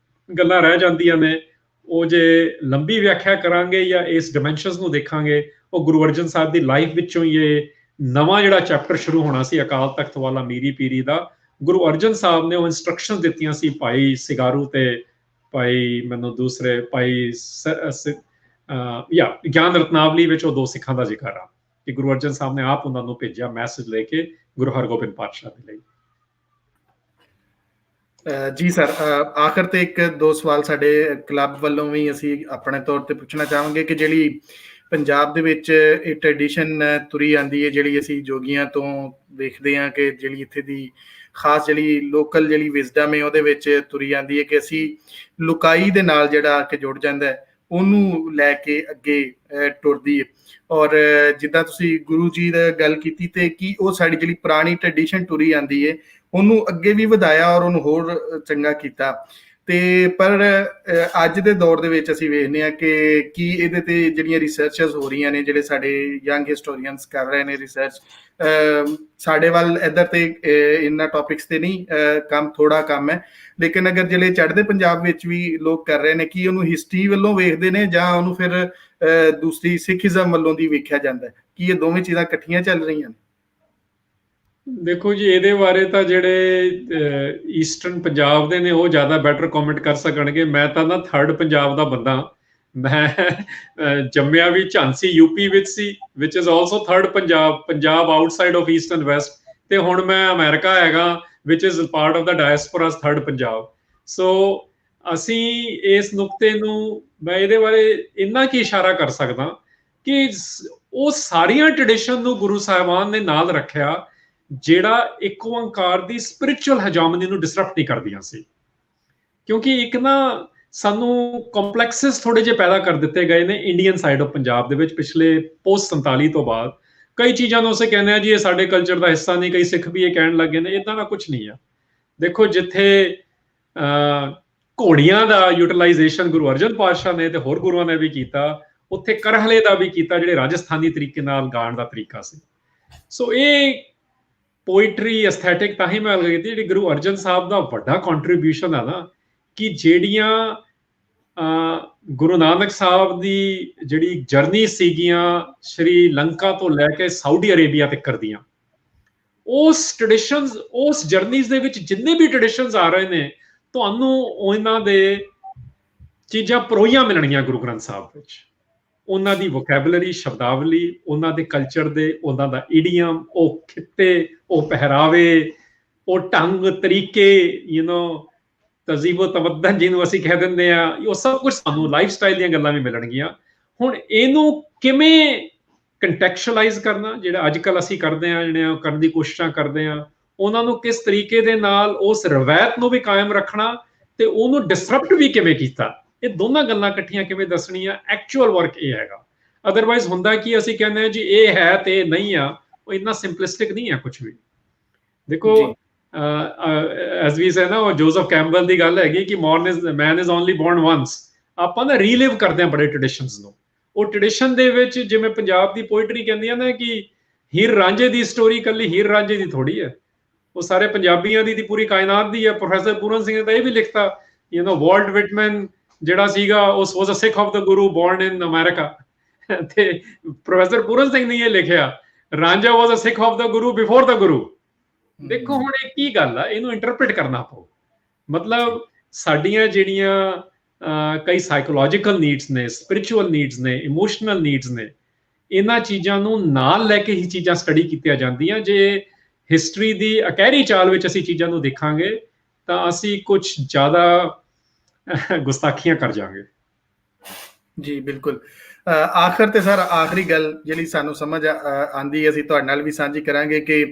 ਗੱਲਾਂ ਰਹਿ ਜਾਂਦੀਆਂ ਨੇ, ਉਹ ਜੇ ਲੰਬੀ ਵਿਆਖਿਆ ਕਰਾਂਗੇ ਜਾਂ ਇਸ ਡਾਇਮੈਂਸ਼ਨਸ ਨੂੰ ਦੇਖਾਂਗੇ, ਉਹ ਗੁਰੂ ਅਰਜਨ ਸਾਹਿਬ ਦੀ ਲਾਈਫ ਵਿੱਚੋਂ ਹੀ ਇਹ ਨਵਾਂ ਜਿਹੜਾ ਚੈਪਟਰ ਸ਼ੁਰੂ ਹੋਣਾ ਸੀ ਅਕਾਲ ਤਖਤ ਵਾਲਾ ਮੀਰੀ ਪੀਰੀ ਦਾ। ਗੁਰੂ ਅਰਜਨ ਸਾਹਿਬ ਨੇ ਉਹ ਇੰਸਟਰਕਸ਼ਨ ਦਿੱਤੀਆਂ ਸੀ ਭਾਈ ਸਿਗਾਰੂ ਤੇ ਭਾਈ ਮੈਨੂੰ ਦੂਸਰੇ ਭਾਈ ਗਿਆਨ ਰਤਨਾਵਲੀ ਵਿੱਚ ਉਹ 2 ਸਿੱਖਾਂ ਦਾ ਜ਼ਿਕਰ ਆ ਕਿ ਗੁਰੂ ਅਰਜਨ ਸਾਹਿਬ ਨੇ ਆਪ ਉਹਨਾਂ ਨੂੰ ਭੇਜਿਆ ਮੈਸੇਜ ਲੈ ਕੇ ਗੁਰੂ ਹਰਗੋਬਿੰਦ ਪਾਤਸ਼ਾਹ ਦੇ ਲਈ। ਜੀ ਸਰ, ਆਖਰ ਤੇ 1-2 ਸਵਾਲ ਸਾਡੇ ਕਲੱਬ ਵੱਲੋਂ ਵੀ ਅਸੀਂ ਆਪਣੇ ਤੌਰ ਤੇ ਪੁੱਛਣਾ ਚਾਹਾਂਗੇ ਕਿ ਜਿਹੜੀ ਪੰਜਾਬ ਦੇ ਵਿੱਚ ਇਹ ਟ੍ਰੈਡੀਸ਼ਨ ਤੁਰੀ ਆਂਦੀ ਹੈ, ਜਿਹੜੀ ਅਸੀਂ ਜੋਗੀਆਂ ਤੋਂ ਵੇਖਦੇ ਹਾਂ ਕਿ ਜਿਹੜੀ ਇੱਥੇ ਦੀ ਖਾਸ ਜਿਹੜੀ ਲੋਕਲ ਜਿਹੜੀ ਵਿਜ਼ਡਮ ਹੈ ਉਹਦੇ ਵਿੱਚ ਤੁਰੀ ਆਂਦੀ ਹੈ ਕਿ ਅਸੀਂ ਲੁਕਾਈ ਦੇ ਨਾਲ ਜਿਹੜਾ ਕਿ ਜੁੜ ਜਾਂਦਾ ਹੈ, ਉਹਨੂੰ ਲੈ ਕੇ ਅੱਗੇ ਟੁਰਦੀ ਹੈ। ਔਰ ਜਿੱਦਾਂ ਤੁਸੀਂ ਗੁਰੂ ਜੀ ਦਾ ਗੱਲ ਕੀਤੀ ਤੇ ਕਿ ਉਹ ਸਾਡੀ ਜਿਹੜੀ ਪੁਰਾਣੀ ਟ੍ਰੈਡੀਸ਼ਨ ਤੁਰੀ ਆਂਦੀ ਹੈ ਉਹਨੂੰ ਅੱਗੇ ਵੀ ਵਧਾਇਆ ਔਰ ਉਹਨੂੰ ਹੋਰ ਚੰਗਾ ਕੀਤਾ। ਤੇ ਪਰ ਅੱਜ ਦੇ ਦੌਰ ਦੇ ਵਿੱਚ ਅਸੀਂ ਵੇਖਦੇ ਹਾਂ ਕਿ ਇਹਦੇ ਤੇ ਜਿਹੜੀਆਂ ਰਿਸਰਚਸ ਹੋ ਰਹੀਆਂ ਨੇ, ਜਿਹੜੇ ਸਾਡੇ ਯੰਗ ਹਿਸਟੋਰੀਅਨਸ ਕਰ ਰਹੇ ਨੇ ਰਿਸਰਚ, ਸਾਡੇ ਵੱਲ ਇੱਧਰ ਤੇ ਇਹਨਾਂ ਟੌਪਿਕਸ ਤੇ ਨਹੀਂ ਕੰਮ, ਥੋੜਾ ਕੰਮ ਹੈ, ਲੇਕਿਨ ਅਗਰ ਜਿਹੜੇ ਚੜ੍ਹਦੇ ਪੰਜਾਬ ਵਿੱਚ ਵੀ ਲੋਕ ਕਰ ਰਹੇ ਨੇ ਕਿ ਉਹਨੂੰ ਹਿਸਟਰੀ ਵੱਲੋਂ ਵੇਖਦੇ ਨੇ ਜਾਂ ਉਹਨੂੰ ਫਿਰ ਦੂਸਰੀ ਸਿੱਖੀਜ਼ਮ ਵੱਲੋਂ ਦੀ ਵੇਖਿਆ ਜਾਂਦਾ ਹੈ, ਕਿ ਇਹ ਦੋਵੇਂ ਚੀਜ਼ਾਂ ਇਕੱਠੀਆਂ ਚੱਲ ਰਹੀਆਂ ਨੇ? ਦੇਖੋ ਜੀ, ਇਹਦੇ ਬਾਰੇ ਤਾਂ ਜਿਹੜੇ ਈਸਟਰਨ ਪੰਜਾਬ ਦੇ ਨੇ ਉਹ ਜ਼ਿਆਦਾ ਬੈਟਰ ਕਮੈਂਟ ਕਰ ਸਕਣਗੇ। ਮੈਂ ਤਾਂ ਨਾ 3rd ਪੰਜਾਬ ਦਾ ਬੰਦਾ, ਮੈਂ ਜੰਮਿਆ ਵੀ ਝਾਂਸੀ ਯੂਪੀ ਵਿੱਚ ਸੀ, which is also 3rd Punjab outside of east and west, ਤੇ ਹੁਣ ਮੈਂ ਅਮਰੀਕਾ ਹੈਗਾ which is part of the diaspora 3rd Punjab. So ਅਸੀਂ ਇਸ ਨੁਕਤੇ ਨੂੰ, ਮੈਂ ਇਹਦੇ ਬਾਰੇ ਇੰਨਾ ਕੀ ਇਸ਼ਾਰਾ ਕਰ ਸਕਦਾ ਕਿ ਉਹ ਸਾਰੀਆਂ ਟ੍ਰੈਡੀਸ਼ਨ ਨੂੰ ਗੁਰੂ ਸਾਹਿਬਾਨ ਨੇ ਨਾਲ ਰੱਖਿਆ ਜਿਹੜਾ ਇੱਕ ਓੰਕਾਰ ਦੀ ਸਪਿਰਿਚੁਅਲ ਹੈਜੋਮਨੀ ਨੂੰ ਡਿਸਰਪਟ ਨਹੀਂ ਕਰਦੀਆਂ ਸੀ। ਕਿਉਂਕਿ ਇੱਕ ਨਾ ਸਾਨੂੰ ਕੰਪਲੈਕਸਿਸ ਥੋੜੇ ਜਿਹੇ ਪੈਦਾ ਕਰ ਦਿੱਤੇ ਗਏ ਨੇ ਇੰਡੀਅਨ ਸਾਈਡ ਆਫ ਪੰਜਾਬ ਦੇ ਵਿੱਚ ਪਿਛਲੇ ਪੋਸਟ 47 ਤੋਂ ਬਾਅਦ। ਕਈ ਚੀਜ਼ਾਂ ਨੂੰ ਅਸੀਂ ਕਹਿੰਦੇ ਆ ਜੀ ਇਹ ਸਾਡੇ ਕਲਚਰ ਦਾ ਹਿੱਸਾ ਨਹੀਂ, ਕਈ ਸਿੱਖ ਵੀ ਇਹ ਕਹਿਣ ਲੱਗੇ ਨੇ, ਇਦਾਂ ਦਾ ਕੁਝ ਨਹੀਂ ਆ। ਦੇਖੋ ਜਿੱਥੇ ਘੋੜੀਆਂ ਦਾ ਯੂਟਿਲਾਈਜੇਸ਼ਨ ਗੁਰੂ ਅਰਜਨ ਪਾਤਸ਼ਾਹ ਨੇ ਤੇ ਹੋਰ ਗੁਰੂਆਂ ਨੇ ਵੀ ਕੀਤਾ, ਉੱਥੇ ਕਰਹਲੇ ਦਾ ਵੀ ਕੀਤਾ, ਜਿਹੜੇ ਰਾਜਸਥਾਨੀ ਤਰੀਕੇ ਨਾਲ ਗਾਣ ਦਾ ਤਰੀਕਾ ਸੀ। ਸੋ ਇਹ ਪੋਇਟਰੀ ਐਸਥੈਟਿਕ ਤਾਂ ਹੀ ਮੈਂ ਗੱਲ ਕੀਤੀ, ਜਿਹੜੀ ਗੁਰੂ ਅਰਜਨ ਸਾਹਿਬ ਦਾ ਵੱਡਾ ਕੰਟਰੀਬਿਊਸ਼ਨ ਹੈ ਨਾ, ਕਿ ਜਿਹੜੀਆਂ ਗੁਰੂ ਨਾਨਕ ਸਾਹਿਬ ਦੀ ਜਿਹੜੀ ਜਰਨੀ ਸੀਗੀਆਂ ਸ਼੍ਰੀ ਲੰਕਾ ਤੋਂ ਲੈ ਕੇ ਸਾਊਦੀ ਅਰੇਬੀਆ ਤੱਕ ਕਰਦੀਆਂ, ਉਸ ਟ੍ਰੈਡੀਸ਼ਨਸ, ਉਸ ਜਰਨੀਜ਼ ਦੇ ਵਿੱਚ ਜਿੰਨੇ ਵੀ ਟ੍ਰੈਡੀਸ਼ਨਸ ਆ ਰਹੇ ਨੇ, ਤੁਹਾਨੂੰ ਉਹਨਾਂ ਦੇ ਚੀਜ਼ਾਂ ਪਰੋਈਆਂ ਮਿਲਣਗੀਆਂ ਗੁਰੂ ਗ੍ਰੰਥ ਸਾਹਿਬ ਵਿੱਚ। ਉਹਨਾਂ ਦੀ ਵੋਕੈਬਲਰੀ, ਸ਼ਬਦਾਵਲੀ, ਉਹਨਾਂ ਦੇ ਕਲਚਰ ਦੇ, ਉਹਨਾਂ ਦਾ ਈਡੀਅਮ, ਉਹ ਖਿੱਤੇ, ਉਹ ਪਹਿਰਾਵੇ, ਉਹ ਢੰਗ ਤਰੀਕੇ, ਤਜ਼ੀਬ ਤਮੱਦਨ ਜਿਹਨੂੰ ਅਸੀਂ ਕਹਿ ਦਿੰਦੇ ਆ, ਉਹ ਸਭ ਕੁਝ ਸਾਨੂੰ ਲਾਈਫ ਸਟਾਈਲ ਦੀਆਂ ਗੱਲਾਂ ਵੀ ਮਿਲਣਗੀਆਂ। ਹੁਣ ਇਹਨੂੰ ਕਿਵੇਂ ਕੰਟੈਕਚੁਅਲਾਈਜ਼ ਕਰਨਾ, ਜਿਹੜਾ ਅੱਜ ਕੱਲ੍ਹ ਅਸੀਂ ਕਰਦੇ ਹਾਂ, ਜਿਹੜੇ ਕਰਨ ਦੀ ਕੋਸ਼ਿਸ਼ਾਂ ਕਰਦੇ ਹਾਂ, ਉਹਨਾਂ ਨੂੰ ਕਿਸ ਤਰੀਕੇ ਦੇ ਨਾਲ ਉਸ ਰਵਾਇਤ ਨੂੰ ਵੀ ਕਾਇਮ ਰੱਖਣਾ ਤੇ ਉਹਨੂੰ ਡਿਸਰਪਟ ਵੀ ਕਿਵੇਂ ਕੀਤਾ, ਇਹ ਦੋਨਾਂ ਗੱਲਾਂ ਇਕੱਠੀਆਂ ਕਿਵੇਂ ਦੱਸਣੀਆਂ, ਐਕਚੁਅਲ ਵਰਕ ਇਹ ਹੈਗਾ। ਅਦਰਵਾਈਜ਼ ਹੁੰਦਾ ਕਿ ਅਸੀਂ ਕਹਿੰਦੇ ਹਾਂ ਜੀ ਇਹ ਹੈ ਤੇ ਨਹੀਂ ਆ, ਉਹ ਇੰਨਾ ਸਿੰਪਲਿਸਟਿਕ ਨਹੀਂ ਹੈ ਕੁਝ ਵੀ। ਦੇਖੋ ਐਜ਼ ਵੀ ਸੇ ਨਾ, ਉਹ ਜੋਸਫ ਕੈਂਪਬੈਲ ਦੀ ਗੱਲ ਹੈਗੀ ਕਿ man is only born once. ਆਪਾਂ ਨਾ ਰੀਲਿਵ ਕਰਦੇ ਹਾਂ ਬੜੇ ਟ੍ਰੈਡੀਸ਼ਨਸ ਨੂੰ। ਉਹ ਟ੍ਰੈਡੀਸ਼ਨ ਦੇ ਵਿੱਚ ਜਿਵੇਂ ਪੰਜਾਬ ਦੀ ਪੋਇਟਰੀ ਕਹਿੰਦੀ ਆ ਨਾ ਕਿ ਹੀਰ ਰਾਂਝੇ ਦੀ ਸਟੋਰੀ ਇਕੱਲੀ ਹੀਰ ਰਾਂਝੇ ਦੀ ਥੋੜੀ ਹੈ, ਉਹ ਸਾਰੇ ਪੰਜਾਬੀਆਂ ਦੀ ਪੂਰੀ ਕਾਇਨਾਤ ਦੀ ਹੈ। ਪ੍ਰੋਫੈਸਰ ਪੂਰਨ ਸਿੰਘ ਨੇ ਤਾਂ ਇਹ ਵੀ ਲਿਖਤਾ, ਵਾਲਟ ਵਿਟਮੈਨ ਜਿਹੜਾ ਸੀਗਾ ਉਸ was a Sikh of the guru born in America, ਤੇ ਪ੍ਰੋਫੈਸਰ ਪੂਰਨ ਸਿੰਘ ਨੇ ਇਹ ਲਿਖਿਆ Ranjha was a Sikh of the guru before the guru. ਦੇਖੋ ਹੁਣ ਇਹ ਕੀ ਗੱਲ ਆ, ਇਹਨੂੰ ਇੰਟਰਪ੍ਰੀਟ ਕਰਨਾ ਪਊ। ਮਤਲਬ ਸਾਡੀਆਂ ਜਿਹੜੀਆਂ ਕਈ ਸਾਈਕੋਲੋਜੀਕਲ ਨੀਡਸ ਨੇ, ਸਪਿਰਿਚੁਅਲ ਨੀਡਸ ਨੇ, ਇਮੋਸ਼ਨਲ ਨੀਡਸ ਨੇ, ਇਹਨਾਂ ਚੀਜ਼ਾਂ ਨੂੰ ਨਾਲ ਲੈ ਕੇ ਹੀ ਚੀਜ਼ਾਂ ਸਟੱਡੀ ਕੀਤੀਆਂ ਜਾਂਦੀਆਂ। ਜੇ ਹਿਸਟਰੀ ਦੀ ਅਕਹਿਰੀ ਚਾਲ ਵਿੱਚ ਅਸੀਂ ਚੀਜ਼ਾਂ ਨੂੰ ਦੇਖਾਂਗੇ ਤਾਂ ਅਸੀਂ ਕੁਝ ਜ਼ਿਆਦਾ ਗੁਸਤਾਖੀਆਂ ਕਰ ਜਾਵਾਂਗੇ। ਜੀ ਬਿਲਕੁਲ। ਆਖਰ ਤੇ ਸਰ ਆਖਰੀ ਗੱਲ ਜਿਹੜੀ ਸਾਨੂੰ ਸਮਝ ਆਂਦੀ, ਅਸੀਂ ਤੁਹਾਡੇ ਨਾਲ ਵੀ ਸਾਂਝੀ ਕਰਾਂਗੇ ਕਿ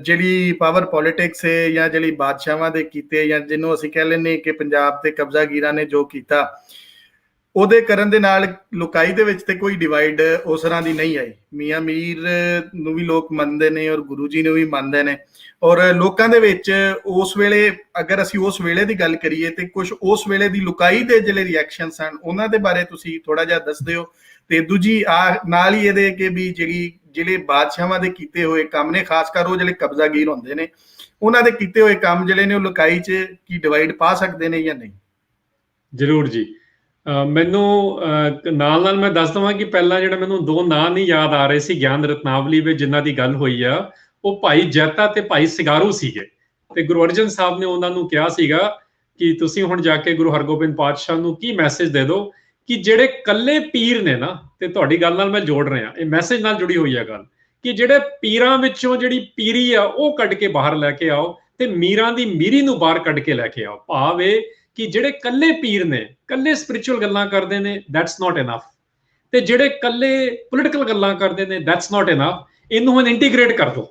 ਜਿਹੜੀ ਪਾਵਰ ਪੋਲੀਟਿਕਸ ਹੈ ਜਾਂ ਜਿਹੜੀ ਬਾਦਸ਼ਾਹਾਂ ਦੇ ਕੀਤੇ, ਜਾਂ ਜਿਹਨੂੰ ਅਸੀਂ ਕਹਿ ਲੈਂਦੇ ਕਿ ਪੰਜਾਬ ਤੇ ਕਬਜ਼ਾਗੀਰਾਂ ਨੇ ਜੋ ਕੀਤਾ, ਉਹਦੇ ਕਰਨ ਦੇ ਨਾਲ ਲੋਕਾਈ ਦੇ ਵਿੱਚ ਤੇ ਕੋਈ ਡਿਵਾਈਡ ਉਸ ਤਰ੍ਹਾਂ ਦੀ ਨਹੀਂ ਆਈ। ਮੀਆਂ ਮੀਰ ਨੂੰ ਵੀ ਲੋਕ ਮੰਨਦੇ ਨੇ ਔਰ ਗੁਰੂ ਜੀ ਨੂੰ ਵੀ ਮੰਨਦੇ ਨੇ, ਔਰ ਲੋਕਾਂ ਦੇ ਵਿੱਚ ਉਸ ਵੇਲੇ, ਅਗਰ ਅਸੀਂ ਉਸ ਵੇਲੇ ਦੀ ਗੱਲ ਕਰੀਏ ਤੇ ਕੁਝ ਉਸ ਵੇਲੇ ਦੀ ਲੋਕਾਈ ਦੇ ਜਿਹੜੇ ਰਿਐਕਸ਼ਨ ਸਨ ਉਹਨਾਂ ਦੇ ਬਾਰੇ ਤੁਸੀਂ ਥੋੜਾ ਜਿਹਾ ਦੱਸ ਦਿਓ। ਤੇ ਦੂਜੀ ਨਾਲ ਹੀ ਇਹਦੇ ਕਿ ਵੀ ਜਿਹੜੇ ਬਾਦਸ਼ਾਹਾਂ ਦੇ ਕੀਤੇ ਹੋਏ ਕੰਮ ਨੇ, ਖਾਸ ਕਰ ਉਹ ਜਿਹੜੇ ਕਬਜ਼ਾਗੀਰ ਹੁੰਦੇ ਨੇ, ਉਹਨਾਂ ਦੇ ਕੀਤੇ ਹੋਏ ਕੰਮ ਜਿਹੜੇ ਨੇ ਉਹ ਲੋਕਾਈ 'ਚ ਕੀ ਡਿਵਾਈਡ ਪਾ ਸਕਦੇ ਨੇ ਜਾਂ ਨਹੀਂ? ਜ਼ਰੂਰ ਜੀ। ਮੈਨੂੰ ਨਾਲ ਮੈਂ ਦੱਸ ਦੇਵਾਂ ਕਿ ਪਹਿਲਾਂ ਜਿਹੜਾ ਮੈਨੂੰ ਦੋ ਨਾਂ ਨਹੀਂ ਯਾਦ ਆ ਰਹੇ ਸੀ ਗਿਆਨ ਰਤਨਾਵਲੀ ਵਿੱਚ ਜਿਨ੍ਹਾਂ ਦੀ ਗੱਲ ਹੋਈ ਆ, ਉਹ ਭਾਈ ਜੈਤਾ ਤੇ ਭਾਈ ਸਿਗਾਰੂ ਸੀਗੇ। ਤੇ ਗੁਰੂ ਅਰਜਨ ਸਾਹਿਬ ਨੇ ਉਹਨਾਂ ਨੂੰ ਕਿਹਾ ਸੀਗਾ ਕਿ ਤੁਸੀਂ ਹੁਣ ਜਾ ਕੇ ਗੁਰੂ ਹਰਗੋਬਿੰਦ ਪਾਤਸ਼ਾਹ ਨੂੰ ਕੀ ਮੈਸੇਜ ਦੇ ਦਿਓ ਕਿ ਜਿਹੜੇ ਕੱਲੇ ਪੀਰ ਨੇ ਨਾ, ਤੇ ਤੁਹਾਡੀ ਗੱਲ ਨਾਲ ਮੈਂ ਜੋੜ ਰਿਹਾ, ਇਹ ਮੈਸੇਜ ਨਾਲ ਜੁੜੀ ਹੋਈ ਹੈ ਗੱਲ, ਕਿ ਜਿਹੜੇ ਪੀਰਾਂ ਵਿੱਚੋਂ ਜਿਹੜੀ ਪੀਰੀ ਆ ਉਹ ਕੱਢ ਕੇ ਬਾਹਰ ਲੈ ਕੇ ਆਓ ਤੇ ਮੀਰਾਂ ਦੀ ਮੀਰੀ ਨੂੰ ਬਾਹਰ ਕੱਢ ਕੇ ਲੈ ਕੇ ਆਓ। ਭਾਵ ਇਹ ਕਿ ਜਿਹੜੇ ਕੱਲੇ ਪੀਰ ਨੇ, ਕੱਲੇ ਸਪਿਰਿਚੁਅਲ ਗੱਲਾਂ ਕਰਦੇ ਨੇ, ਦੈਟਸ ਨਾਟ ਇਨਫ, ਤੇ ਜਿਹੜੇ ਕੱਲੇ ਪੋਲੀਟੀਕਲ ਗੱਲਾਂ ਕਰਦੇ ਨੇ, ਦੈਟਸ ਨਾਟ ਇਨਫ। ਇਹਨੂੰ ਹੁਣ ਇੰਟੀਗ੍ਰੇਟ ਕਰ ਦੋ।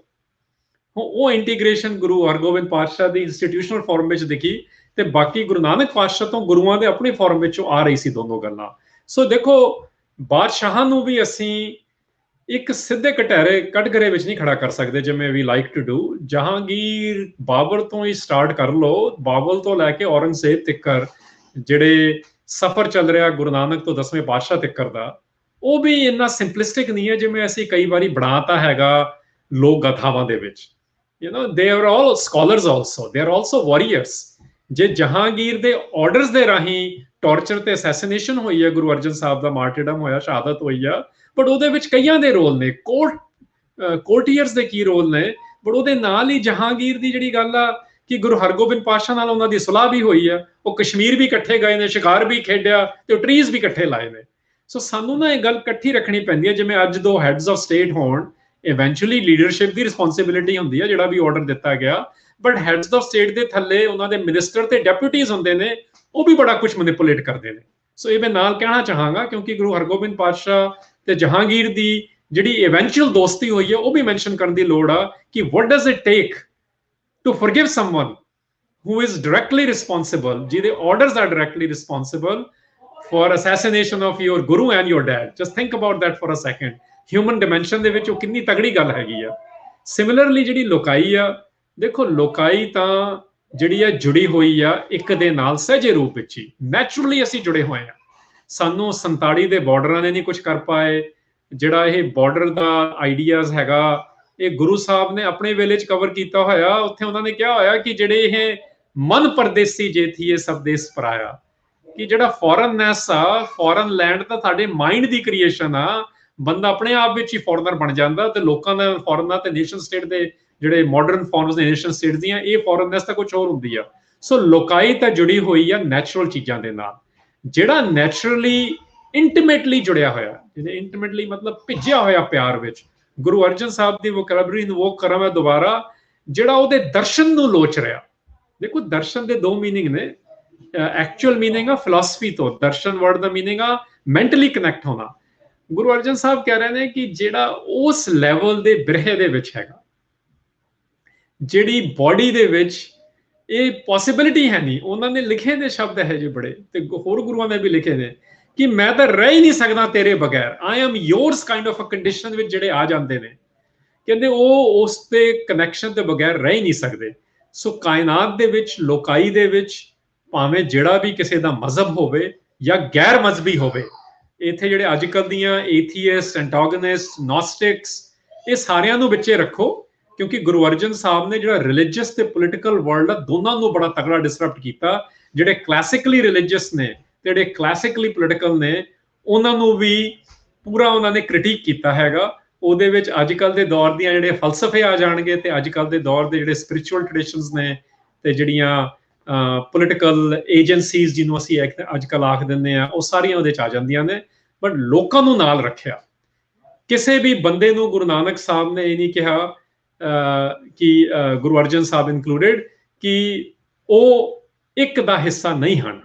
ਉਹ ਇੰਟੀਗ੍ਰੇਸ਼ਨ ਗੁਰੂ ਹਰਗੋਬਿੰਦ ਪਾਤਸ਼ਾਹ ਦੀ ਇੰਸਟੀਟਿਊਸ਼ਨਲ ਫਾਰਮ ਵਿੱਚ ਦਿਖੀ ਤੇ ਬਾਕੀ ਗੁਰੂ ਨਾਨਕ ਪਾਤਸ਼ਾਹ ਤੋਂ ਗੁਰੂਆਂ ਦੇ ਆਪਣੀ ਫਾਰਮ ਵਿੱਚੋਂ ਆ ਰਹੀ ਸੀ ਦੋਨੋਂ ਗੱਲਾਂ। ਸੋ ਦੇਖੋ, ਬਾਦਸ਼ਾਹਾਂ ਨੂੰ ਵੀ ਅਸੀਂ ਇੱਕ ਸਿੱਧੇ ਕਟਹਿਰੇ ਕਟਘਰੇ ਵਿੱਚ ਨਹੀਂ ਖੜਾ ਕਰ ਸਕਦੇ ਜਿਵੇਂ we like to do. Jahangir, Babar ਤੋਂ ਹੀ ਸਟਾਰਟ ਕਰ ਲਓ, ਬਾਬਲ ਤੋਂ ਲੈ ਕੇ ਔਰੰਗਜ਼ੇਬ ਤੱਕਰ ਜਿਹੜੇ ਸਫ਼ਰ ਚੱਲ ਰਿਹਾ ਗੁਰੂ ਨਾਨਕ ਤੋਂ 10ਵੇਂ ਪਾਤਸ਼ਾਹ ਤੱਕਰ ਦਾ, ਉਹ ਵੀ ਇੰਨਾ ਸਿੰਪਲਿਸਟਿਕ ਨਹੀਂ ਹੈ ਜਿਵੇਂ ਅਸੀਂ ਕਈ ਵਾਰੀ ਬਣਾਤਾ ਹੈਗਾ ਲੋਕ ਗਾਥਾਵਾਂ ਦੇ ਵਿੱਚ। they are all scholars also, they are also warriors। ਜੇ ਜਹਾਂਗੀਰ ਦੇ ਆਰਡਰਸ ਦੇ ਰਾਹੀਂ ਟੌਰਚਰ ਤੇ ਅਸੈਸੀਨੇਸ਼ਨ ਹੋਈ ਹੈ, ਗੁਰੂ ਅਰਜਨ ਸਾਹਿਬ ਦਾ ਮਾਰਟੀਰਡਮ ਹੋਇਆ, ਸ਼ਹਾਦਤ ਹੋਈ ਆ, ਬਟ ਉਹਦੇ ਵਿੱਚ ਕਈਆਂ ਦੇ ਰੋਲ ਨੇ, ਕੋਰਟੀਅਰਸ ਦੇ ਕੀ ਰੋਲ ਨੇ, ਬਟ ਉਹਦੇ ਨਾਲ ਹੀ ਜਹਾਂਗੀਰ ਦੀ ਜਿਹੜੀ ਗੱਲ ਆ ਕਿ ਗੁਰੂ ਹਰਗੋਬਿੰਦ ਪਾਤਸ਼ਾਹ ਨਾਲ ਉਹਨਾਂ ਦੀ ਸੁਲਾਹ ਵੀ ਹੋਈ ਆ, ਉਹ ਕਸ਼ਮੀਰ ਵੀ ਇਕੱਠੇ ਗਏ ਨੇ, ਸ਼ਿਕਾਰ ਵੀ ਖੇਡਿਆ ਤੇ ਟਰੀਜ਼ ਵੀ ਇਕੱਠੇ ਲਾਏ ਨੇ। ਸੋ ਸਾਨੂੰ ਨਾ ਇਹ ਗੱਲ ਇਕੱਠੀ ਰੱਖਣੀ ਪੈਂਦੀ ਹੈ। ਜਿਵੇਂ ਅੱਜ ਦੋ ਹੈਡਸ ਆਫ ਸਟੇਟ ਹੋਣ, ਇਵੈਂਚੁਅਲੀ ਲੀਡਰਸ਼ਿਪ ਦੀ ਰਿਸਪੌਂਸਿਬਿਲਿਟੀ ਹੁੰਦੀ ਹੈ ਜਿਹੜਾ ਵੀ ਆਰਡਰ ਦਿੱਤਾ ਗਿਆ, ਬਟ ਹੈਡਸ ਆਫ ਸਟੇਟ ਦੇ ਥੱਲੇ ਉਹਨਾਂ ਦੇ ਮਿਨਿਸਟਰ ਤੇ ਡੈਪੂਟੀਜ਼ ਹੁੰਦੇ ਨੇ, ਉਹ ਵੀ ਬੜਾ ਕੁਝ ਮੈਨੀਪੂਲੇਟ ਕਰਦੇ ਨੇ। ਸੋ ਇਹ ਮੈਂ ਨਾਲ ਕਹਿਣਾ ਚਾਹਾਂਗਾ, ਕਿਉਂਕਿ ਗੁਰੂ ਹਰਗੋਬਿੰਦ ਪਾਤਸ਼ਾਹ ਤੇ ਜਹਾਂਗੀਰ ਦੀ ਜਿਹੜੀ ਇਵੈਂਚੁਅਲ ਦੋਸਤੀ ਹੋਈ ਹੈ, ਉਹ ਵੀ ਮੈਂਸ਼ਨ ਕਰਨ ਦੀ ਲੋੜ ਆ ਕਿ what does it take to forgive someone who is directly responsible, ਜਿਹਦੇ orders are directly responsible for assassination of your guru and your dad. Just think about that for a second. Human dimension ਦੇ ਵਿੱਚ ਉਹ ਕਿੰਨੀ ਤਗੜੀ ਗੱਲ ਹੈਗੀ ਆ। Similarly ਜਿਹੜੀ ਲੋਕਾਈ ਆ, ਦੇਖੋ ਲੋਕਾਈ ਤਾਂ ਜਿਹੜੀ ਆ ਜੁੜੀ ਹੋਈ ਆ ਇੱਕ ਦੇ ਨਾਲ ਸਹਿਜੇ ਰੂਪ ਵਿੱਚ ਹੀ, ਨੈਚੁਰਲੀ ਅਸੀਂ ਜੁੜੇ ਹੋਏ ਆ। ਸਾਨੂੰ 47 ਦੇ ਬਾਰਡਰਾਂ ਨੇ ਨਹੀਂ ਕੁਝ ਕਰ ਪਾਏ। ਜਿਹੜਾ ਇਹ ਬਾਰਡਰ ਦਾ ਆਈਡੀਆਜ਼ ਹੈਗਾ, ਇਹ ਗੁਰੂ ਸਾਹਿਬ ਨੇ ਆਪਣੇ ਵੇਲੇ 'ਚ ਕਵਰ ਕੀਤਾ ਹੋਇਆ। ਉੱਥੇ ਉਹਨਾਂ ਨੇ ਕਿਹਾ ਹੋਇਆ ਕਿ ਜਿਹੜੇ ਇਹ ਮਨ ਪਰਦੇਸੀ ਜੇ ਥੀਏ ਸਭ ਦੇਸ ਪਰਾਇਆ, ਕਿ ਜਿਹੜਾ ਫੋਰਨਨੈਸ ਆ, ਫੋਰਨ ਲੈਂਡ ਤਾਂ ਸਾਡੇ ਮਾਈਂਡ ਦੀ ਕ੍ਰੀਏਸ਼ਨ ਆ। ਬੰਦਾ ਆਪਣੇ ਆਪ ਵਿੱਚ ਹੀ ਫੋਰਨਰ ਬਣ ਜਾਂਦਾ, ਤੇ ਲੋਕਾਂ ਦਾ ਫੋਰਨਰ ਤੇ ਨੇਸ਼ਨ ਸਟੇਟ ਦੇ ਜਿਹੜੇ ਮਾਡਰਨ ਫਾਰਮਸ ਨੇ ਨੇਸ਼ਨ ਸਟੇਟ ਦੀਆਂ, ਇਹ ਫੋਰਨਨੈਸ ਤਾਂ ਕੁਝ ਹੋਰ ਹੁੰਦੀ ਆ। ਸੋ ਲੋਕਾਈ ਤਾਂ ਜੁੜੀ ਹੋਈ ਆ ਨੈਚੁਰਲ ਚੀਜ਼ਾਂ ਦੇ ਨਾਲ। ਜਿਹੜਾ ਨੈਚੁਰਲੀ ਇੰਟੀਮੇਟਲੀ ਜੁੜਿਆ ਹੋਇਆ, ਜਿਹਦੇ ਇੰਟੀਮੇਟਲੀ ਮਤਲਬ ਭਿੱਜਿਆ ਹੋਇਆ ਪਿਆਰ ਵਿੱਚ, ਗੁਰੂ ਅਰਜਨ ਸਾਹਿਬ ਦੀ ਵੋਕੈਬਲਰੀ ਇਨਵੋਕ ਕਰਾਂ ਮੈਂ ਦੁਬਾਰਾ, ਜਿਹੜਾ ਉਹਦੇ ਦਰਸ਼ਨ ਨੂੰ ਲੋਚ ਰਿਹਾ। ਦੇਖੋ ਦਰਸ਼ਨ ਦੇ ਦੋ ਮੀਨਿੰਗ ਨੇ। ਐਕਚੁਅਲ ਮੀਨਿੰਗ ਆ ਫਿਲਾਸਫੀ ਤੋਂ, ਦਰਸ਼ਨ ਵਰਡ ਦਾ ਮੀਨਿੰਗ ਆ ਮੈਂਟਲੀ ਕਨੈਕਟ ਹੋਣਾ। ਗੁਰੂ ਅਰਜਨ ਸਾਹਿਬ ਕਹਿ ਰਹੇ ਨੇ ਕਿ ਜਿਹੜਾ ਉਸ ਲੈਵਲ ਦੇ ਬਿਰਹੇ ਦੇ ਵਿੱਚ ਹੈਗਾ, ਜਿਹੜੀ ਬਾਡੀ ਦੇ ਵਿੱਚ ਇਹ ਪੋਸਿਬਿਲਿਟੀ ਹੈ ਨਹੀਂ। ਉਹਨਾਂ ਨੇ ਲਿਖੇ ਨੇ ਸ਼ਬਦ ਹੈ ਜੇ ਬੜੇ, ਤੇ ਹੋਰ ਗੁਰੂਆਂ ਨੇ ਵੀ ਲਿਖੇ ਨੇ ਕਿ ਮੈਂ ਤਾਂ ਰਹਿ ਹੀ ਨਹੀਂ ਸਕਦਾ ਤੇਰੇ ਬਗੈਰ, I am yours kind of a condition ਵਿੱਚ ਜਿਹੜੇ ਆ ਜਾਂਦੇ ਨੇ, ਕਹਿੰਦੇ ਉਹ ਉਸ ਤੇ ਕਨੈਕਸ਼ਨ ਦੇ ਬਗੈਰ ਰਹਿ ਹੀ ਨਹੀਂ ਸਕਦੇ। ਸੋ ਕਾਇਨਾਤ ਦੇ ਵਿੱਚ, ਲੋਕਾਈ ਦੇ ਵਿੱਚ, ਭਾਵੇਂ ਜਿਹੜਾ ਵੀ ਕਿਸੇ ਦਾ ਮਜ਼ਹਬ ਹੋਵੇ ਜਾਂ ਗੈਰ ਮਜ਼ਹਬੀ ਹੋਵੇ, ਇੱਥੇ ਜਿਹੜੇ ਅੱਜ ਕੱਲ੍ਹ ਦੀਆਂ ਏਥੀਇਸਟ, ਐਂਟੋਗਨਿਸਟ, ਨੋਸਟਿਕਸ, ਇਹ ਸਾਰਿਆਂ ਨੂੰ ਵਿੱਚੇ ਰੱਖੋ, ਕਿਉਂਕਿ ਗੁਰੂ ਅਰਜਨ ਸਾਹਿਬ ਨੇ ਜਿਹੜਾ ਰਿਲੀਜੀਅਸ ਤੇ ਪੋਲੀਟੀਕਲ ਵਰਲਡ ਆ, ਦੋਨਾਂ ਨੂੰ ਬੜਾ ਤਗੜਾ ਡਿਸਰਪਟ ਕੀਤਾ। ਜਿਹੜੇ ਕਲਾਸਿਕਲੀ ਰਿਲੀਜੀਅਸ ਨੇ ਤੇ ਜਿਹੜੇ ਕਲਾਸਿਕਲੀ ਪੋਲੀਟੀਕਲ ਨੇ, ਉਹਨਾਂ ਨੂੰ ਵੀ ਪੂਰਾ ਉਹਨਾਂ ਨੇ ਕ੍ਰਿਟਿਕ ਕੀਤਾ ਹੈਗਾ। ਉਹਦੇ ਵਿੱਚ ਅੱਜ ਕੱਲ੍ਹ ਦੇ ਦੌਰ ਦੀਆਂ ਜਿਹੜੇ ਫਲਸਫੇ ਆ ਜਾਣਗੇ, ਤੇ ਅੱਜ ਕੱਲ੍ਹ ਦੇ ਦੌਰ ਦੇ ਜਿਹੜੇ ਸਪਿਰਿਚੁਅਲ ਟ੍ਰੈਡੀਸ਼ਨਸ ਨੇ, ਤੇ ਜਿਹੜੀਆਂ ਪੋਲੀਟੀਕਲ ਏਜੰਸੀਜ਼ ਜਿਹਨੂੰ ਅਸੀਂ ਅੱਜ ਕੱਲ੍ਹ ਆਖ ਦਿੰਦੇ ਆ, ਉਹ ਸਾਰੀਆਂ ਉਹਦੇ 'ਚ ਆ ਜਾਂਦੀਆਂ ਨੇ। ਬਟ ਲੋਕਾਂ ਨੂੰ ਨਾਲ ਰੱਖਿਆ। ਕਿਸੇ ਵੀ ਬੰਦੇ ਨੂੰ ਗੁਰੂ ਨਾਨਕ ਸਾਹਿਬ ਨੇ ਇਹ ਨਹੀਂ ਕਿਹਾ ਕਿ ਗੁਰੂ ਅਰਜਨ ਸਾਹਿਬ ਇਨਕਲੂਡਿਡ ਕਿ ਉਹ ਇੱਕ ਦਾ ਹਿੱਸਾ ਨਹੀਂ ਹਨ,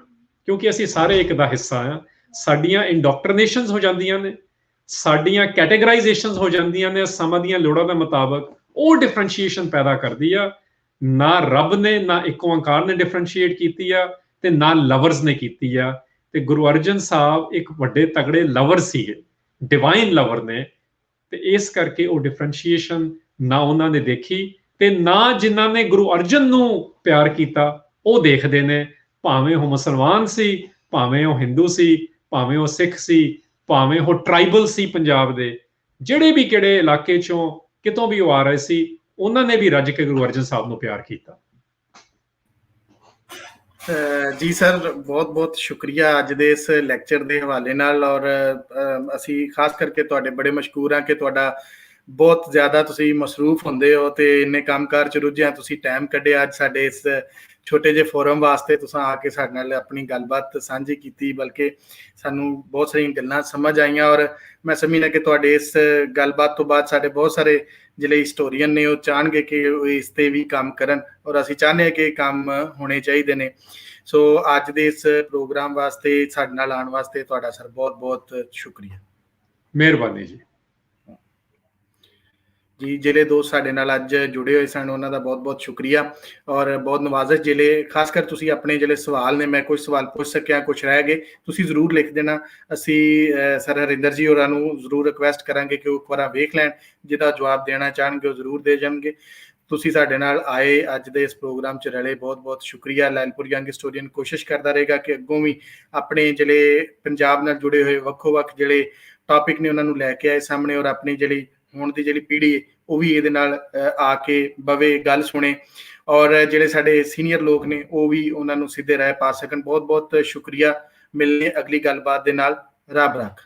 ਕਿਉਂਕਿ ਅਸੀਂ ਸਾਰੇ ਇੱਕ ਦਾ ਹਿੱਸਾ ਆ। ਸਾਡੀਆਂ ਇੰਡੋਕਟ੍ਰਿਨੇਸ਼ਨਸ ਹੋ ਜਾਂਦੀਆਂ ਨੇ, ਸਾਡੀਆਂ ਕੈਟੇਗਰਾਈਜ਼ੇਸ਼ਨਸ ਹੋ ਜਾਂਦੀਆਂ ਨੇ ਸਮਾਂ ਦੀਆਂ ਲੋੜਾਂ ਦੇ ਮੁਤਾਬਕ। ਉਹ ਡਿਫਰੈਂਸ਼ੀਏਸ਼ਨ ਪੈਦਾ ਕਰਦੀ ਆ। ਨਾ ਰੱਬ ਨੇ, ਨਾ ਇੱਕ ਓਂਕਾਰ ਨੇ ਡਿਫਰੈਂਸ਼ੀਏਟ ਕੀਤੀ ਆ, ਤੇ ਨਾ ਲਵਰਸ ਨੇ ਕੀਤੀ ਆ। ਤੇ ਗੁਰੂ ਅਰਜਨ ਸਾਹਿਬ ਇੱਕ ਵੱਡੇ ਤਗੜੇ ਲਵਰ ਸੀਗੇ, ਡਿਵਾਈਨ ਲਵਰ ਨੇ, ਤੇ ਇਸ ਕਰਕੇ ਉਹ ਡਿਫਰੈਂਸ਼ੀਏਸ਼ਨ ਨਾ ਉਹਨਾਂ ਨੇ ਦੇਖੀ, ਤੇ ਨਾ ਜਿਨ੍ਹਾਂ ਨੇ ਗੁਰੂ ਅਰਜਨ ਨੂੰ ਪਿਆਰ ਕੀਤਾ ਉਹ ਦੇਖਦੇ ਨੇ। ਭਾਵੇਂ ਉਹ ਮੁਸਲਮਾਨ ਸੀ, ਭਾਵੇਂ ਉਹ ਹਿੰਦੂ ਸੀ, ਭਾਵੇਂ ਉਹ ਸਿੱਖ ਸੀ, ਭਾਵੇਂ ਉਹ ਟਰਾਈਬਲ ਸੀ ਪੰਜਾਬ ਦੇ, ਜਿਹੜੇ ਵੀ ਕਿਹੜੇ ਇਲਾਕੇ ਚੋਂ ਕਿਤੋਂ ਵੀ ਉਹ ਆ ਰਹੇ ਸੀ, ਉਹਨਾਂ ਨੇ ਵੀ ਰੱਜ ਕੇ ਗੁਰੂ ਅਰਜਨ ਸਾਹਿਬ ਨੂੰ ਪਿਆਰ ਕੀਤਾ। ਜੀ ਸਰ, ਬਹੁਤ ਬਹੁਤ ਸ਼ੁਕਰੀਆ ਅੱਜ ਦੇ ਇਸ ਲੈਕਚਰ ਦੇ ਹਵਾਲੇ ਨਾਲ। ਔਰ ਅਸੀਂ ਖਾਸ ਕਰਕੇ ਤੁਹਾਡੇ ਬੜੇ ਮਸ਼ਕੂਰ ਹਾਂ ਕਿ ਤੁਹਾਡਾ ਬਹੁਤ ਜ਼ਿਆਦਾ ਤੁਸੀਂ ਮਸਰੂਫ ਹੁੰਦੇ ਹੋ, ਤੇ ਇੰਨੇ ਕੰਮਕਾਰ 'ਚ ਰੁੱਝਿਆ ਤੁਸੀਂ ਟਾਈਮ ਕੱਢਿਆ ਅੱਜ ਸਾਡੇ ਇਸ ਛੋਟੇ ਜਿਹੇ ਫੋਰਮ ਵਾਸਤੇ। ਤੁਸੀਂ ਆ ਕੇ ਸਾਡੇ ਨਾਲ ਆਪਣੀ ਗੱਲਬਾਤ ਸਾਂਝੀ ਕੀਤੀ, ਬਲਕਿ ਸਾਨੂੰ ਬਹੁਤ ਸਾਰੀਆਂ ਗੱਲਾਂ ਸਮਝ ਆਈਆਂ। ਔਰ ਮੈਂ ਸਮਝਦਾ ਕਿ ਤੁਹਾਡੇ ਇਸ ਗੱਲਬਾਤ ਤੋਂ ਬਾਅਦ ਸਾਡੇ ਬਹੁਤ ਸਾਰੇ ਜਿਹੜੇ ਹਿਸਟੋਰੀਅਨ ਨੇ ਉਹ ਚਾਹਣਗੇ ਕਿ ਉਹ ਇਸ 'ਤੇ ਵੀ ਕੰਮ ਕਰਨ, ਔਰ ਅਸੀਂ ਚਾਹੁੰਦੇ ਹਾਂ ਕਿ ਇਹ ਕੰਮ ਹੋਣੇ ਚਾਹੀਦੇ ਨੇ। ਸੋ ਅੱਜ ਦੇ ਇਸ ਪ੍ਰੋਗਰਾਮ ਵਾਸਤੇ, ਸਾਡੇ ਨਾਲ ਆਉਣ ਵਾਸਤੇ ਤੁਹਾਡਾ ਸਰ ਬਹੁਤ ਬਹੁਤ ਸ਼ੁਕਰੀਆ। ਮਿਹਰਬਾਨੀ ਜੀ। ਜੀ ਜਿਹੜੇ ਦੋਸਤ ਸਾਡੇ ਨਾਲ ਅੱਜ ਜੁੜੇ ਹੋਏ ਸਨ, ਉਹਨਾਂ ਦਾ ਬਹੁਤ ਬਹੁਤ ਸ਼ੁਕਰੀਆ ਔਰ ਬਹੁਤ ਨਵਾਜ਼ਸ਼। ਜਿਹੜੇ ਖਾਸ ਕਰ ਤੁਸੀਂ ਆਪਣੇ ਜਿਹੜੇ ਸਵਾਲ ਨੇ, ਮੈਂ ਕੁਝ ਸਵਾਲ ਪੁੱਛ ਸਕਿਆ, ਕੁਝ ਰਹਿ ਗਏ, ਤੁਸੀਂ ਜ਼ਰੂਰ ਲਿਖ ਦੇਣਾ। ਅਸੀਂ ਸਰ ਹਰਿੰਦਰ ਜੀ ਹੋਰਾਂ ਨੂੰ ਜ਼ਰੂਰ ਰਿਕੁਐਸਟ ਕਰਾਂਗੇ ਕਿ ਉਹ ਇੱਕ ਵਾਰ ਵੇਖ ਲੈਣ, ਜਿਹਦਾ ਜਵਾਬ ਦੇਣਾ ਚਾਹਣਗੇ ਉਹ ਜ਼ਰੂਰ ਦੇ ਜਾਣਗੇ। ਤੁਸੀਂ ਸਾਡੇ ਨਾਲ ਆਏ, ਅੱਜ ਦੇ ਇਸ ਪ੍ਰੋਗਰਾਮ 'ਚ ਰਲੇ, ਬਹੁਤ ਬਹੁਤ ਸ਼ੁਕਰੀਆ। ਲੈਲਪੁਰ ਯੰਗ ਹਿਸਟੋਰੀਅਨ ਕੋਸ਼ਿਸ਼ ਕਰਦਾ ਰਹੇਗਾ ਕਿ ਅੱਗੋਂ ਵੀ ਆਪਣੇ ਜਿਹੜੇ ਪੰਜਾਬ ਨਾਲ ਜੁੜੇ ਹੋਏ ਵੱਖੋ ਵੱਖ ਜਿਹੜੇ ਟੌਪਿਕ ਨੇ ਉਹਨਾਂ ਨੂੰ ਲੈ ਕੇ ਆਏ ਸਾਹਮਣੇ, ਔਰ ਆਪਣੀ ਜਿਹੜੀ ਹੁਣ ਦੀ ਜਿਹੜੀ ਪੀੜ੍ਹੀ ਉਹ ਵੀ ਇਹਦੇ ਨਾਲ ਆ ਕੇ ਬਵੇ, ਗੱਲ ਸੁਣੇ, ਔਰ ਜਿਹੜੇ ਸਾਡੇ ਸੀਨੀਅਰ ਲੋਕ ਨੇ ਉਹ ਵੀ ਉਹਨਾਂ ਨੂੰ ਸਿੱਧੇ ਰਾਹ ਪਾ ਸਕਣ। ਬਹੁਤ ਬਹੁਤ ਸ਼ੁਕਰੀਆ। ਮਿਲਣੇ ਅਗਲੀ ਗੱਲਬਾਤ ਦੇ ਨਾਲ। ਰੱਬ ਰੱਖ।